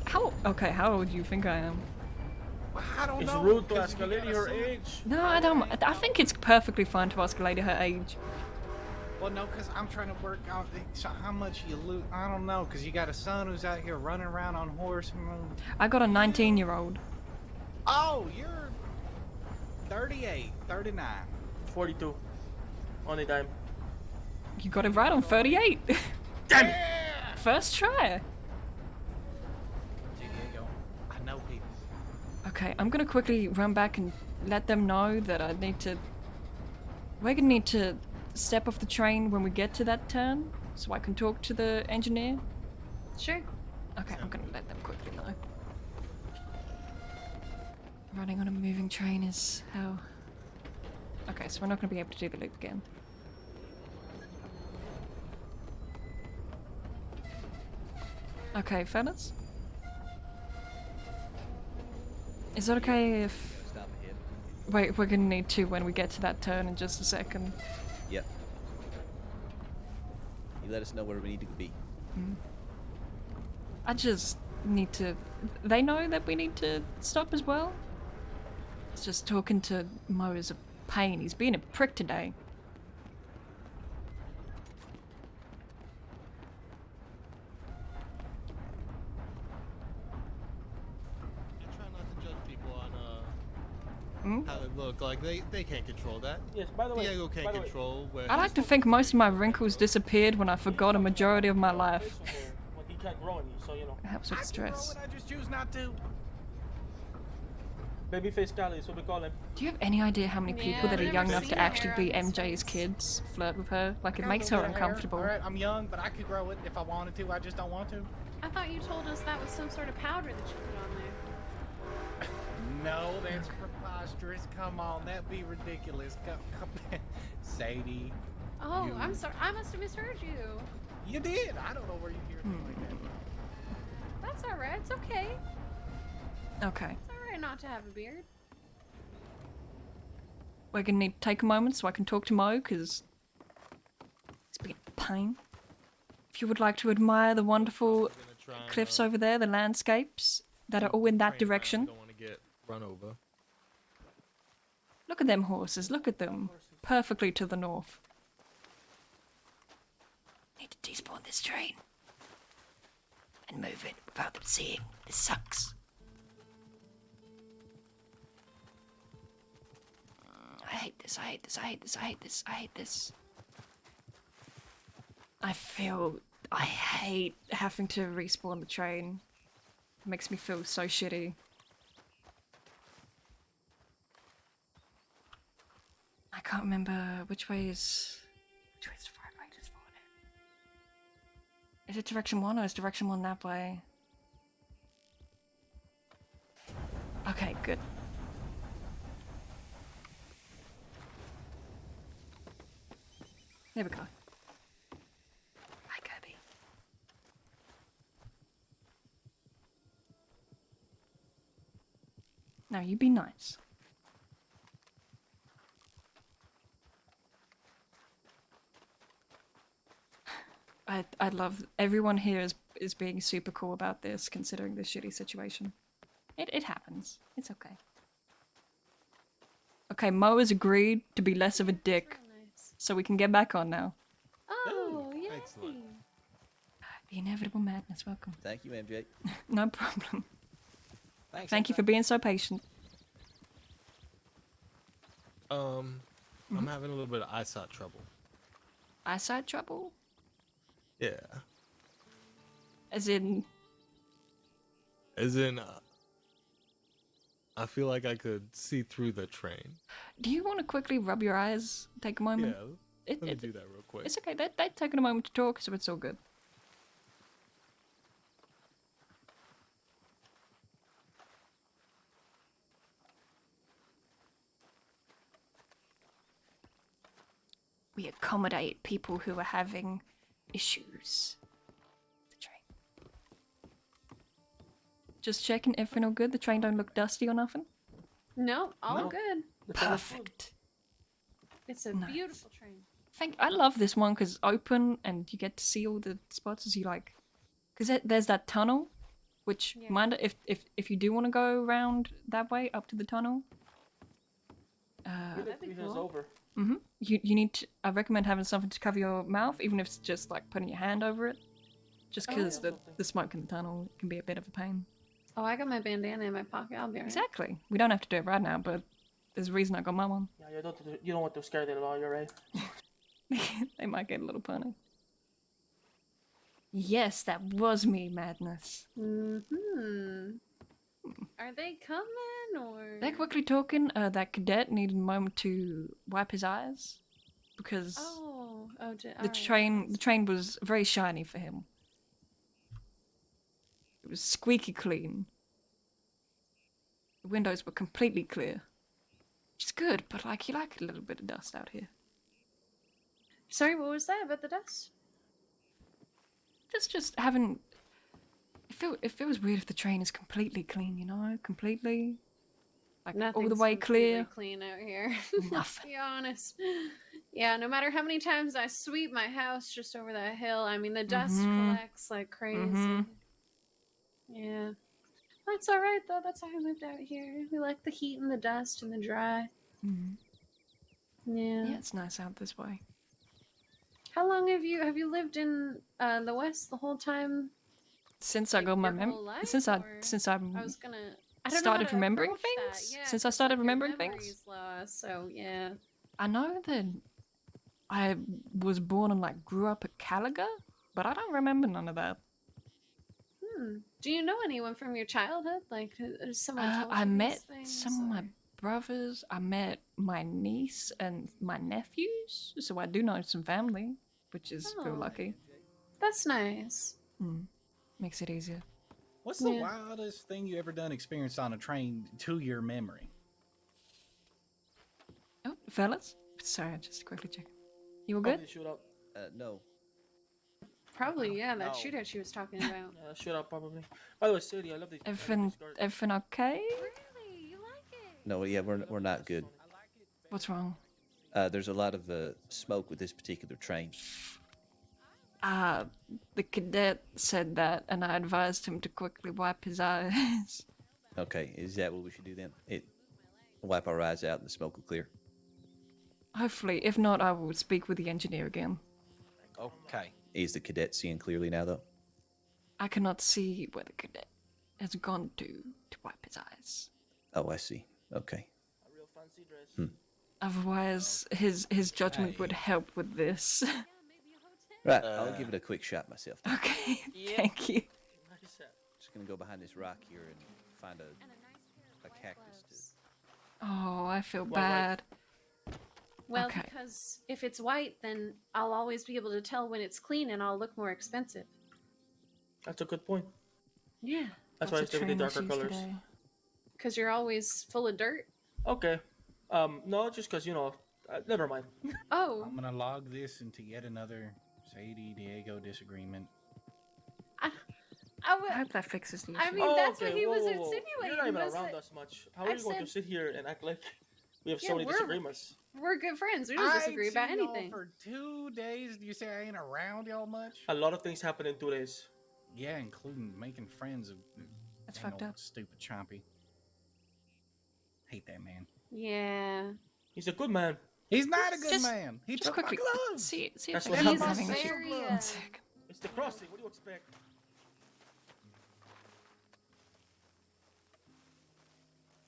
How old do you think I am? Well, I don't It's know. rude to 'cause ask you a lady got her son. age. No, I don't. I think it's perfectly fine to ask a lady her age. Well, no, because I'm trying to work out how much you lose. I don't know, because you got a son who's out here running around on horse. I got a 19-year-old. Oh, you're 38, 39. 42. On a dime. You got it right on 38. Damn it! First try. Diego, I know people. Okay, I'm gonna quickly run back and let them know that I need to... We're gonna need to step off the train when we get to that turn, so I can talk to the engineer. Sure. Okay, I'm gonna let them quickly know. Running on a moving train is how... Okay, so we're not gonna be able to do the loop again. Okay, fellas? Is it okay if... Stop ahead. Wait, we're gonna need to when we get to that turn in just a second. Yep. You let us know where we need to be. I just need to... They know that we need to stop as well? It's just talking to Mo is a pain. He's being a prick today. I try not to judge people on Hmm? how they look. Like they can't control that. Yes, by the way. Diego can't by the way, control where. I like to think most of my wrinkles disappeared when I forgot a majority of my life. When he can't grow on you, so you know. It helps with stress. I just choose not to. Babyface Cali is what we call him. Do you have any idea how many people Yeah, that I've are never young enough seen to the actually hair be on his MJ's face. kids flirt with her? Like, it Got a makes little her bit of hair. uncomfortable. All right, I'm young, but I could grow it if I wanted to. I just don't want to. I thought you told us that was some sort of powder that you put on there. No, that's preposterous. Come on, that'd be ridiculous. Come Sadie. Oh, You- I'm sorry. I must have misheard you. You did. I don't know where you hear things like that. That's alright. It's okay. Okay. It's alright not to have a beard. We're gonna need to take a moment so I can talk to Mo, because it's been a pain. If you would like to admire the wonderful cliffs over there, the landscapes that are all in that direction. Don't want to get run over. Look at them horses, look at them. Perfectly to the north. Need to despawn this train. And move it without them seeing. This sucks. I hate this, I hate this, I hate this, I hate this, I hate this. I hate having to respawn the train. It makes me feel so shitty. I can't remember which way is the right way to spawn it. Is it direction 1 or is direction 1 that way? Okay, good. There we go. Hi, Kirby. Now you be nice. I love everyone here is being super cool about this, considering this shitty situation. It happens. It's okay. Okay, Mo has agreed to be less of a dick, so we can get back on now. Oh, yay. Excellent. The inevitable madness. Welcome. Thank you, MJ. No problem. Thanks. Thank you for being so patient. I'm having a little bit of eyesight trouble. Eyesight trouble? Yeah. As in, I feel like I could see through the train. do you want to quickly rub your eyes? Take a moment. Yeah. Let me do that real quick. It's okay. They're taking a moment to talk, so it's all good. We accommodate people who are having issues. The train. Just checking everything all good. The train don't look dusty or nothing. No, all No. good. Perfect. It's a Nice. beautiful train. I love this one because it's open and you get to see all the spots as you like. Because there's that tunnel, which Yeah. mind if you do want to go around that way up to the tunnel. That'd be It's cool. over. You need to. I recommend having something to cover your mouth, even if it's just like putting your hand over it. Just because the smoke in the tunnel can be a bit of a pain. Oh, I got my bandana in my pocket. I'll be alright. Exactly. We don't have to do it right now, but there's a reason I got my one. Yeah, you don't want to scare them at all. You're right. They might get a little punny. Yes, that was me, Madness. Are they coming or? They're quickly talking. That cadet needed a moment to wipe his eyes because the train was very shiny for him. It was squeaky clean. The windows were completely clear, which is good. But like, you like a little bit of dust out here. Sorry, what was that about the dust? Just having. It feels weird if the train is completely clean, you know, completely. Like all the way clear. Clean out here. Nothing. To be honest. Yeah, no matter how many times I sweep my house just over that hill, I mean the dust collects like crazy. Yeah. That's alright though, that's how we lived out here. We like the heat and the dust and the dry. Yeah. Yeah, it's nice out this way. How long have you lived in the West the whole time? Since I got my since I started remembering things. Yeah, since I started remembering things. Lost, so yeah. I know that I was born and like grew up at Caliga, but I don't remember none of that. Do you know anyone from your childhood? Like, someone told I you these met things, some of my brothers. I met my niece and my nephews, so I do know some family, which is feel lucky. That's nice. Makes it easier. What's the wildest thing you ever done experienced on a train to your memory? Oh, fellas? Sorry, just quickly checking. You all good? No. Probably, yeah, that shootout she was talking about. Yeah, shootout probably. By the way, Sadie, I love these. Everything okay? Really? You like it? No, yeah, we're not good. What's wrong? There's a lot of smoke with this particular train. The cadet said that, and I advised him to quickly wipe his eyes. Okay, is that what we should do then? Wipe our eyes out and the smoke will clear. Hopefully. If not, I will speak with the engineer again. Okay. Is the cadet seeing clearly now, though? I cannot see where the cadet has gone to wipe his eyes. Oh, I see. Okay. A real fancy dress. Otherwise, his judgment would help with this. Right, I'll give it a quick shot myself. Okay, thank you. Just gonna go behind this rock here and find a cactus. Oh, I feel bad. Well, because if it's white, then I'll always be able to tell when it's clean and I'll look more expensive. That's a good point. Yeah. That's why I stay with the darker colors. Because you're always full of dirt? Okay. No, just because, never mind. Oh. I'm going to log this into yet another Sadie Diego disagreement. I hope that fixes the issue. I mean, that's what he was insinuating. You're not even around us much. How are you going to sit here and act like we have so many disagreements? We're good friends. We don't disagree about anything. For 2 days, do you say I ain't around y'all much? A lot of things happen in 2 days. Yeah, including making friends. That's fucked up. Stupid Chompy. Hate that man. Yeah. He's a good man. He's not a good man. He just took quickly my gloves. See That's if what he's happens. having Very, one sec. It's the crossing. What do you expect?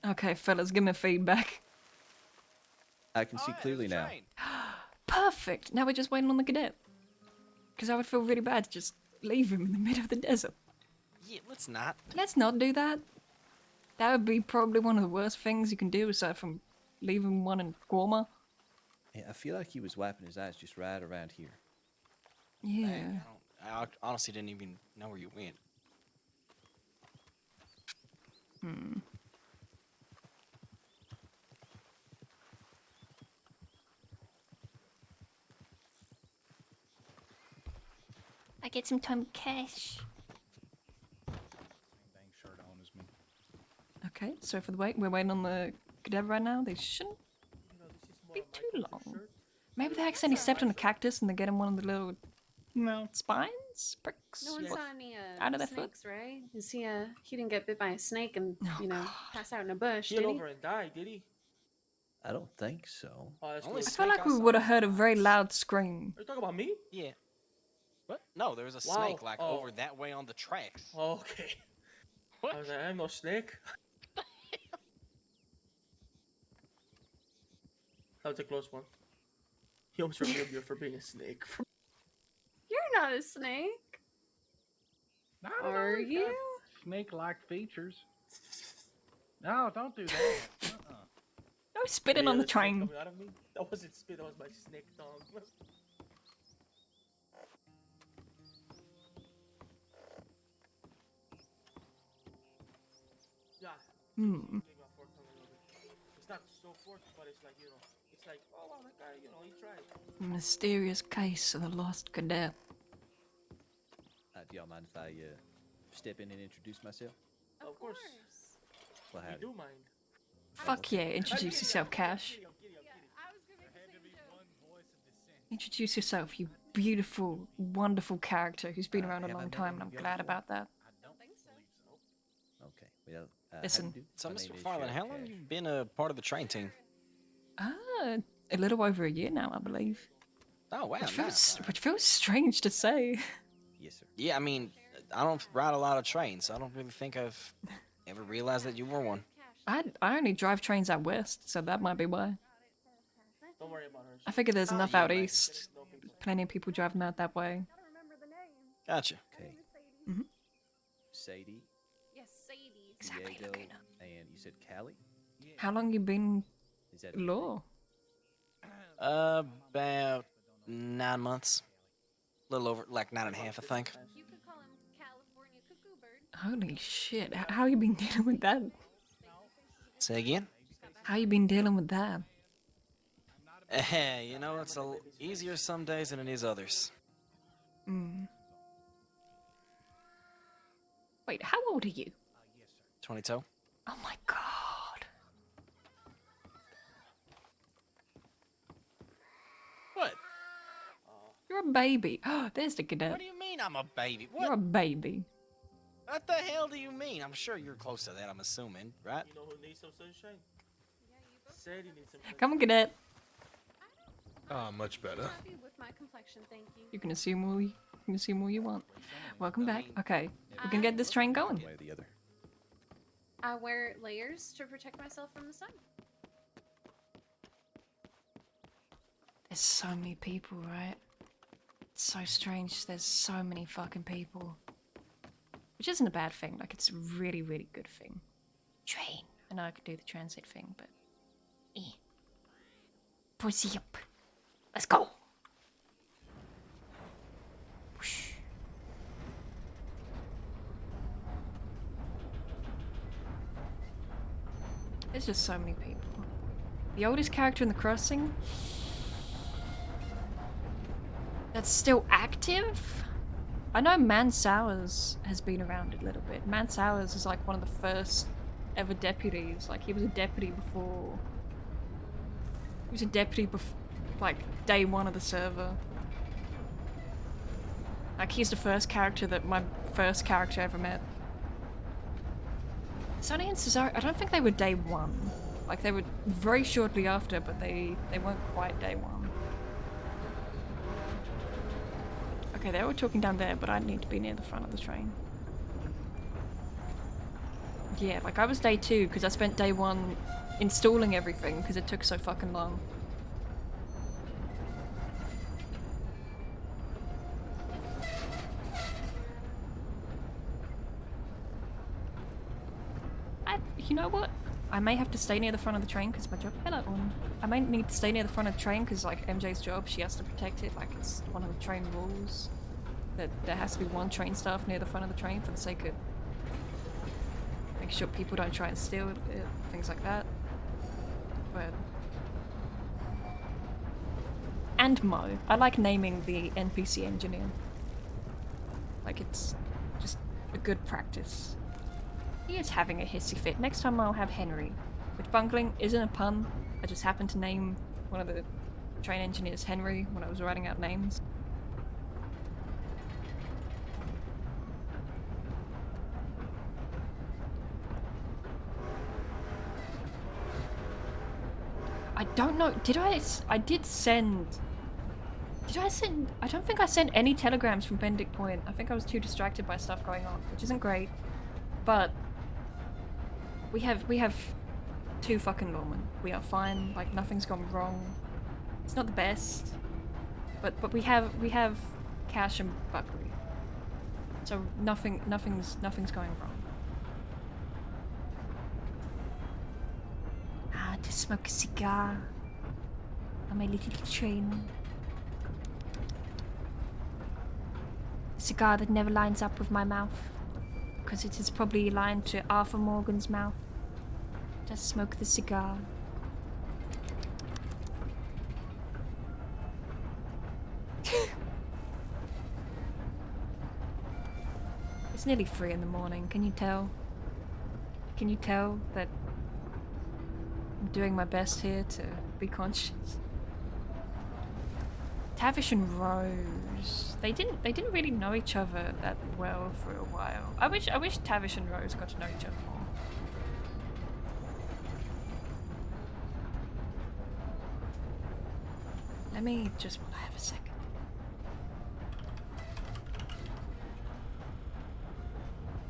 Okay, fellas, give me feedback. I can see clearly now. Perfect. Now we're just waiting on the cadet. Because I would feel really bad to just leave him in the middle of the desert. Yeah, let's not. Let's not do that. That would be probably one of the worst things you can do aside from leaving one in Guarma. Yeah, I feel like he was wiping his eyes just right around here. Yeah. I honestly didn't even know where you went. I get some time cash. Bang shirt on as me. Okay, so for the wait, we're waiting on the cadet right now. They shouldn't be too long. Maybe they accidentally stepped on a cactus and they get him one of the little, spines, pricks. No one saw any out of their foot. snakes, right? Is he didn't get bit by a snake and, pass out in a bush, He did fell he? over and died, did he? I don't think so. Oh, that's Only cool. I feel snake like we saw would have was heard a the very mouse. loud scream. Are you talking about me? Yeah. What? No, there was a Wow. snake like Oh. over that way on the tracks. Oh, okay. What? I was like, I'm no snake. That was a close one. He almost removed you for being a snake. You're not a snake. I don't know, Are he's you? got snake-like features. No, don't do that. No spitting Yeah, on the there's snake train. coming out of me. That wasn't spit, that was my snake tongue. Yeah. Hmm. Take my fork tongue a little bit. It's not so forked, but it's like, you know, it's like, oh wow, that guy, you know, he tried. Mysterious case of the lost cadet. Do y'all mind if I step in and introduce myself? Of course. Well, We howdy. do mind. Fuck yeah, introduce yourself, Cash. Introduce yourself, you beautiful, wonderful character who's been around a have I long met time, any and I'm of y'all glad before? about that. Okay. Well, how Listen. do you do? So, My Mr. name is McFarlane, Sheriff how long Cash. you been a part of the train team? A little over a year now, I believe. Oh wow, Which feels strange to say. Yes, sir. Yeah, I mean, I don't ride a lot of trains, so I don't really think I've ever realized that you were one. I only drive trains out west, so that might be why. Don't worry about her. I figure there's enough yeah, out man. east. Plenty of people driving out that way. Gotcha. Okay. Mhm. Sadie, Yes, Sadie. Exactly, Diego, Laguna. and you said Callie? How long you been Is that law? About 9 months. A little over, like 9.5, I think. You could call him California Cuckoo Bird. Holy shit, how you been dealing with that? Say again? How you been dealing with that? You know, it's easier some days than it is others. Mm. Wait, how old are you? 22. Oh my god. What? You're a baby. Oh, there's the cadet. What do you mean I'm a baby? You're a What? baby. What the hell do you mean? I'm sure you're close to that, I'm assuming, right? You know who needs some sunshine? Sadie needs some sunshine. Come on, cadet. Much better. Happy with my complexion, thank you. You can assume all you want. Welcome back. Okay, we can get this train going. one way or the other? I wear layers to protect myself from the sun. There's so many people, right? It's so strange. There's so many fucking people. Which isn't a bad thing. Like, it's a really, really good thing. Train. I know I could do the transit thing, but... Pussy up. Let's go. Whoosh. There's just so many people. The oldest character in the crossing... that's still active? I know Man Sowers has been around a little bit. Man Sowers is like one of the first ever deputies. Like, he was a deputy before... he was a deputy before, like, day one of the server. Like, he's the first character that my first character ever met. Sonny and Cesaro, I don't think they were day one. Like, they were very shortly after, but they weren't quite day one. Okay, they were talking down there, but I need to be near the front of the train. Yeah, like, I was day two, because I spent day one installing everything, because it took so fucking long. You know what? I may have to stay near the front of the train because my job. Hello, on. I may need to stay near the front of the train because, like, MJ's job, she has to protect it. Like, it's one of the train rules that there has to be one train staff near the front of the train for the sake of make sure people don't try and steal it, things like that. But and Mo, I like naming the NPC engineer. Like, it's just a good practice. He is having a hissy fit. Next time I'll have Henry. Which bungling isn't a pun. I just happened to name one of the train engineers Henry when I was writing out names. I don't know. Did I? I did send. Did I send? I don't think I sent any telegrams from Bendick Point. I think I was too distracted by stuff going on, which isn't great. But we have 2 fucking lawmen. We are fine. Like nothing's gone wrong. It's not the best, but we have cash and buckery. So nothing's going wrong. To smoke a cigar on my little train. A cigar that never lines up with my mouth, because it is probably aligned to Arthur Morgan's mouth. Just smoke the cigar. It's nearly 3 in the morning, can you tell? Can you tell that I'm doing my best here to be conscious? Tavish and Rose. They didn't really know each other that well for a while. I wish Tavish and Rose got to know each other more. Let me just while I have a second.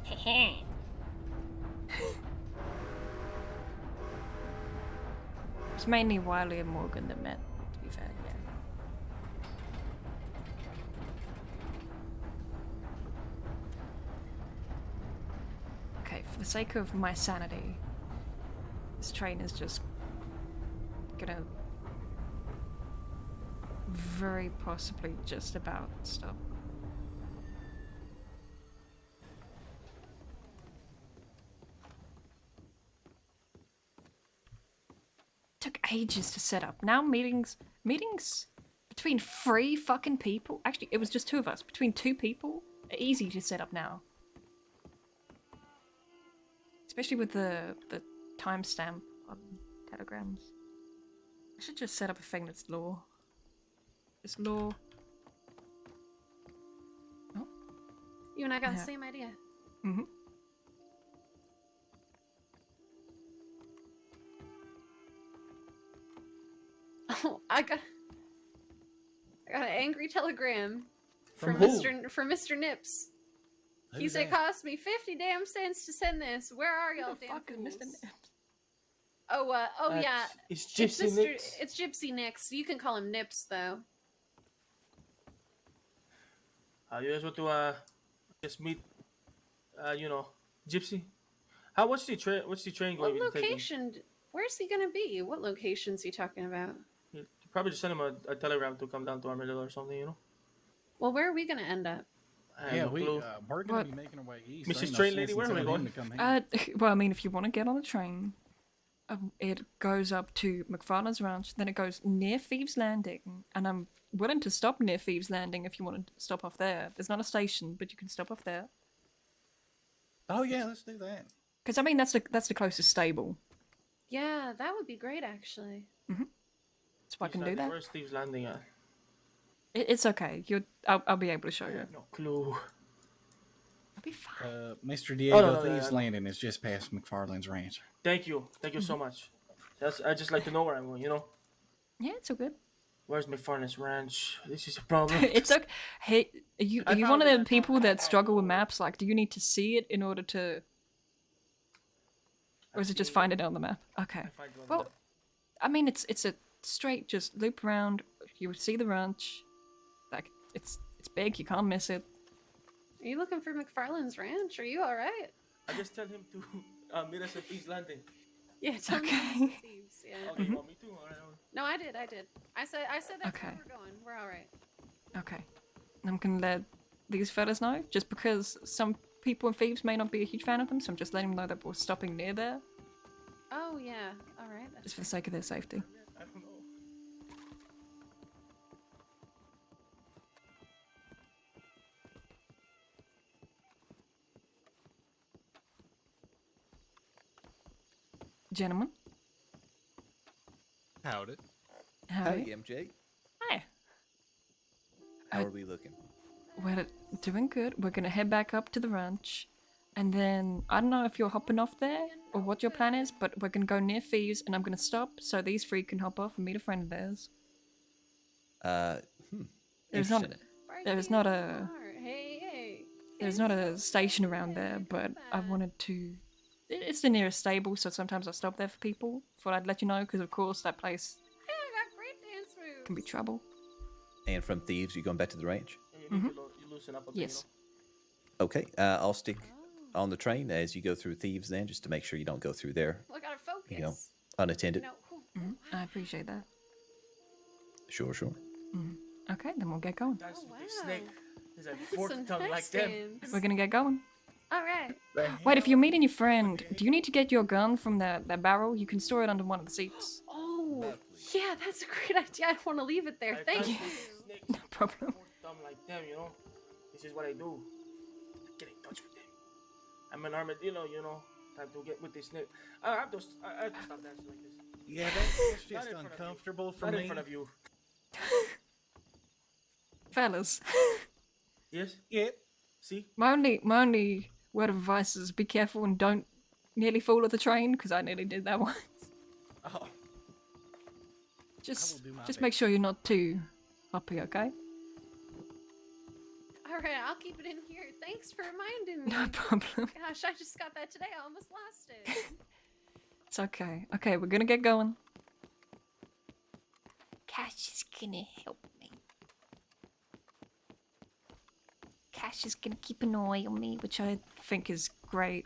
Heh. It's mainly Wiley and Morgan that met, to be fair, yeah. Okay, for the sake of my sanity, this train is just gonna very possibly just about stop. Took ages to set up. Now meetings between 3 fucking people. Actually, it was just 2 of us. Between 2 people, are easy to set up now. Especially with the timestamp on telegrams. I should just set up a thing that's law. Just law. Oh. You and I got Yeah. the same idea. Mm-hmm. Oh, I got an angry telegram From from who? Mr. Nips. He Who's said it that? cost me 50 damn cents to send this. Where are y'all, damn Fucking Mr. fools? Nips. Oh, yeah. It's Gypsy Nicks. It's Gypsy Nicks. You can call him Nips, though. You guys want to just meet, Gypsy? What's the train What going to be taking? location? Where's he gonna be? What location's he talking about? You probably just send him a telegram to come down to Armadillo or something, you know? Well, where are we gonna end up? I have Yeah, no clue. we're gonna What? be making our way east. Mrs. There ain't no Train sense Lady, in where are we telling him going? to come here. Well, I mean, if you want to get on the train, it goes up to MacFarlane's Ranch, then it goes near Thieves Landing, and I'm willing to stop near Thieves Landing if you want to stop off there. There's not a station, but you can stop off there. Oh yeah, let's do that. Because I mean, that's the closest stable. Yeah, that would be great, actually. So I can do that. Where's Steve's Landing at? It's okay. I'll be able to show I you. have no clue. I'll be fine. Mr. Diego no, Thieves no. Landing is just past MacFarlane's ranch. Thank you so much. I just like to know where I'm going, you know? Yeah, it's all good. Where's McFarlane's ranch? This is a problem. It's okay. Hey, are you I one found of it, the I people found it. that struggle with maps? Like, do you need to see it in order to, or is it just find it on the map? Okay. Well, I mean, it's a straight just loop around. You see the ranch. Like, it's big. You can't miss it. Are you looking for McFarlane's ranch? Are you all right? I just tell him to meet us at Steve's Landing. Yeah, tell me Okay. about Steve's. Yeah. Okay, you want me to? All right. No, I did. I said that's Okay. where we're going. We're all right. Okay. I'm gonna let these fellas know, just because some people in Thieves may not be a huge fan of them, so I'm just letting them know that we're stopping near there, Oh yeah. All right. That's just for the sake of their safety. I don't know. Gentlemen, Howdy. howdy. Hey, MJ. Hi. How are we looking? We're doing good. We're gonna head back up to the ranch, and then I don't know if you're hopping off there or what your plan is, but we're gonna go near Thieves, and I'm gonna stop so these three can hop off and meet a friend of theirs. There's not, Barking there's not in a, the bar. Hey. there's not a station around there, but I wanted to. It's the nearest stable, so sometimes I stop there for people. Thought I'd let you know, because of course that place Hey, I got great dance moves. can be trouble. And from Thieves, you going back to the ranch? Yeah, you need to you loosen up a bit. Yes. Okay, I'll stick on the train as you go through Thieves then, just to make sure you don't go through there, Look, gotta focus. you know, unattended. I appreciate that. Sure. Okay, then we'll get going. That's wow. the snake. There's a That's forked some tongue like nice them. dance. We're gonna get going. All right. Wait, if you're meeting your friend, do you need to get your gun from that barrel? You can store it under one of the seats. Oh, yeah, that's a great idea. I don't want to leave it there. Thank you. No problem. Dumb like them, you know. This is what I do. Get in touch with them. I'm an armadillo, you know. Time to get with this snake. I have to stop dancing like this. Yeah, that's Not just in front of you. uncomfortable for Not me. in front of you. Fellas, Yes. Yep. See. my only word of advice is be careful and don't nearly fall off the train, because I nearly did that once. Oh. Just do my make sure you're not too hoppy, okay? All right, I'll keep it in here. Thanks for reminding me. No problem. Gosh, I just got that today. I almost lost it. It's okay. Okay, we're gonna get going. Cash is gonna help me. Cash is gonna keep an eye on me, which I think is great.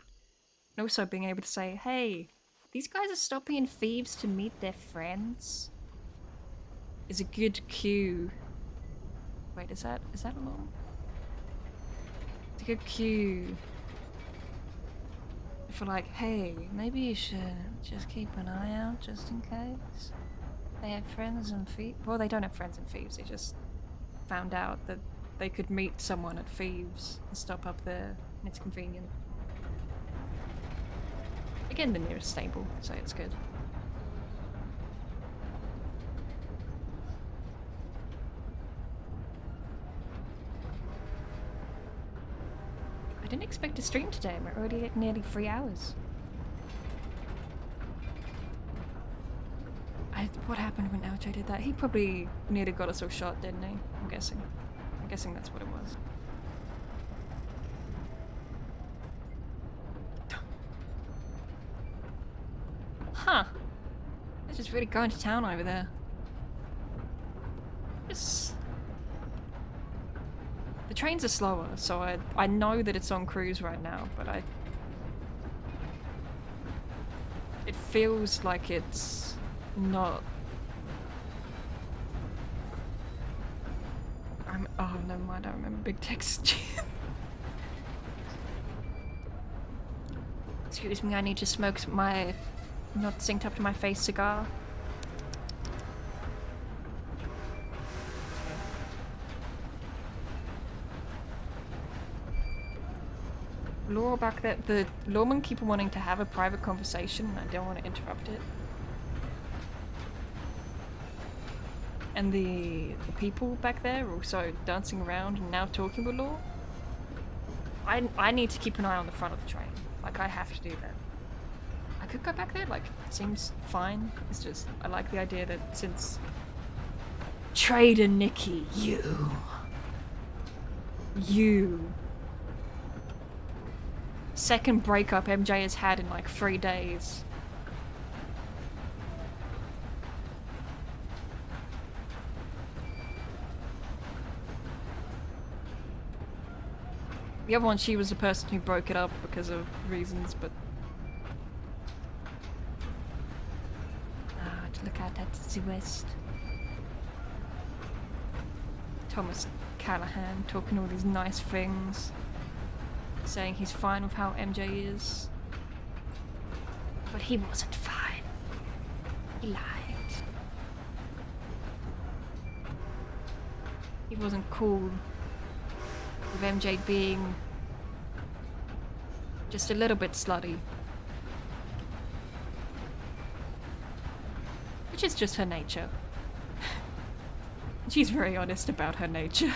And also being able to say, hey, these guys are stopping in Thieves to meet their friends is a good cue. Wait, is that long? It's a good cue for like, hey, maybe you should just keep an eye out just in case. They have friends in Thieves. Well, they don't have friends in Thieves. They just found out that they could meet someone at Thieves and stop up there, and it's convenient. Again, the nearest stable, so it's good. I didn't expect to stream today. We're already at nearly 3 hours. What happened when LJ did that? He probably nearly got us all shot, didn't he? I'm guessing. I'm guessing that's what it was. Huh. They're just really going to town over there. The trains are slower, so I know that it's on cruise right now, but it feels like it's not. Oh, never mind, I remember Big Text. Excuse me, I need to smoke my not synced up to my face cigar. Laura back there, the lawmen keep wanting to have a private conversation and I don't want to interrupt it. And the people back there are also dancing around and now talking with Law. I need to keep an eye on the front of the train. Like, I have to do that. I could go back there, like, it seems fine. It's just, I like the idea that since Trader Nikki, you second breakup MJ has had in like 3 days. The other one, she was the person who broke it up because of reasons, but to look out at the west. Thomas Callahan talking all these nice things, saying he's fine with how MJ is. But he wasn't fine. He lied. He wasn't cool with MJ being just a little bit slutty. Which is just her nature. She's very honest about her nature.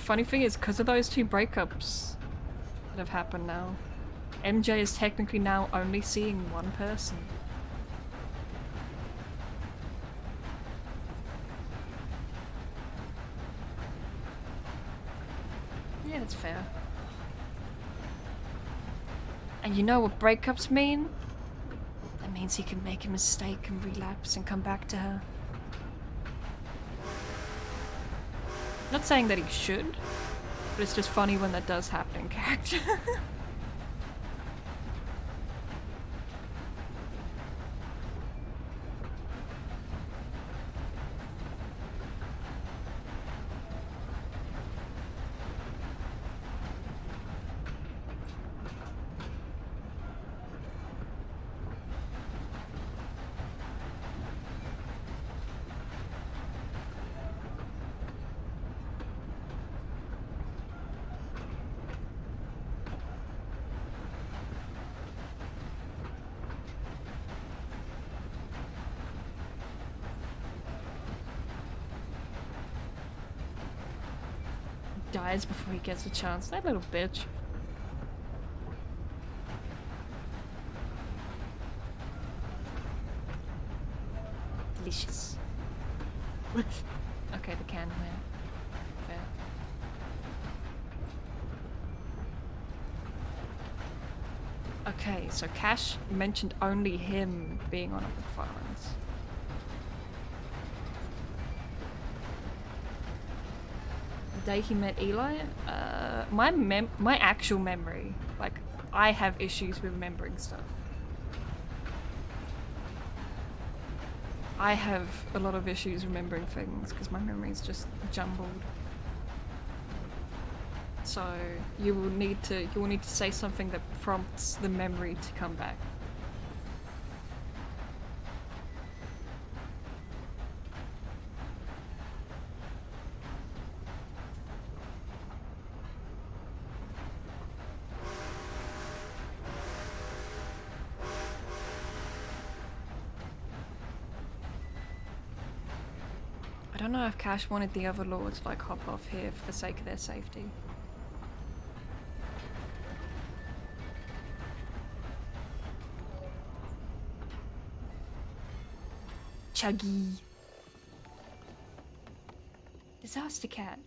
funny thing is, because of those 2 breakups that have happened now, MJ is technically now only seeing one person. Yeah, that's fair. And you know what breakups mean? That means he can make a mistake and relapse and come back to her. Not saying that he should, but it's just funny when that does happen in character. Dies before he gets a chance. That little bitch. Delicious. Okay, the can win. Fair. Okay, so Cash mentioned only him being on a MacFarlane's. The day he met Eli, my actual memory, like, I have issues with remembering stuff. I have a lot of issues remembering things because my memory is just jumbled. So you will need to say something that prompts the memory to come back. I don't know if Cash wanted the other lords to like hop off here for the sake of their safety. Chuggy. Disaster cat.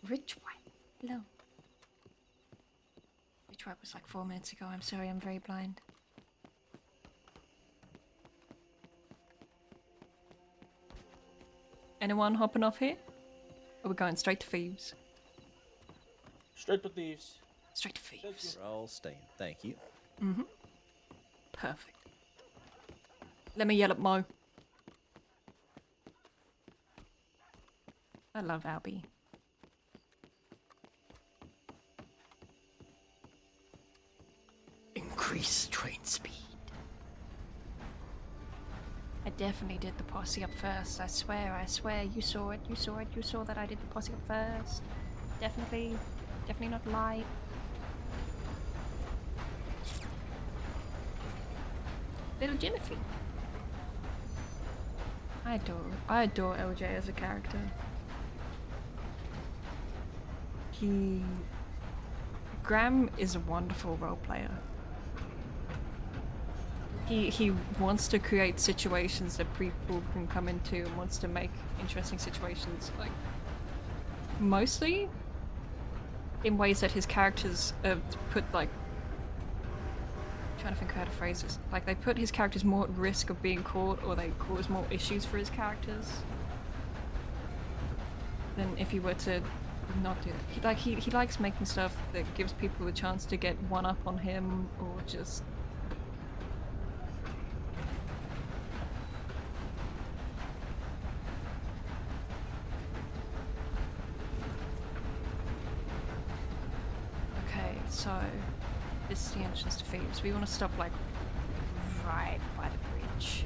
Rich White. Hello. Rich White was like 4 minutes ago. I'm sorry, I'm very blind. Anyone hopping off here? Or are we going straight to Thieves? Straight to Thieves. Straight to Thieves. We're all staying. Thank you. Mm-hmm. Perfect. Let me yell at Mo. I love Albie. Increase train speed. I definitely did the posse up first. I swear, you saw it, you saw that I did the posse up first. Definitely not lie. Little Jimothy. I adore LJ as a character. Graham is a wonderful role player. He wants to create situations that people can come into and wants to make interesting situations, like, mostly in ways that his characters put, like, I'm trying to think of how to phrase this. Like, they put his characters more at risk of being caught, or they cause more issues for his characters than if he were to not do that. He likes making stuff that gives people a chance to get one up on him, or just so this is the entrance to Thebes. We want to stop like right by the bridge.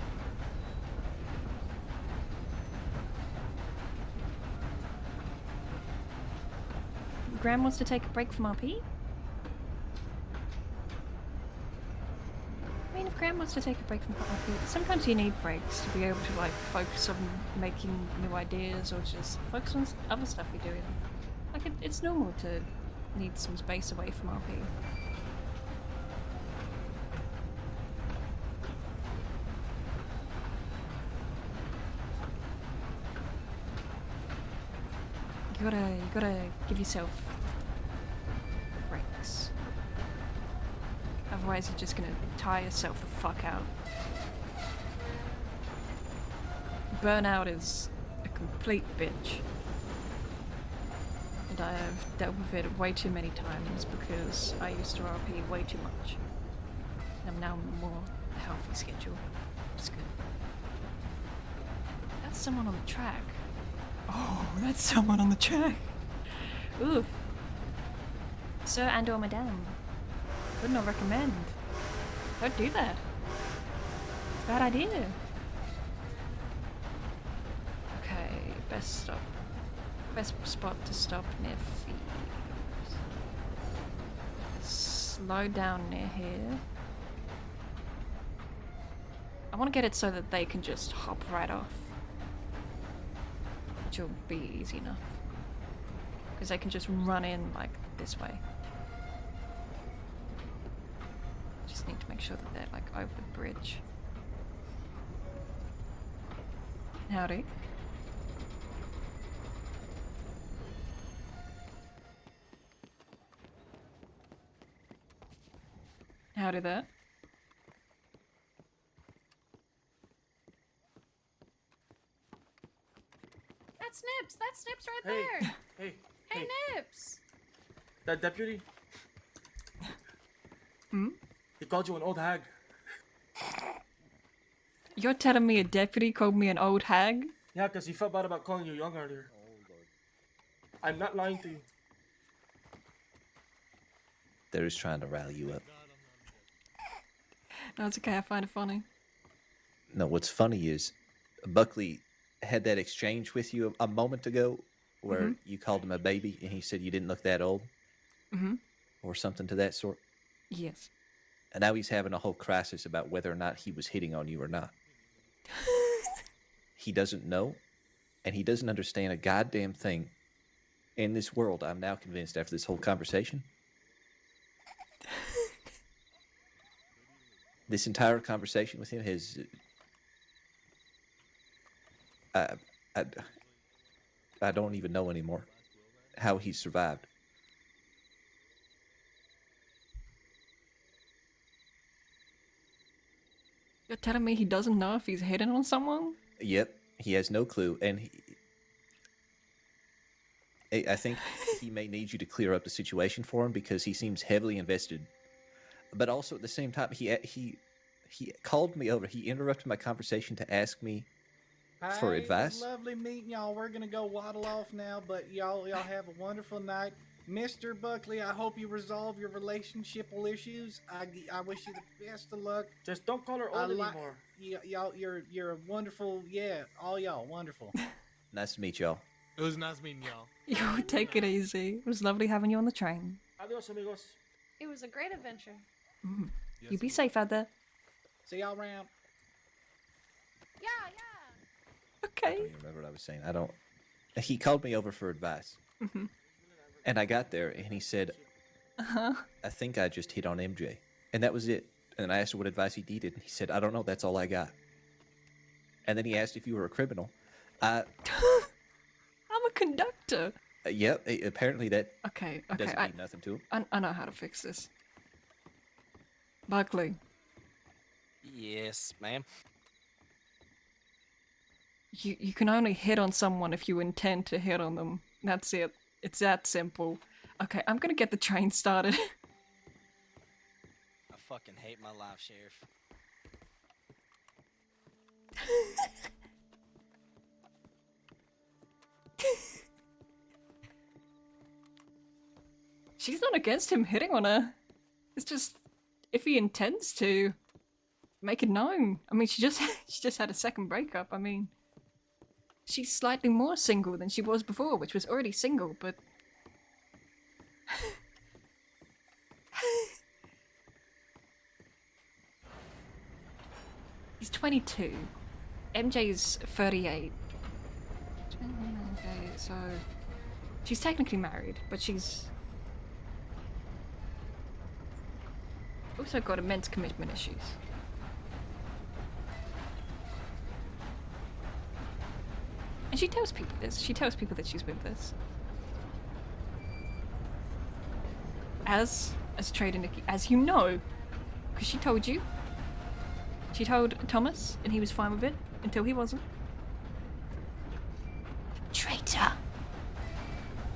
Graham wants to take a break from RP? I mean, if Graham wants wants to take a break from RP. Sometimes you need breaks to be able to like focus on making new ideas or just focus on other stuff you're doing. Like it's normal to need some space away from RP. You gotta give yourself breaks. Otherwise you're just gonna tire yourself the fuck out. Burnout is a complete bitch. And I have dealt with it way too many times because I used to RP way too much. I'm now more a healthy schedule. It's good. That's someone on the track. Oh, that's someone on the track. Ooh. Sir and/or Madame. Would not recommend. Don't do that. Bad idea. Okay, best spot to stop near feet. Slow down near here. I want to get it so that they can just hop right off. Which will be easy enough. Because they can just run in like this way. Just need to make sure that they're like over the bridge. Howdy. Howdy there. That's Nips. That's Nips right Hey, there. hey, Hey, Nips. That deputy, Hmm? he called you an old hag. You're telling me a deputy called me an old hag? Yeah, because he felt bad about calling you young earlier. I'm not lying to you. They're just trying to rally you up. No, it's okay. I find it funny. No, what's funny is Buckley had that exchange with you a moment ago where you called him a baby and he said you didn't look that old. Mm-hmm. Or something to that sort. Yes. And now he's having a whole crisis about whether or not he was hitting on you or not. He doesn't know, and he doesn't understand a goddamn thing in this world, I'm now convinced after this whole conversation. This entire conversation with him has... I don't even know anymore how he survived. You're telling me he doesn't know if he's hitting on someone? Yep, he has no clue, and I think he may need you to clear up the situation for him because he seems heavily invested. But also at the same time, he called me over. He interrupted my conversation to ask me for It was advice. lovely meeting y'all. We're gonna go waddle off now, but y'all have a wonderful night. Mr. Buckley, I hope you resolve your relationshipal issues. I wish you the best of luck. Just don't call her old anymore. Y'all, you're a wonderful, all y'all, wonderful. Nice to meet y'all. It was nice meeting y'all. Yo, take it easy. It was lovely having you on the train. Adios, amigos. It was a great adventure. You be safe out there. See y'all around. Yeah. I Okay. don't even remember what I was saying. He called me over for advice. And I got there, and he said, I think I just hit on MJ. And that was it. And I asked him what advice he needed, and he said, I don't know, that's all I got. And then he asked if you were a criminal. I'm a conductor. Yep, apparently that Okay, doesn't mean nothing to him. I know how to fix this. Buckley, Yes, ma'am. you can only hit on someone if you intend to hit on them. That's it. It's that simple. Okay, I'm gonna get the train started. I fucking hate my life, Sheriff. She's not against him hitting on her. It's just if he intends to make it known. I mean, she just had a second breakup. I mean, she's slightly more single than she was before, which was already single, but He's 22. MJ's 38. Okay, so she's technically married, but she's also got immense commitment issues. And she tells people this. She tells people that she's with this. As Trader Nikki, as you know, because she told you. She told Thomas, and he was fine with it until he wasn't. Traitor!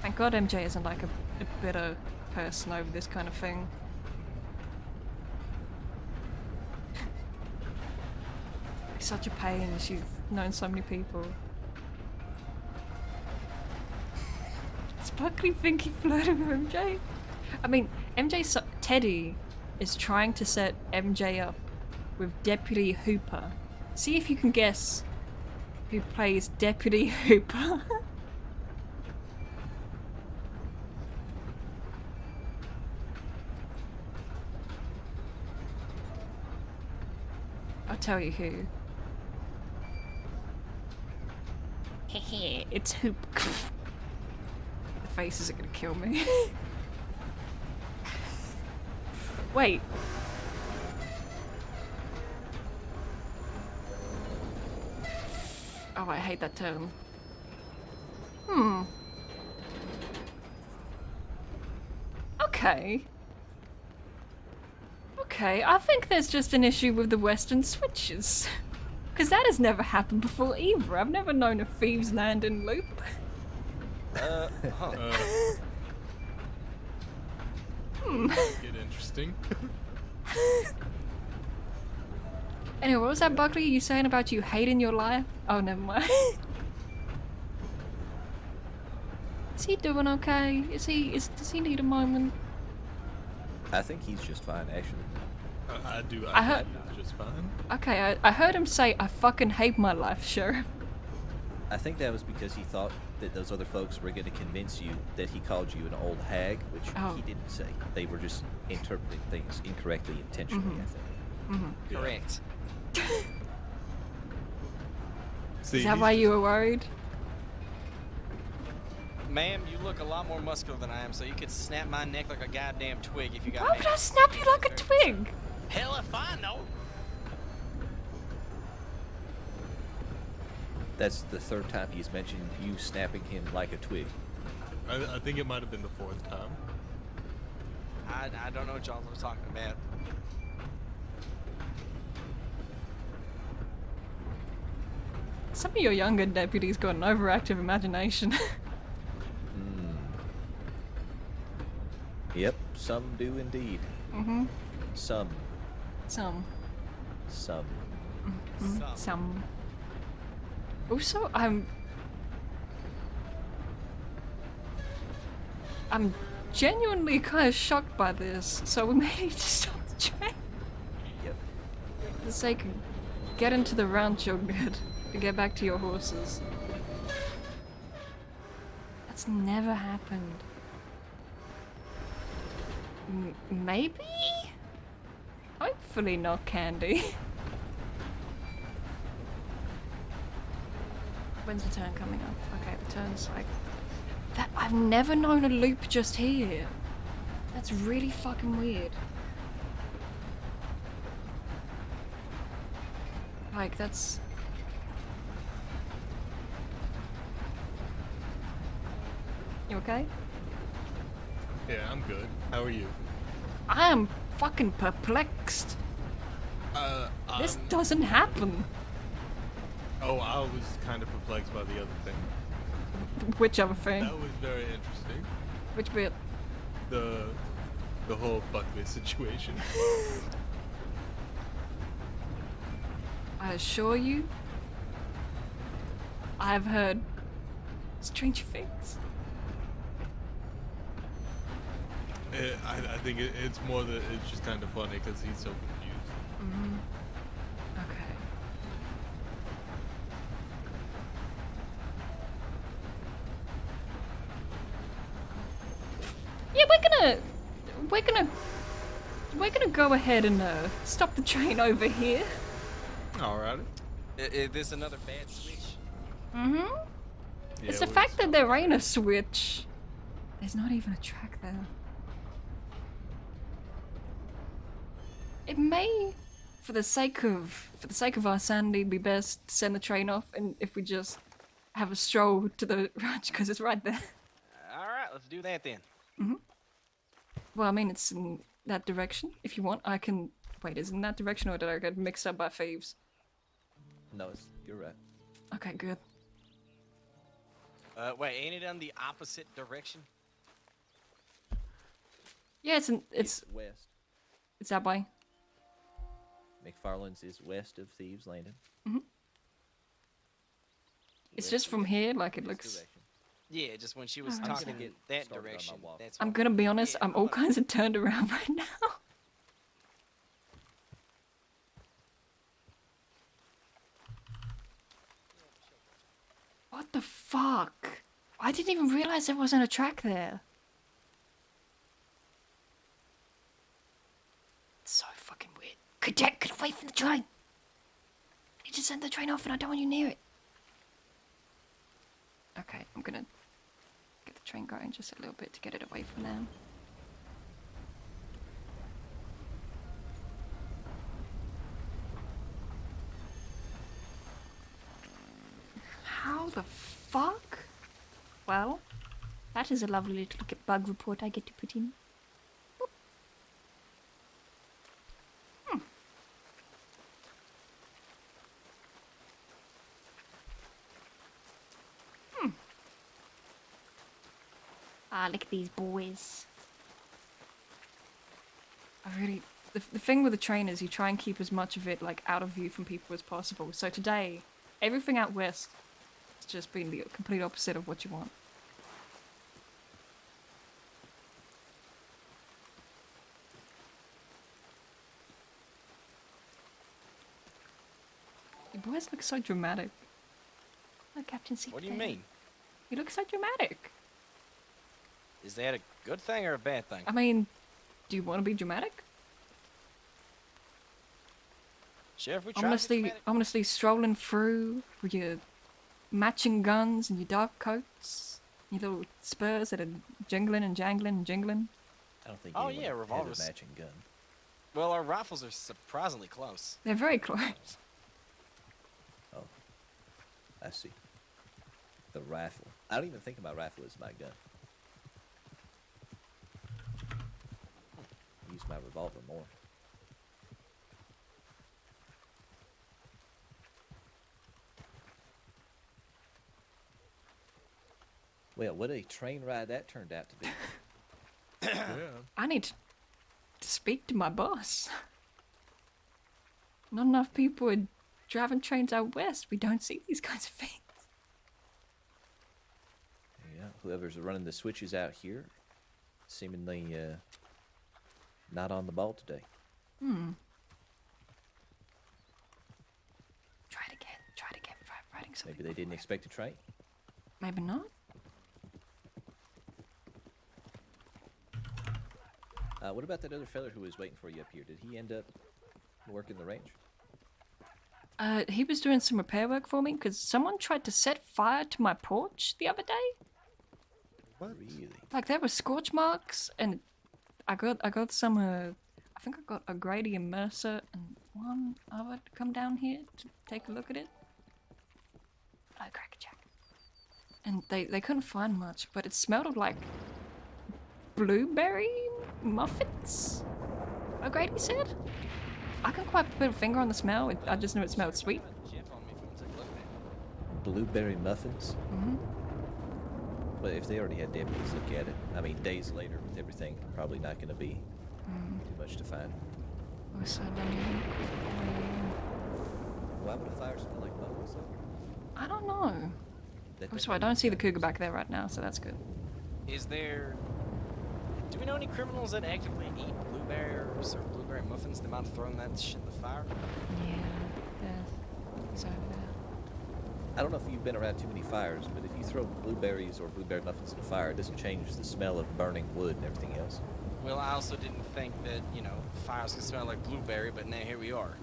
Thank God MJ isn't like a bitter person over this kind of thing. It's such a pain. She's known so many people. Does Buckley think he flirted with MJ? I mean, Teddy is trying to set MJ up with Deputy Hooper. See if you can guess who plays Deputy Hooper. I'll tell you who. Hehe, it's Hoop. The faces are gonna kill me. Wait. Oh, I hate that term. Okay. Okay, I think there's just an issue with the Western switches. Because that has never happened before either. I've never known a thieves land in loop. Get interesting. Anyway, what was that, Buckley? You saying about you hating your life? Oh, never mind. Is he doing okay? Does he need a moment? I think he's just fine, actually. I heard just fine. Okay, I heard him say, "I fucking hate my life, Sheriff." I think that was because he thought that those other folks were going to convince you that he called you an old hag, which he didn't say. They were just interpreting things incorrectly, intentionally, I think. Correct. Is that why you were worried? Ma'am, you look a lot more muscular than I am, so you could snap my neck like a goddamn twig if you got Why would I snap you like a twig? Hell if I know. That's the third time he's mentioned you snapping him like a twig. I think it might have been the fourth time. I don't know what y'all are talking about. Some of your younger deputies got an overactive imagination. Yep, some do indeed. Some. Also, I'm genuinely kind of shocked by this, so we may need to stop the train. Yep. For the sake of get into the rancho good to get back to your horses. That's never happened. Maybe? Hopefully not Candy. When's the turn coming up? Okay, the turn's like... That I've never known a loop just here. That's really fucking weird. Like, that's... You okay? Yeah, I'm good. How are you? I am fucking perplexed. This doesn't happen. Oh, I was kind of perplexed by the other thing. Which other thing? That was very interesting. Which bit? The whole Buckley situation. I assure you, I've heard strange things. I think it's more that it's just kind of funny because he's so confused. Okay. Yeah, we're gonna go ahead and stop the train over here. Alrighty. Is this another bad switch? Mm-hmm. Yeah, It's the we fact that stopped there right ain't a switch. There's not even a track there. It may, for the sake of our sanity, be best to send the train off, and if we just have a stroll to the ranch because it's right there. All right, let's do that then. Mm-hmm. Well, I mean, it's in that direction. If you want, I can. Wait, is it in that direction, or did I get mixed up by thieves? No, you're right. Okay, good. Wait, ain't it on the opposite direction? Yeah, it's west. It's that way. MacFarlane's is west of Thieves Landing. Mm-hmm. It's just from here, like it looks. Direction. Yeah, just when she was Alright. talking in that direction. That's I'm what- gonna be honest. Yeah, I'm all kinds of turned around right now. What the fuck? I didn't even realize there wasn't a track there. It's so fucking weird. Cadet, get away from the train! You just sent the train off and I don't want you near it. Okay, I'm gonna get the train going just a little bit to get it away from them. How the fuck? Well, that is a lovely little bug report I get to put in. Boop. Ah, look at these boys. The thing with the train is you try and keep as much of it like out of view from people as possible. So today, everything out west has just been the complete opposite of what you want. You boys look so dramatic. Like Captain Secret. What do you mean? You look so dramatic. Is that a good thing or a bad thing? I mean, do you want to be dramatic? Sheriff, we tried to be Ominously strolling through with your matching guns and your dark coats, your little spurs that are jingling and jangling and jingling. I don't think Oh, anyone yeah, had a revolvers. matching gun. Well, our rifles are surprisingly close. They're very close. Oh, I see. The rifle. I don't even think of my rifle as my gun. I use my revolver more. Well, what a train ride that turned out to be. Yeah. I need to speak to my boss. Not enough people are driving trains out west. We don't see these kinds of things. Yeah, whoever's running the switches out here, seemingly not on the ball today. Try it again. Writing something. Maybe they didn't expect a train. Maybe not. What about that other fella who was waiting for you up here? Did he end up working the range? He was doing some repair work for me because someone tried to set fire to my porch the other day. What? Really? Like there were scorch marks, and I got some. I think I got a Grady and Mercer and one other to come down here to take a look at it. Hello, Crackerjack. And they couldn't find much, but it smelled of like blueberry muffins. O'Grady said. I couldn't quite put a finger on the smell. I just knew it smelled sweet. Blueberry muffins? Mm-hmm. Well, if they already had deputies look at it, I mean, days later with everything, probably not going to be too much to find. Why would a fire smell like muffins? I don't know. I'm sorry, I don't see the cougar back there right now, so that's good. Is there... Do we know any criminals that actively eat blueberries or blueberry muffins? They might have thrown that shit in the fire. Yeah, there's over there. I don't know if you've been around too many fires, but if you throw blueberries or blueberry muffins in a fire, it doesn't change the smell of burning wood and everything else. Well, I also didn't think that, you know, fires could smell like blueberry, but now here we are.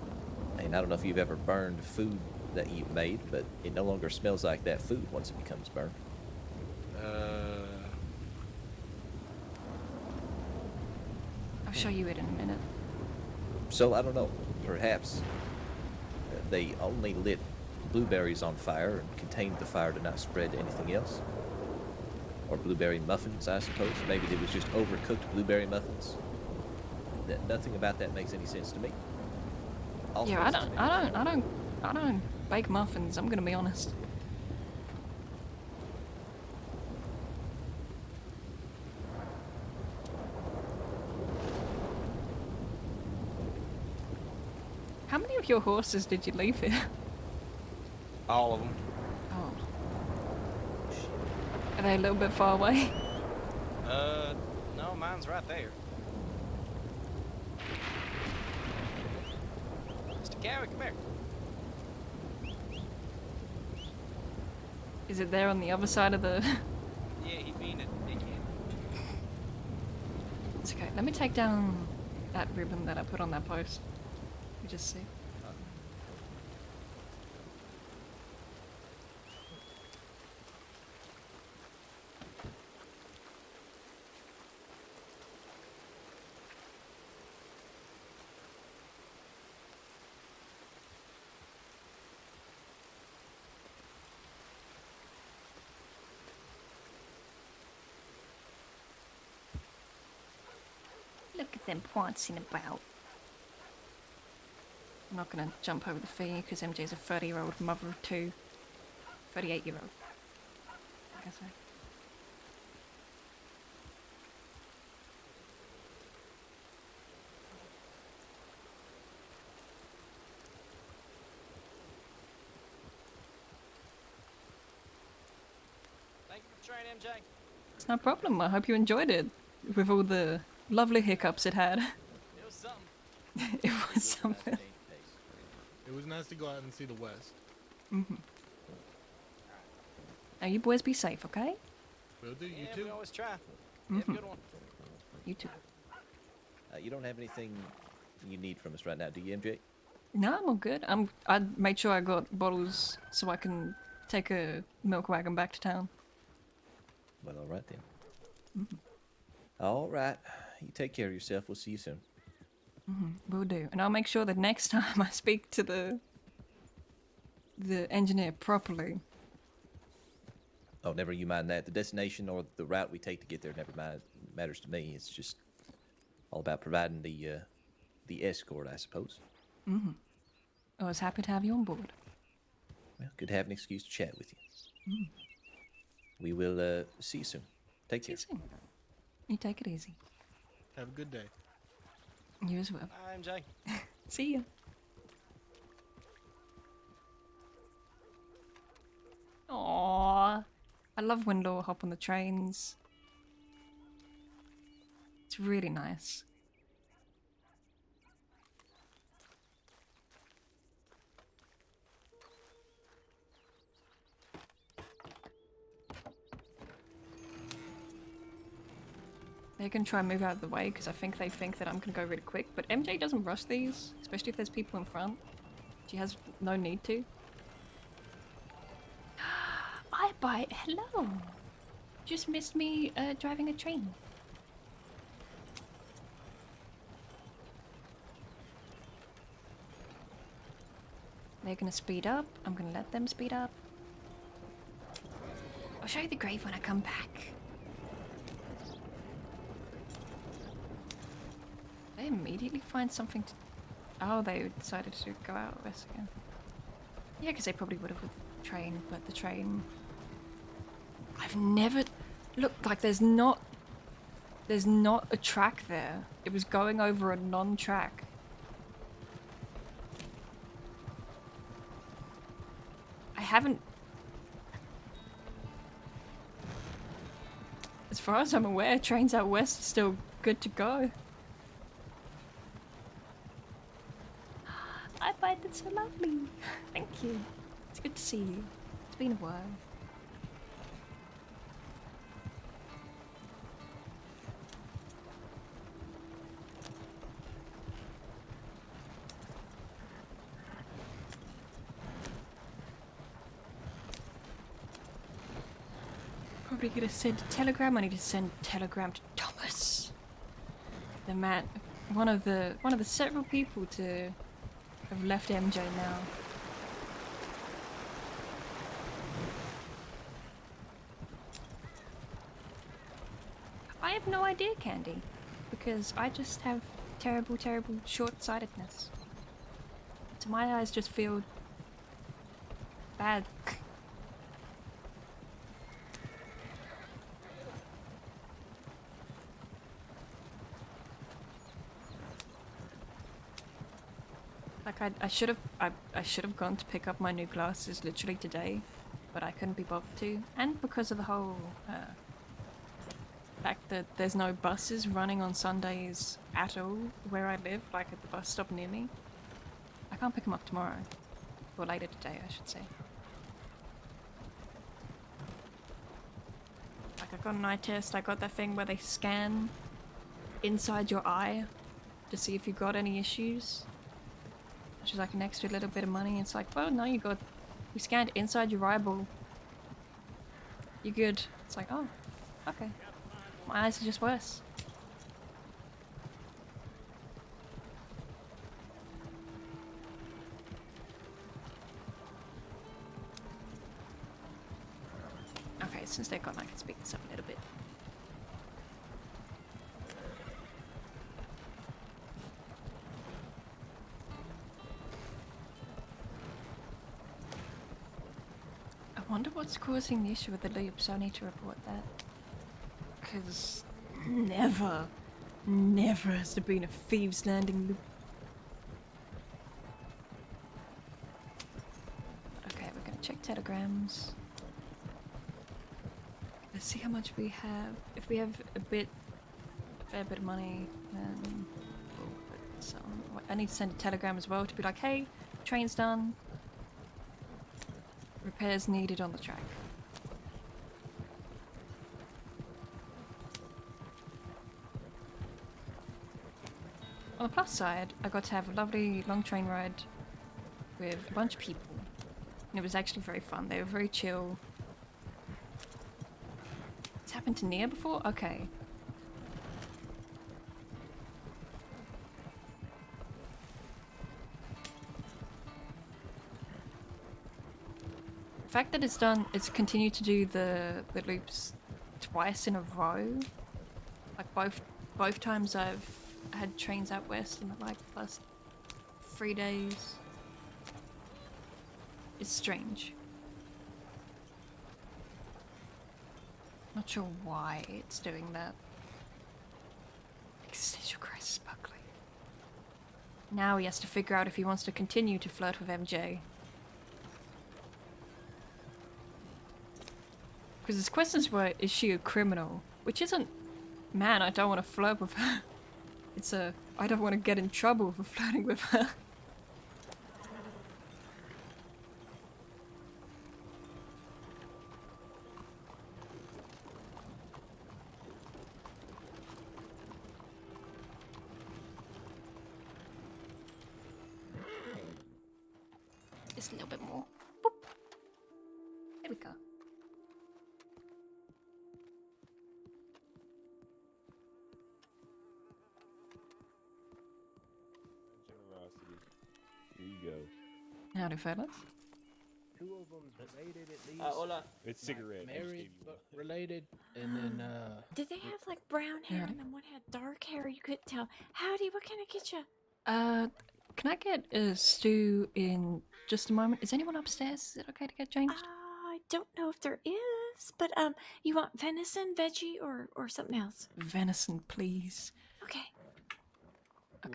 And I don't know if you've ever burned food that you've made, but it no longer smells like that food once it becomes burned. I'll show you it in a minute. So I don't know. Perhaps they only lit blueberries on fire and contained the fire to not spread to anything else. Or blueberry muffins, I suppose. Maybe it was just overcooked blueberry muffins. Nothing about that makes any sense to me. All Yeah, I don't bake muffins. I'm gonna be honest. How many of your horses did you leave here? All of them. Oh. Are they a little bit far away? No, mine's right there. Mr. Cowie, come here. Is it there on the other side of the... Yeah, he mean it. It's okay. Let me take down that ribbon that I put on that post. You just see. Look at them prancing about. I'm not gonna jump over the fee because MJ's a 30-year-old mother of two. 38-year-old. I guess so. Thank you for the train, MJ. It's no problem. I hope you enjoyed it. With all the lovely hiccups it had. It was something. It was something. It was nice to go out and see the West. Mm-hmm. Now you boys be safe, okay? Will do. You Yeah, too. we always try. Mm-hmm. Have a good one. You too. You don't have anything you need from us right now, do you, MJ? No, I'm all good. I made sure I got bottles so I can take a milk wagon back to town. Well, all right then. Mm-hmm. All right. You take care of yourself. We'll see you soon. Mm-hmm. Will do. And I'll make sure that next time I speak to the engineer properly. Oh, never you mind that. The destination or the route we take to get there never matters to me. It's just all about providing the escort, I suppose. Mm-hmm. I was happy to have you on board. Well, good to have an excuse to chat with you. Mm. We will see you soon. Take care. See you soon. You take it easy. Have a good day. You as well. Bye, MJ. See ya. Aww. I love when Laura hop on the trains. It's really nice. They can try and move out of the way because I think they think that I'm going to go really quick. But MJ doesn't rush these, especially if there's people in front. She has no need to. I bite. Hello. Just missed me driving a train. They're going to speed up. I'm going to let them speed up. I'll show you the grave when I come back. They immediately find something to... Oh, they decided to go out west again. Yeah, because they probably would have with the train, but the train... I've never... Look, like there's not a track there. It was going over a non-track. I haven't... As far as I'm aware, trains out west are still good to go. I find it so lovely. Thank you. It's good to see you. It's been a while. probably gonna send a telegram. I need to send a telegram to Thomas. The man, one of the several people to have left MJ now. I have no idea, Candy, because I just have terrible, terrible short-sightedness. So my eyes just feel bad. Like I should have gone to pick up my new glasses literally today, but I couldn't be bothered to, and because of the whole fact that there's no buses running on Sundays at all where I live, like at the bus stop near me. I can't pick them up tomorrow, or later today, I should say. Like I got an eye test. I got that thing where they scan inside your eye to see if you got any issues. Which is like an extra little bit of money. It's like, well, no, we scanned inside your eyeball. You're good. It's like, oh, okay. My eyes are just worse. Okay, since they're gone, I can speed this up a little bit. I wonder what's causing the issue with the loops. I need to report that. Because never has there been a Thieves Landing loop. Okay, we're gonna check telegrams. Let's see how much we have. If we have a fair bit of money, then we'll put some. I need to send a telegram as well to be like, hey, train's done. Repairs needed on the track. On the plus side, I got to have a lovely long train ride with a bunch of people. And it was actually very fun. They were very chill. It's happened to Nia before? Okay. The fact that it's continued to do the loops twice in a row. Like both times I've had trains out west in like the last 3 days. It's strange. Not sure why it's doing that. Existential crisis, Buckley. Now he has to figure out if he wants to continue to flirt with MJ. Because his questions were, is she a criminal? Which isn't, man, I don't want to flirt with her. It's a, I don't want to get in trouble for flirting with her. Just a little bit more. Boop. There we go. Generosity. Here you go. Howdy, fellas. Two of them related at least. Hola. It's cigarette. I just Married, gave you but related, and then Did they have like brown hair and then one had dark hair? You couldn't tell. Howdy, what can I get you? Can I get a stew in just a moment? Is anyone upstairs? Is it okay to get changed? I don't know if there is, but you want venison, veggie, or something else? Venison, please. Okay.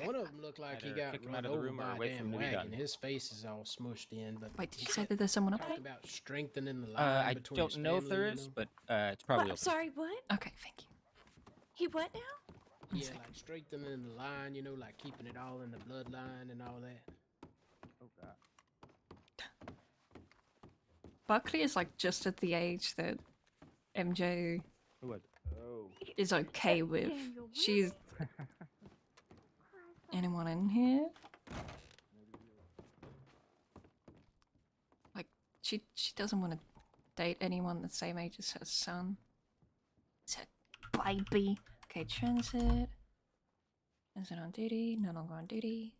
one of them looked like he got kick him run out of the over room or by a wait for him damn to be wagon. done? His face is all smushed in. But Wait, did you say that there's someone up talk there? about strengthening the line I between don't his know if there family, is, you but it's probably What? open. Sorry, what? Okay, thank you. He what now? Yeah, like strengthening the line, you know, like keeping it all in the bloodline and all that. Oh god. Buckley is like just at the age that MJ What? Oh. is okay with. She's... Anyone in here? Like, she doesn't want to date anyone the same age as her son. Set baby. Okay, transit. Transit on duty. No longer on duty.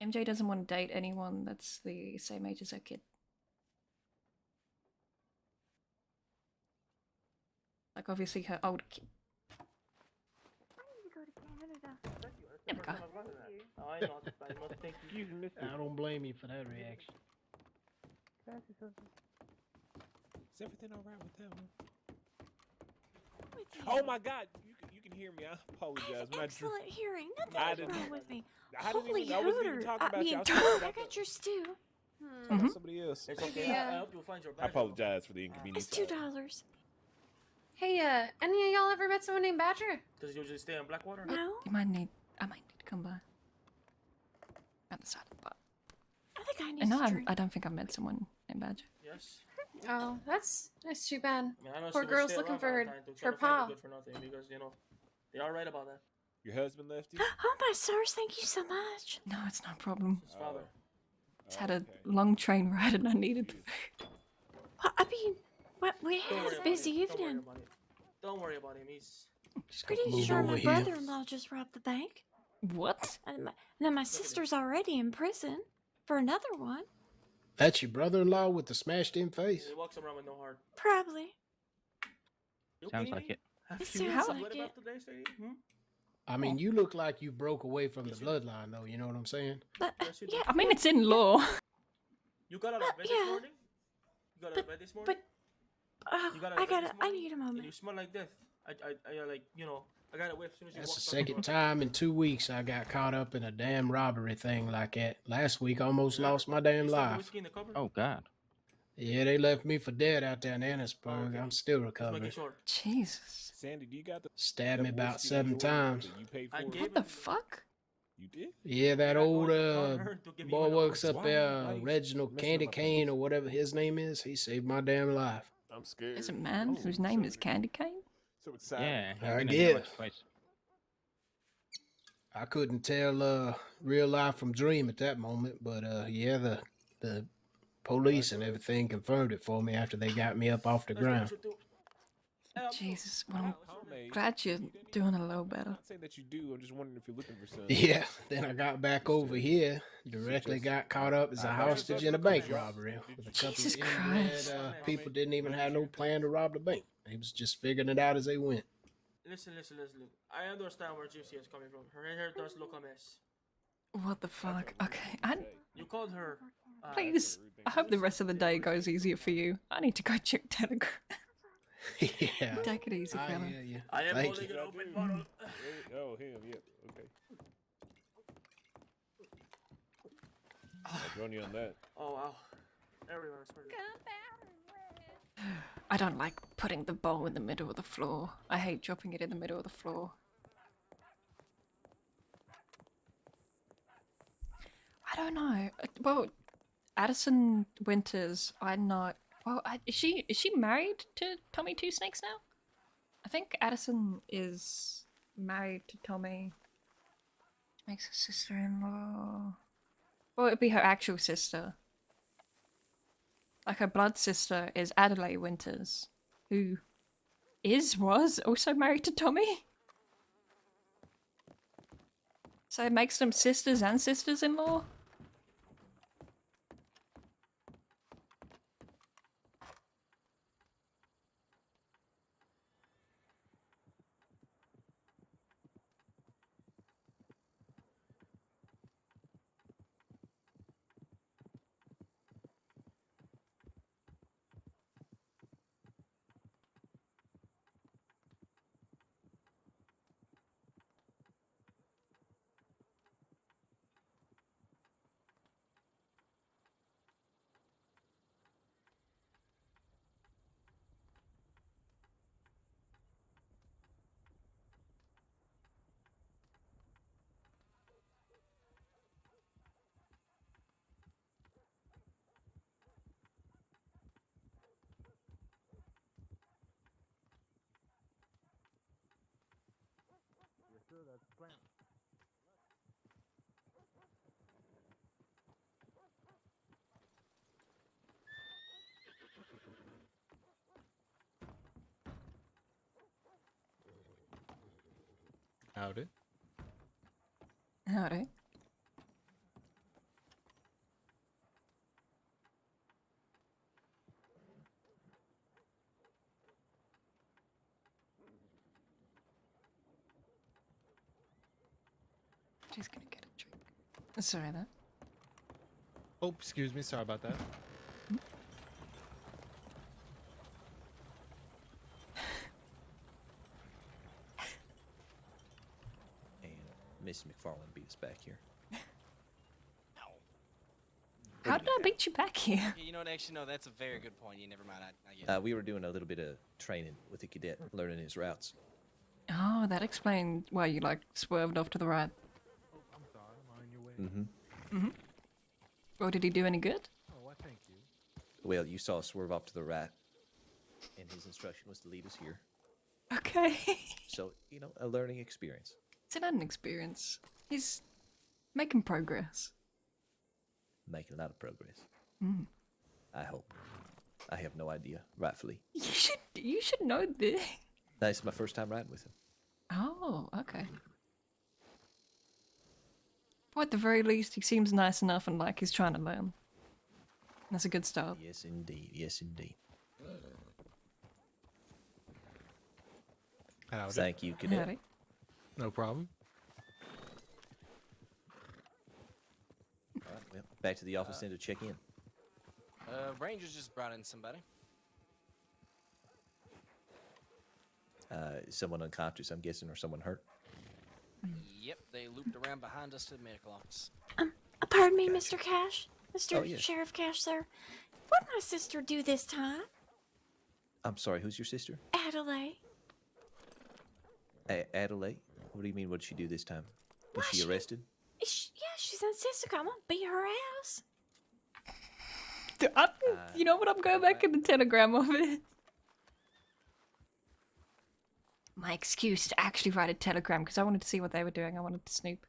MJ doesn't want to date anyone that's the same age as her kid. Like, obviously, her old kid. There we go. Oh, I know. I must thank you. I don't blame you for that reaction. Is everything all right with that one? With you. Oh my God! You can hear me. I apologize. My- Excellent hearing. I Nothing's didn't- wrong with me. I didn't Holy even- I wasn't even hooter! talking about you. I was I talking about got your stew. talking about somebody else. It's okay. Yeah. I hope you find your I badge. apologize for the It's inconvenience. $2. Hey, any of y'all ever met someone named Badger? Does he usually stay in Blackwater? No, I might need to come by. At the side of the bar. I think I need And no, a drink. I don't think I've met someone named Badger. Yes. Oh, that's too bad. I mean, I know Poor she would girl's stay looking around for her, Valentine to try her to find pa. a good for nothing because they are right about that. Your husband left you? Oh my stars! Thank you so much. No, it's not a problem. His father. Just had a long train ride and I needed the food. Well, I mean, we Don't had worry a about busy him. Don't worry evening. about it. Don't worry about him. He's Pretty Move sure over my here. brother-in-law just robbed the bank, What? and then my sister's already in prison for another one. That's your brother-in-law with the smashed-in face? he walks around with no heart. Probably. You Sounds kidding like me? it. Have It you sounds sweat like about it. today, Sadie? Hmm? I mean, you look like you broke away from the bloodline, though. You know what I'm saying? But Yes, you do. yeah, I mean, it's in law. You got out of bed yeah. this morning? You got out of bed this morning? but You got out of bed this I morning? need a And moment. you smell like death. I like, I got a whiff as soon as you That's the walked out the second door. time in 2 weeks I got caught up in a damn robbery thing like that. Last week I almost lost my damn You still have the life. whiskey in the cupboard? Oh God. Yeah, they left me for dead out there in Annisburg. okay. I'm still Just making recovering. sure. Jesus. Sandy, do you got the Stabbed me that about whiskey that 7 you ordered times. that you paid I for? gave What the it- fuck? You did? Yeah, that You're not old going to tell her to give you boy another works whiskey. up Why there, you Reginald messing Candy up my Cane face? or whatever his name is. He saved my damn life. I'm scared. There's a man whose name is Candy Cane? So excited. Yeah, he's I been in here guess. once, twice. I couldn't tell real life from dream at that moment, but yeah, the police and everything confirmed it for me after they got me up off the ground. Jesus, well, I'm Homemade. glad you're doing a little I'm better. not saying that you do. I'm just wondering if you're looking for something. Yeah, then I got back over here, directly Suggest- got caught up as a I- hostage in a bank robbery with a couple Jesus of inbred Christ. people didn't even have no plan to rob the bank. They was just figuring it out as they went. Listen. I understand where Gypsy is coming from. Her hair does look a mess. What the fuck? Okay, You called her. please. I hope the rest of the day goes easier for you. I need to go check Telegram. Yeah, Take it easy, I fella. hear you. I am Thank holding you. an open bottle. Oh, him. Yeah. Okay. I'll join you on that. Oh wow. Everywhere. I don't like putting the bowl in the middle of the floor. I hate dropping it in the middle of the floor. I don't know. Well, Addison Winters, I'm not. Well, is she married to Tommy Two Snakes now? I think Addison is married to Tommy. Makes her sister-in-law. Well, it'd be her actual sister. Like her blood sister is Adelaide Winters, who was also married to Tommy. So it makes them sisters and sisters-in-law. Howdy. Howdy. She's gonna get a drink. Sorry, that. Oh, excuse me. Sorry about that. And Miss MacFarlane beat us back here. How did I beat you back here? You know what? Actually, no. That's a very good point. You never mind. I get it. We were doing a little bit of training with the cadet, learning his routes. Oh, that explained why you like swerved off to the right. I'm sorry. I'm on your way. Mm-hmm. Well, did he do any good? Oh, well, thank you. Well, you saw us swerve off to the right, and his instruction was to lead us here. Okay. So, a learning experience. It's an experience. He's making progress. Making a lot of progress. Mm. I hope. I have no idea, rightfully. You should know this. That's my first time riding with him. Oh, okay. Well, at the very least, he seems nice enough and like he's trying to learn. That's a good start. Yes, indeed. Yes, indeed. Howdy. Thank you, cadet. Howdy. No problem. All right, well, back to the office then to check in. Rangers just brought in somebody. Someone unconscious, I'm guessing, or someone hurt. Yep, they looped around behind us to the medical office. Pardon me, Mr. Cash? Mr. Oh, yes. Sheriff Cash, sir. What'd my sister do this time? I'm sorry, who's your sister? Adelaide. Adelaide? What do you mean, what did she do this time? Was she arrested? Yeah, she's in Sissica. I'm gonna beat her ass. You know what? I'm going back in the telegram of it. My excuse to actually write a telegram because I wanted to see what they were doing. I wanted to snoop.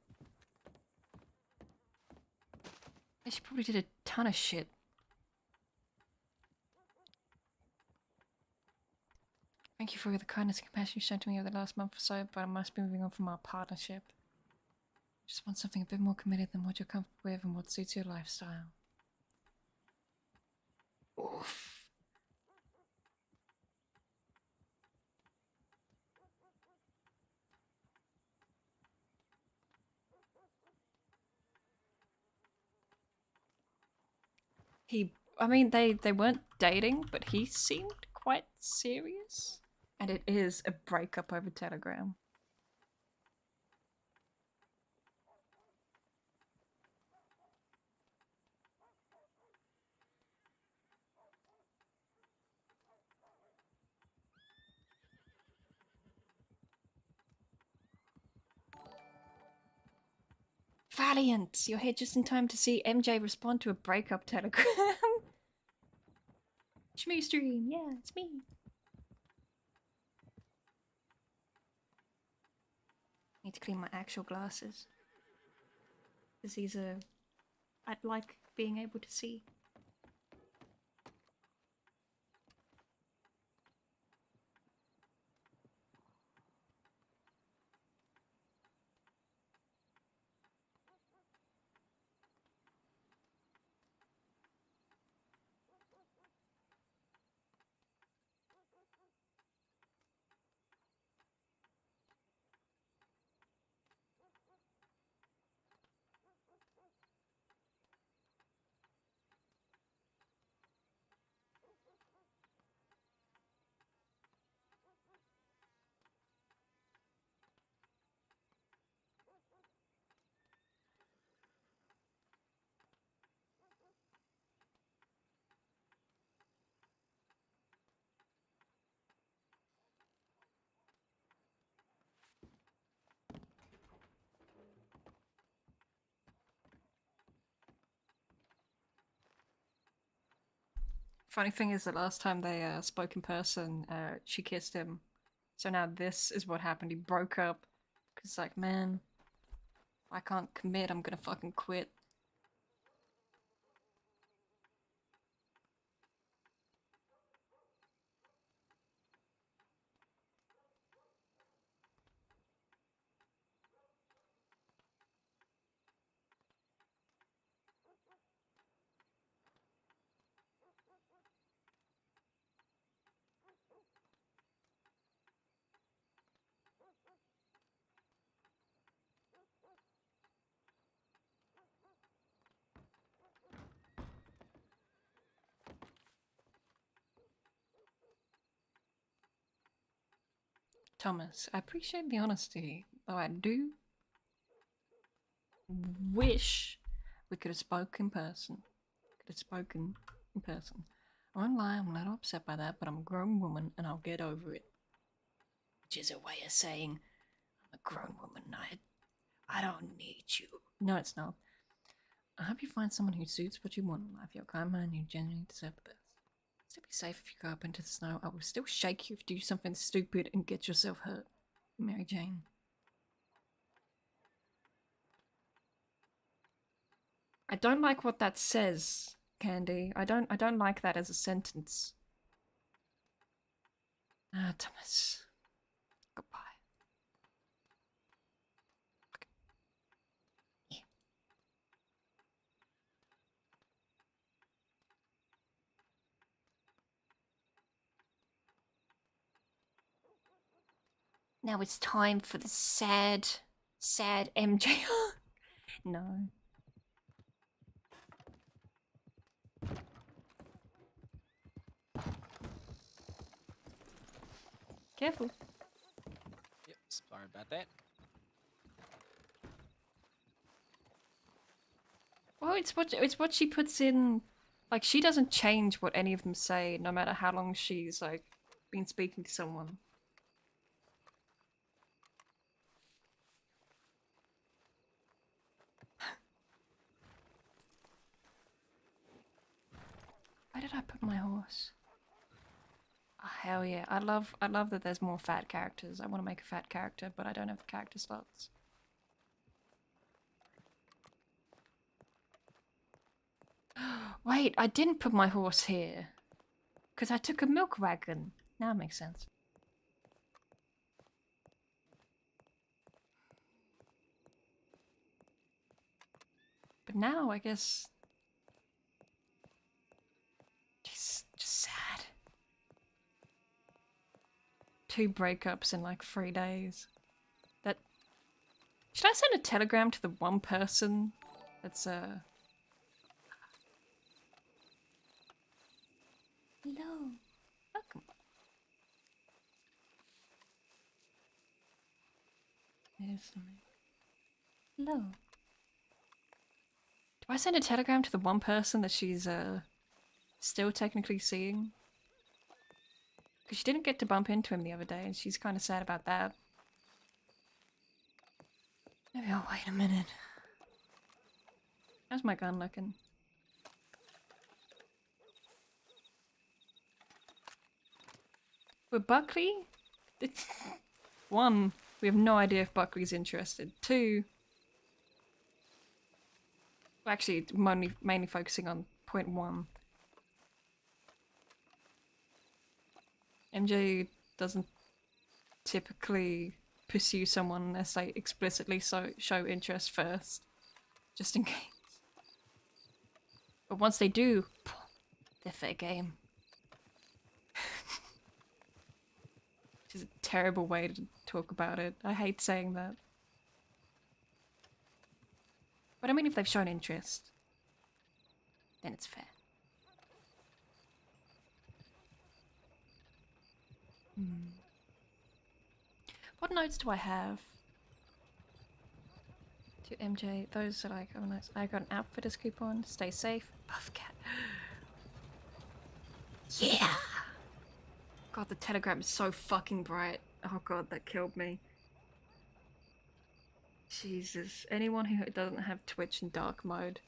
She probably did a ton of shit. Thank you for the kindness and compassion you shown to me over the last month or so, but I must be moving on from our partnership. Just want something a bit more committed than what you're comfortable with and what suits your lifestyle. Oof. I mean, they weren't dating, but he seemed quite serious. And it is a breakup over Telegram. Valiant! You're here just in time to see MJ respond to a breakup telegram. Schmeestream, yeah, it's me. Need to clean my actual glasses. Because these are... I'd like being able to see. Funny thing is, the last time they spoke in person, she kissed him. So now this is what happened. He broke up. Cause like, man, if I can't commit, I'm gonna fucking quit. Thomas, I appreciate the honesty, though I do wish we could have spoken in person. I won't lie, I'm a little upset by that, but I'm a grown woman and I'll get over it. Which is a way of saying I'm a grown woman. I don't need you. No, it's not. I hope you find someone who suits what you want in life. You're a kind man, you genuinely deserve the best. Still be safe if you go up into the snow. I will still shake you if you do something stupid and get yourself hurt. Mary Jane. I don't like what that says, Candy. I don't like that as a sentence. Ah, Thomas. Goodbye. Okay. Yeah. Now it's time for the sad MJ. No. Careful. Yep, sorry about that. Well, it's what she puts in. Like, she doesn't change what any of them say, no matter how long she's like been speaking to someone. Where did I put my horse? Oh, hell yeah. I love that there's more fat characters. I want to make a fat character, but I don't have the character slots. Wait, I didn't put my horse here. Because I took a milk wagon. Now it makes sense. But now, I guess... Just sad. 2 breakups in like 3 days. That... Should I send a telegram to the one person that's, Hello. Welcome. There's something. Hello. Do I send a telegram to the one person that she's, still technically seeing? Because she didn't get to bump into him the other day, and she's kind of sad about that. Maybe I'll wait a minute. How's my gun looking? With Buckley? One, we have no idea if Buckley's interested. 2, we're actually mainly focusing on point 1. MJ doesn't typically pursue someone unless they explicitly show interest first, just in case. But once they do, they're fair game. Which is a terrible way to talk about it. I hate saying that. But I mean, if they've shown interest, then it's fair. What notes do I have? To MJ, those are like, oh nice. I got an outfitters coupon. Stay safe. Buff cat. Yeah! God, the telegram is so fucking bright. Oh god, that killed me. Jesus. Anyone who doesn't have Twitch in dark mode.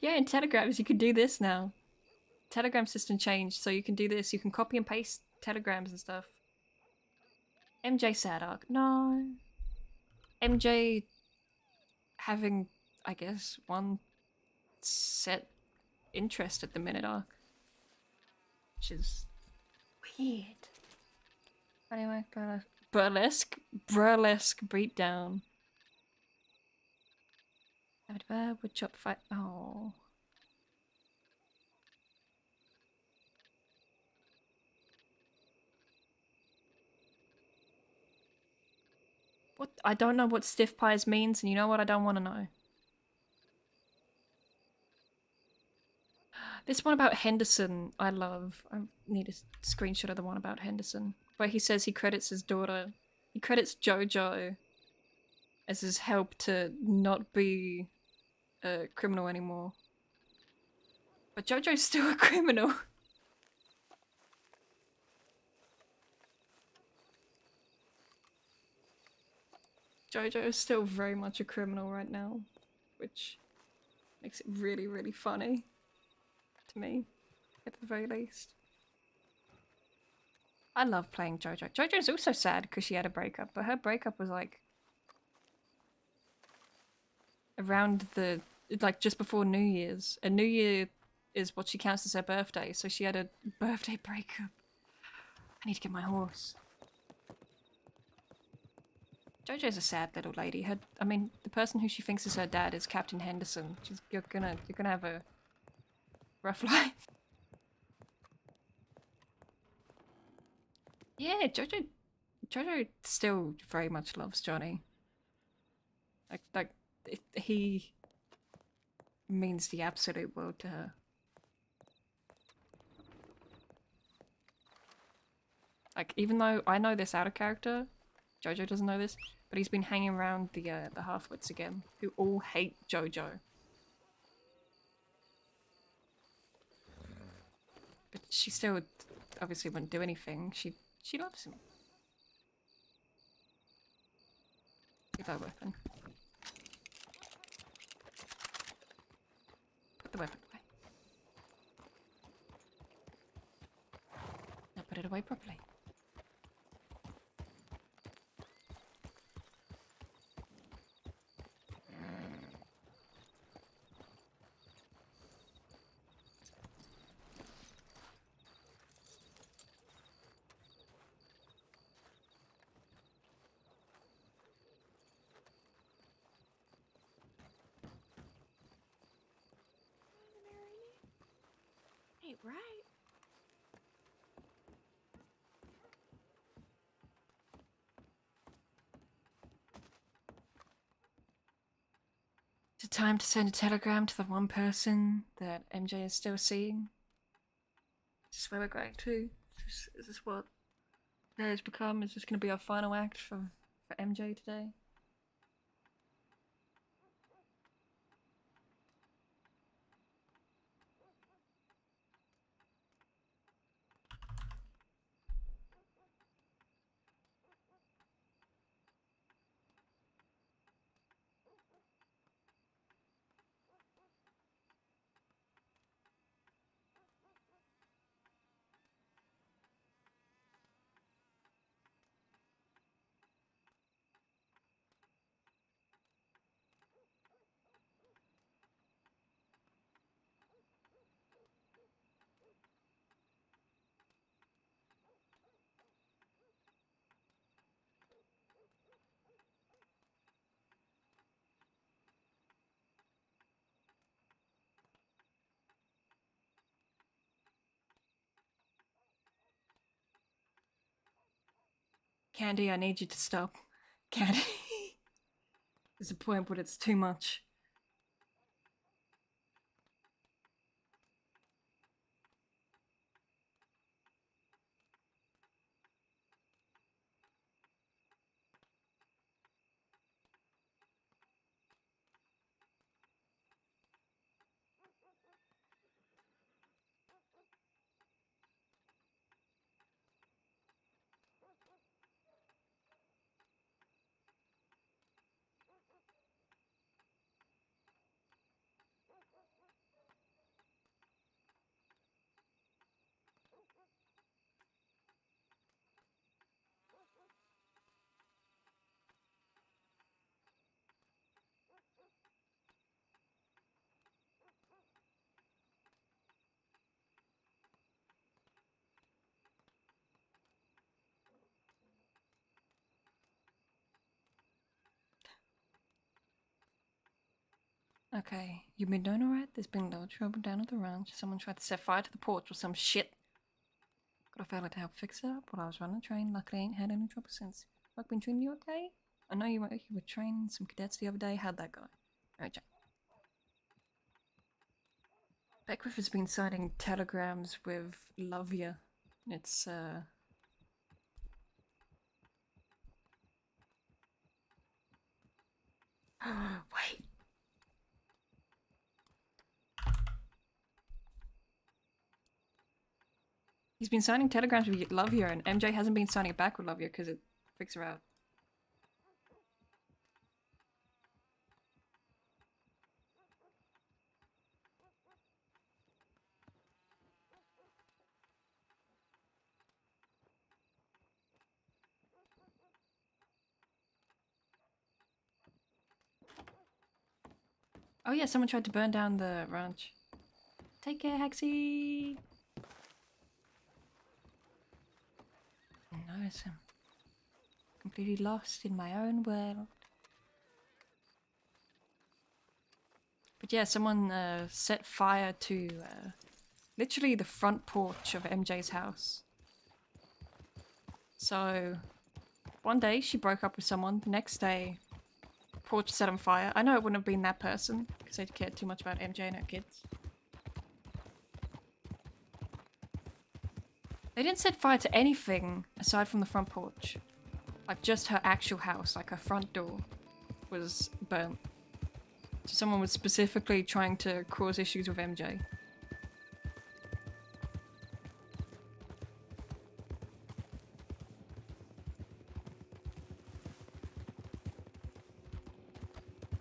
Yeah, in telegrams you can do this now. Telegram system changed, so you can do this. You can copy and paste telegrams and stuff. MJ sad arc. No. MJ having, I guess, one set interest at the minute arc. Which is weird. Anyway, burlesque beatdown. Wood chop fight. Oh. What? I don't know what stiff pies means, and you know what? I don't want to know. This one about Henderson, I love. I need a screenshot of the one about Henderson, where he says he credits his daughter. He credits JoJo as his help to not be a criminal anymore. But JoJo's still a criminal. JoJo is still very much a criminal right now, which makes it really, really funny to me, at the very least. I love playing JoJo. JoJo's also sad because she had a breakup, but her breakup was like around the, like just before New Year's. And New Year is what she counts as her birthday, so she had a birthday breakup. I need to get my horse. JoJo's a sad little lady. I mean, the person who she thinks is her dad is Captain Henderson. You're gonna have a rough life. Yeah, JoJo still very much loves Johnny. He means the absolute world to her. Like, even though I know this out of character, JoJo doesn't know this, but he's been hanging around the half-wits again, who all hate JoJo. But she still obviously wouldn't do anything. She loves him. Get that weapon. Put the weapon away. Now put it away properly. Ain't right. Is it time to send a telegram to the one person that MJ is still seeing? Is this where we're going to? Is this what it has become? Is this going to be our final act for MJ today? Candy, I need you to stop. Candy. There's a point where it's too much. Okay, you've been doing alright? There's been no trouble down at the ranch. Someone tried to set fire to the porch or some shit. Got a fella to help fix it up while I was running the train. Luckily, I ain't had any trouble since. Work been treating you okay? I know you were training some cadets the other day. How'd that go? Alright, Jack. Beckwith has been signing telegrams with Lovia. It's wait. He's been signing telegrams with Lovia, and MJ hasn't been signing it back with Lovia because it freaks her out. Oh yeah, someone tried to burn down the ranch. Take care, Hexy! I notice him. Completely lost in my own world. But yeah, someone set fire to literally the front porch of MJ's house. So one day she broke up with someone, the next day porch set on fire. I know it wouldn't have been that person because they cared too much about MJ and her kids. They didn't set fire to anything aside from the front porch. Like just her actual house, like her front door was burnt. So someone was specifically trying to cause issues with MJ.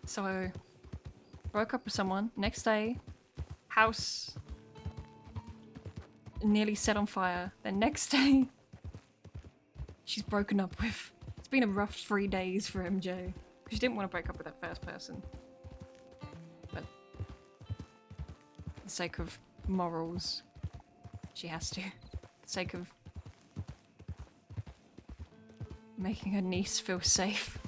So, broke up with someone. Next day, house nearly set on fire. Then next day, she's broken up with. It's been a rough 3 days for MJ. She didn't want to break up with that first person. But for the sake of morals, she has to. For the sake of making her niece feel safe.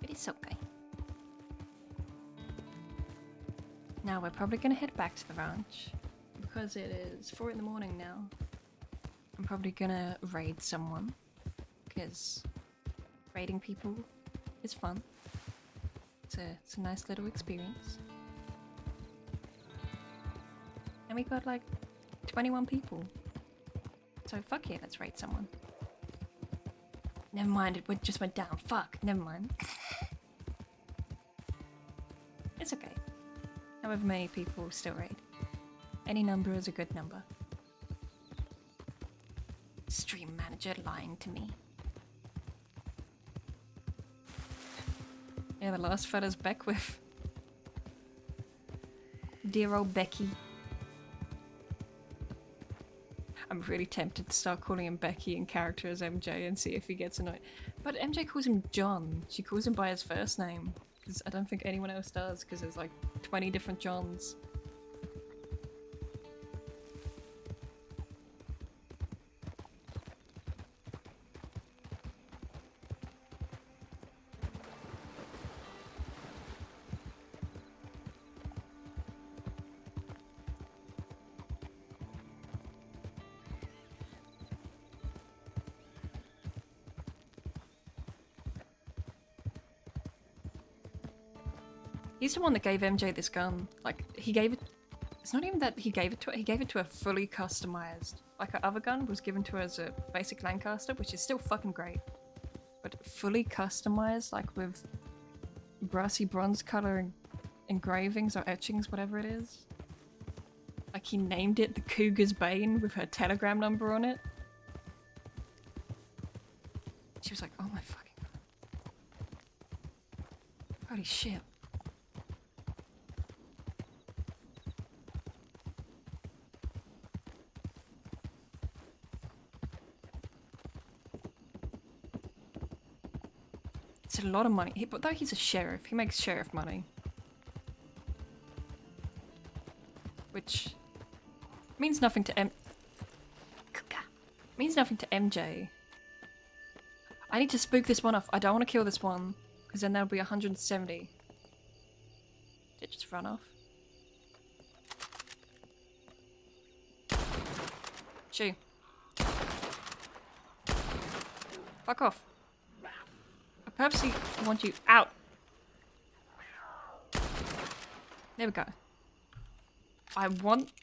It's okay. Now we're probably gonna head back to the ranch because it is 4 in the morning now. I'm probably gonna raid someone because raiding people is fun. It's a nice little experience. And we got like 21 people. So fuck yeah, let's raid someone. Never mind, it just went down. Fuck, never mind. It's okay. However many people still raid. Any number is a good number. Stream manager lying to me. Yeah, the last fella's Beckwith. Dear old Becky. I'm really tempted to start calling him Becky in character as MJ and see if he gets annoyed. But MJ calls him John. She calls him by his first name. Because I don't think anyone else does, because there's like 20 different Johns. He's the one that gave MJ this gun. Like, he gave it... It's not even that he gave it to her. He gave it to her fully customized. Like, her other gun was given to her as a basic Lancaster, which is still fucking great. But fully customized, like with brassy bronze color engravings or etchings, whatever it is. Like, he named it the Cougar's Bane with her telegram number on it. She was like, oh my fucking god. Holy shit. It's a lot of money. But though he's a sheriff, he makes sheriff money. Which means nothing to means nothing to MJ. I need to spook this one off. I don't want to kill this one, because then there'll be 170. Did it just run off? Shoo. Fuck off. I purposely want you out. There we go. I want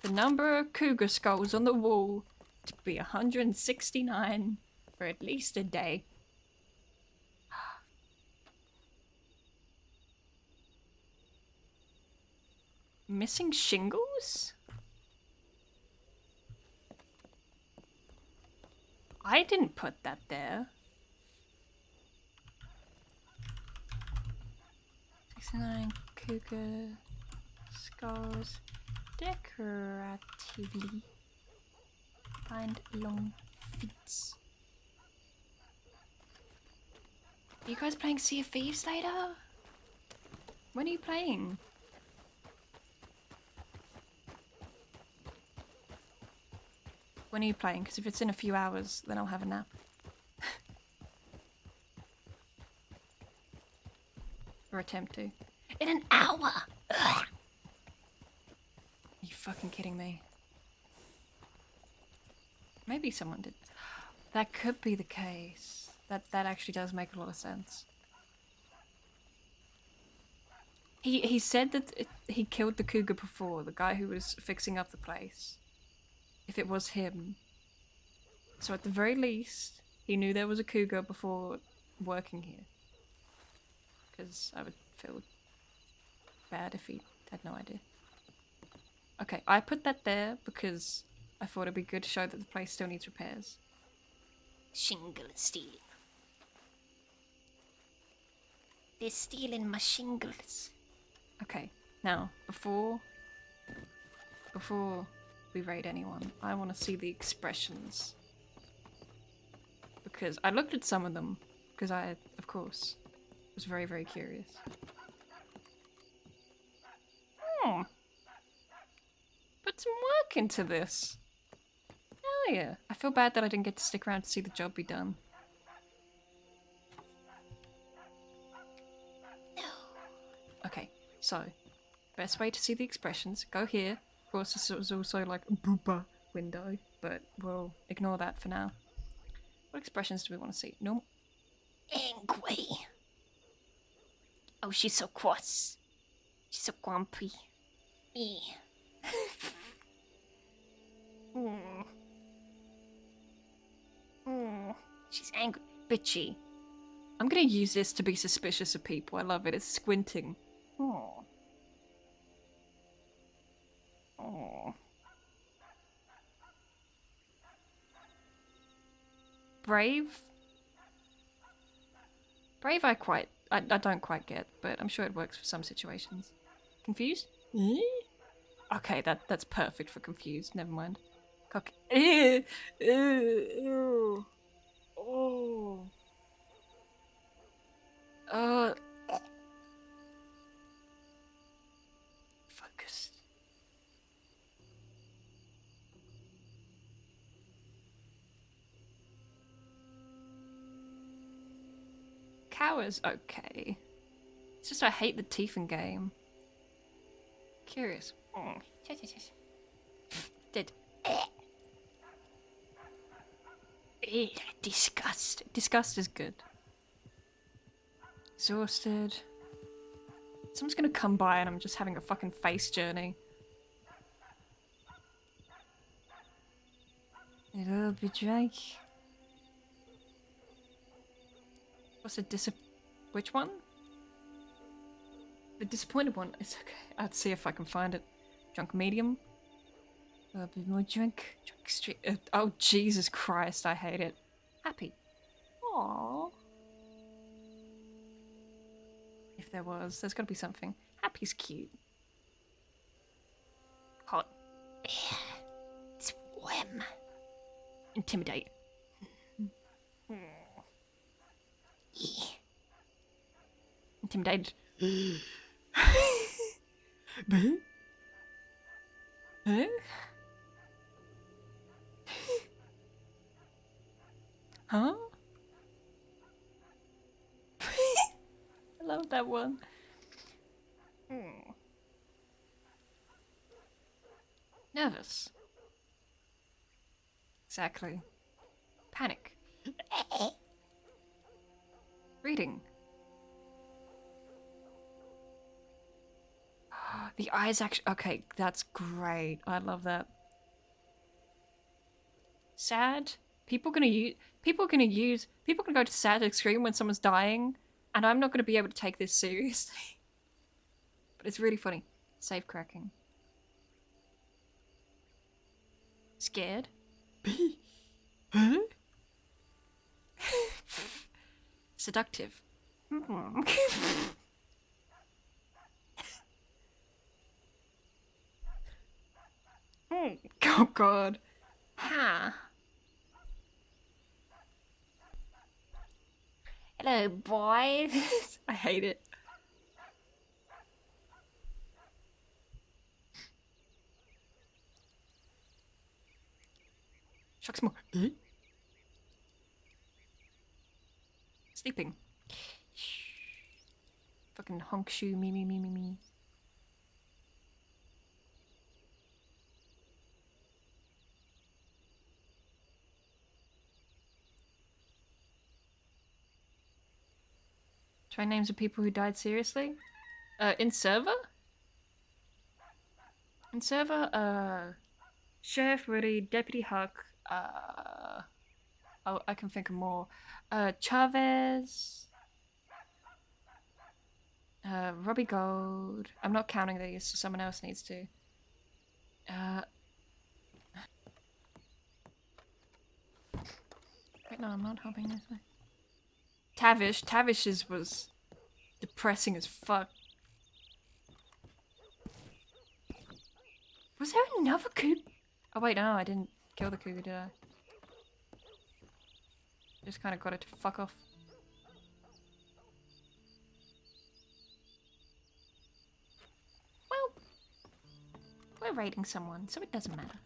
the number of cougar skulls on the wall to be 169 for at least a day. Missing shingles? I didn't put that there. 69 cougar skulls decoratively. Find long feet. Are you guys playing Sea of Thieves later? When are you playing? When are you playing? Because if it's in a few hours, then I'll have a nap. Or attempt to. In an hour! Ugh. Are you fucking kidding me? Maybe someone did. That could be the case. That actually does make a lot of sense. He said that he killed the cougar before, the guy who was fixing up the place. If it was him. So at the very least, he knew there was a cougar before working here. Because I would feel bad if he had no idea. Okay, I put that there because I thought it'd be good to show that the place still needs repairs. Shingle steel. They're stealing my shingles. Okay, now, before we raid anyone, I want to see the expressions. Because I looked at some of them, because I, of course, was very, very curious. Put some work into this. Hell yeah. I feel bad that I didn't get to stick around to see the job be done. Okay, so, best way to see the expressions, go here. Of course, this was also like a boopa window, but we'll ignore that for now. What expressions do we want to see? No. Angry. Oh, she's so cross. She's so grumpy. She's angry. Bitchy. I'm gonna use this to be suspicious of people. I love it. It's squinting. Brave? Brave I don't quite get, but I'm sure it works for some situations. Confused? Okay, that's perfect for confused. Never mind. Cock. Oh. Focus. Cower's okay. It's just I hate the teeth in game. Curious. Dead. Disgust. Disgust is good. Exhausted. Someone's gonna come by and I'm just having a fucking face journey. It'll be drank. What's the which one? The disappointed one. It's okay. I'll see if I can find it. Drunk medium. A bit more drink. Drunk street. Oh, Jesus Christ. I hate it. Happy. Aww. If there was, there's gotta be something. Happy's cute. Hot. Swim. Intimidate. Intimidated. Huh? Huh? I love that one. Nervous. Exactly. Panic. Reading. The eyes actually. Okay, that's great. I love that. Sad. People gonna go to sad extreme when someone's dying, and I'm not gonna be able to take this seriously. But it's really funny. Safe cracking. Scared. Huh? Seductive. Oh god. Ha. Hello, boys. I hate it. Shucks more. Sleeping. Fucking honk shoe, me. Try names of people who died seriously. In server? In server, Sheriff Woody, Deputy Huck, oh, I can think of more. Chavez, Robbie Gold. I'm not counting these, so someone else needs to. Wait, no, I'm not hopping this way. Tavish's was depressing as fuck. Was there another cougar? Oh wait, no, I didn't kill the cougar, did I? Just kind of got it to fuck off. Well, we're raiding someone, so it doesn't matter.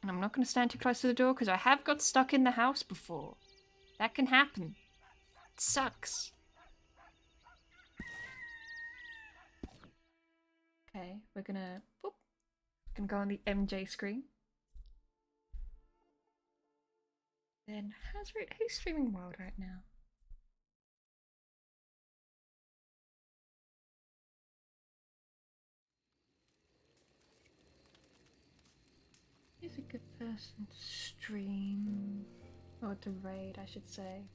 And I'm not going to stand too close to the door because I have got stuck in the house before. That can happen. It sucks. Okay, we're gonna go on the MJ screen. Then who's streaming Wild right now? Who's a good person to stream? Or to raid, I should say.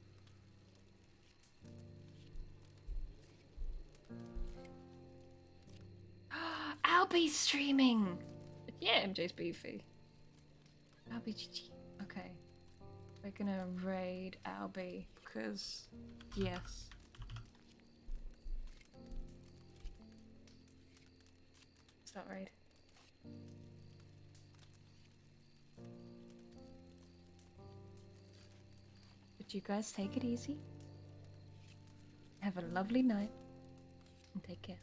Albie's streaming! Yeah, MJ's beefy. Albie GG. Okay. We're gonna raid Albie because, yes. Start raid. But you guys take it easy. Have a lovely night. And take care.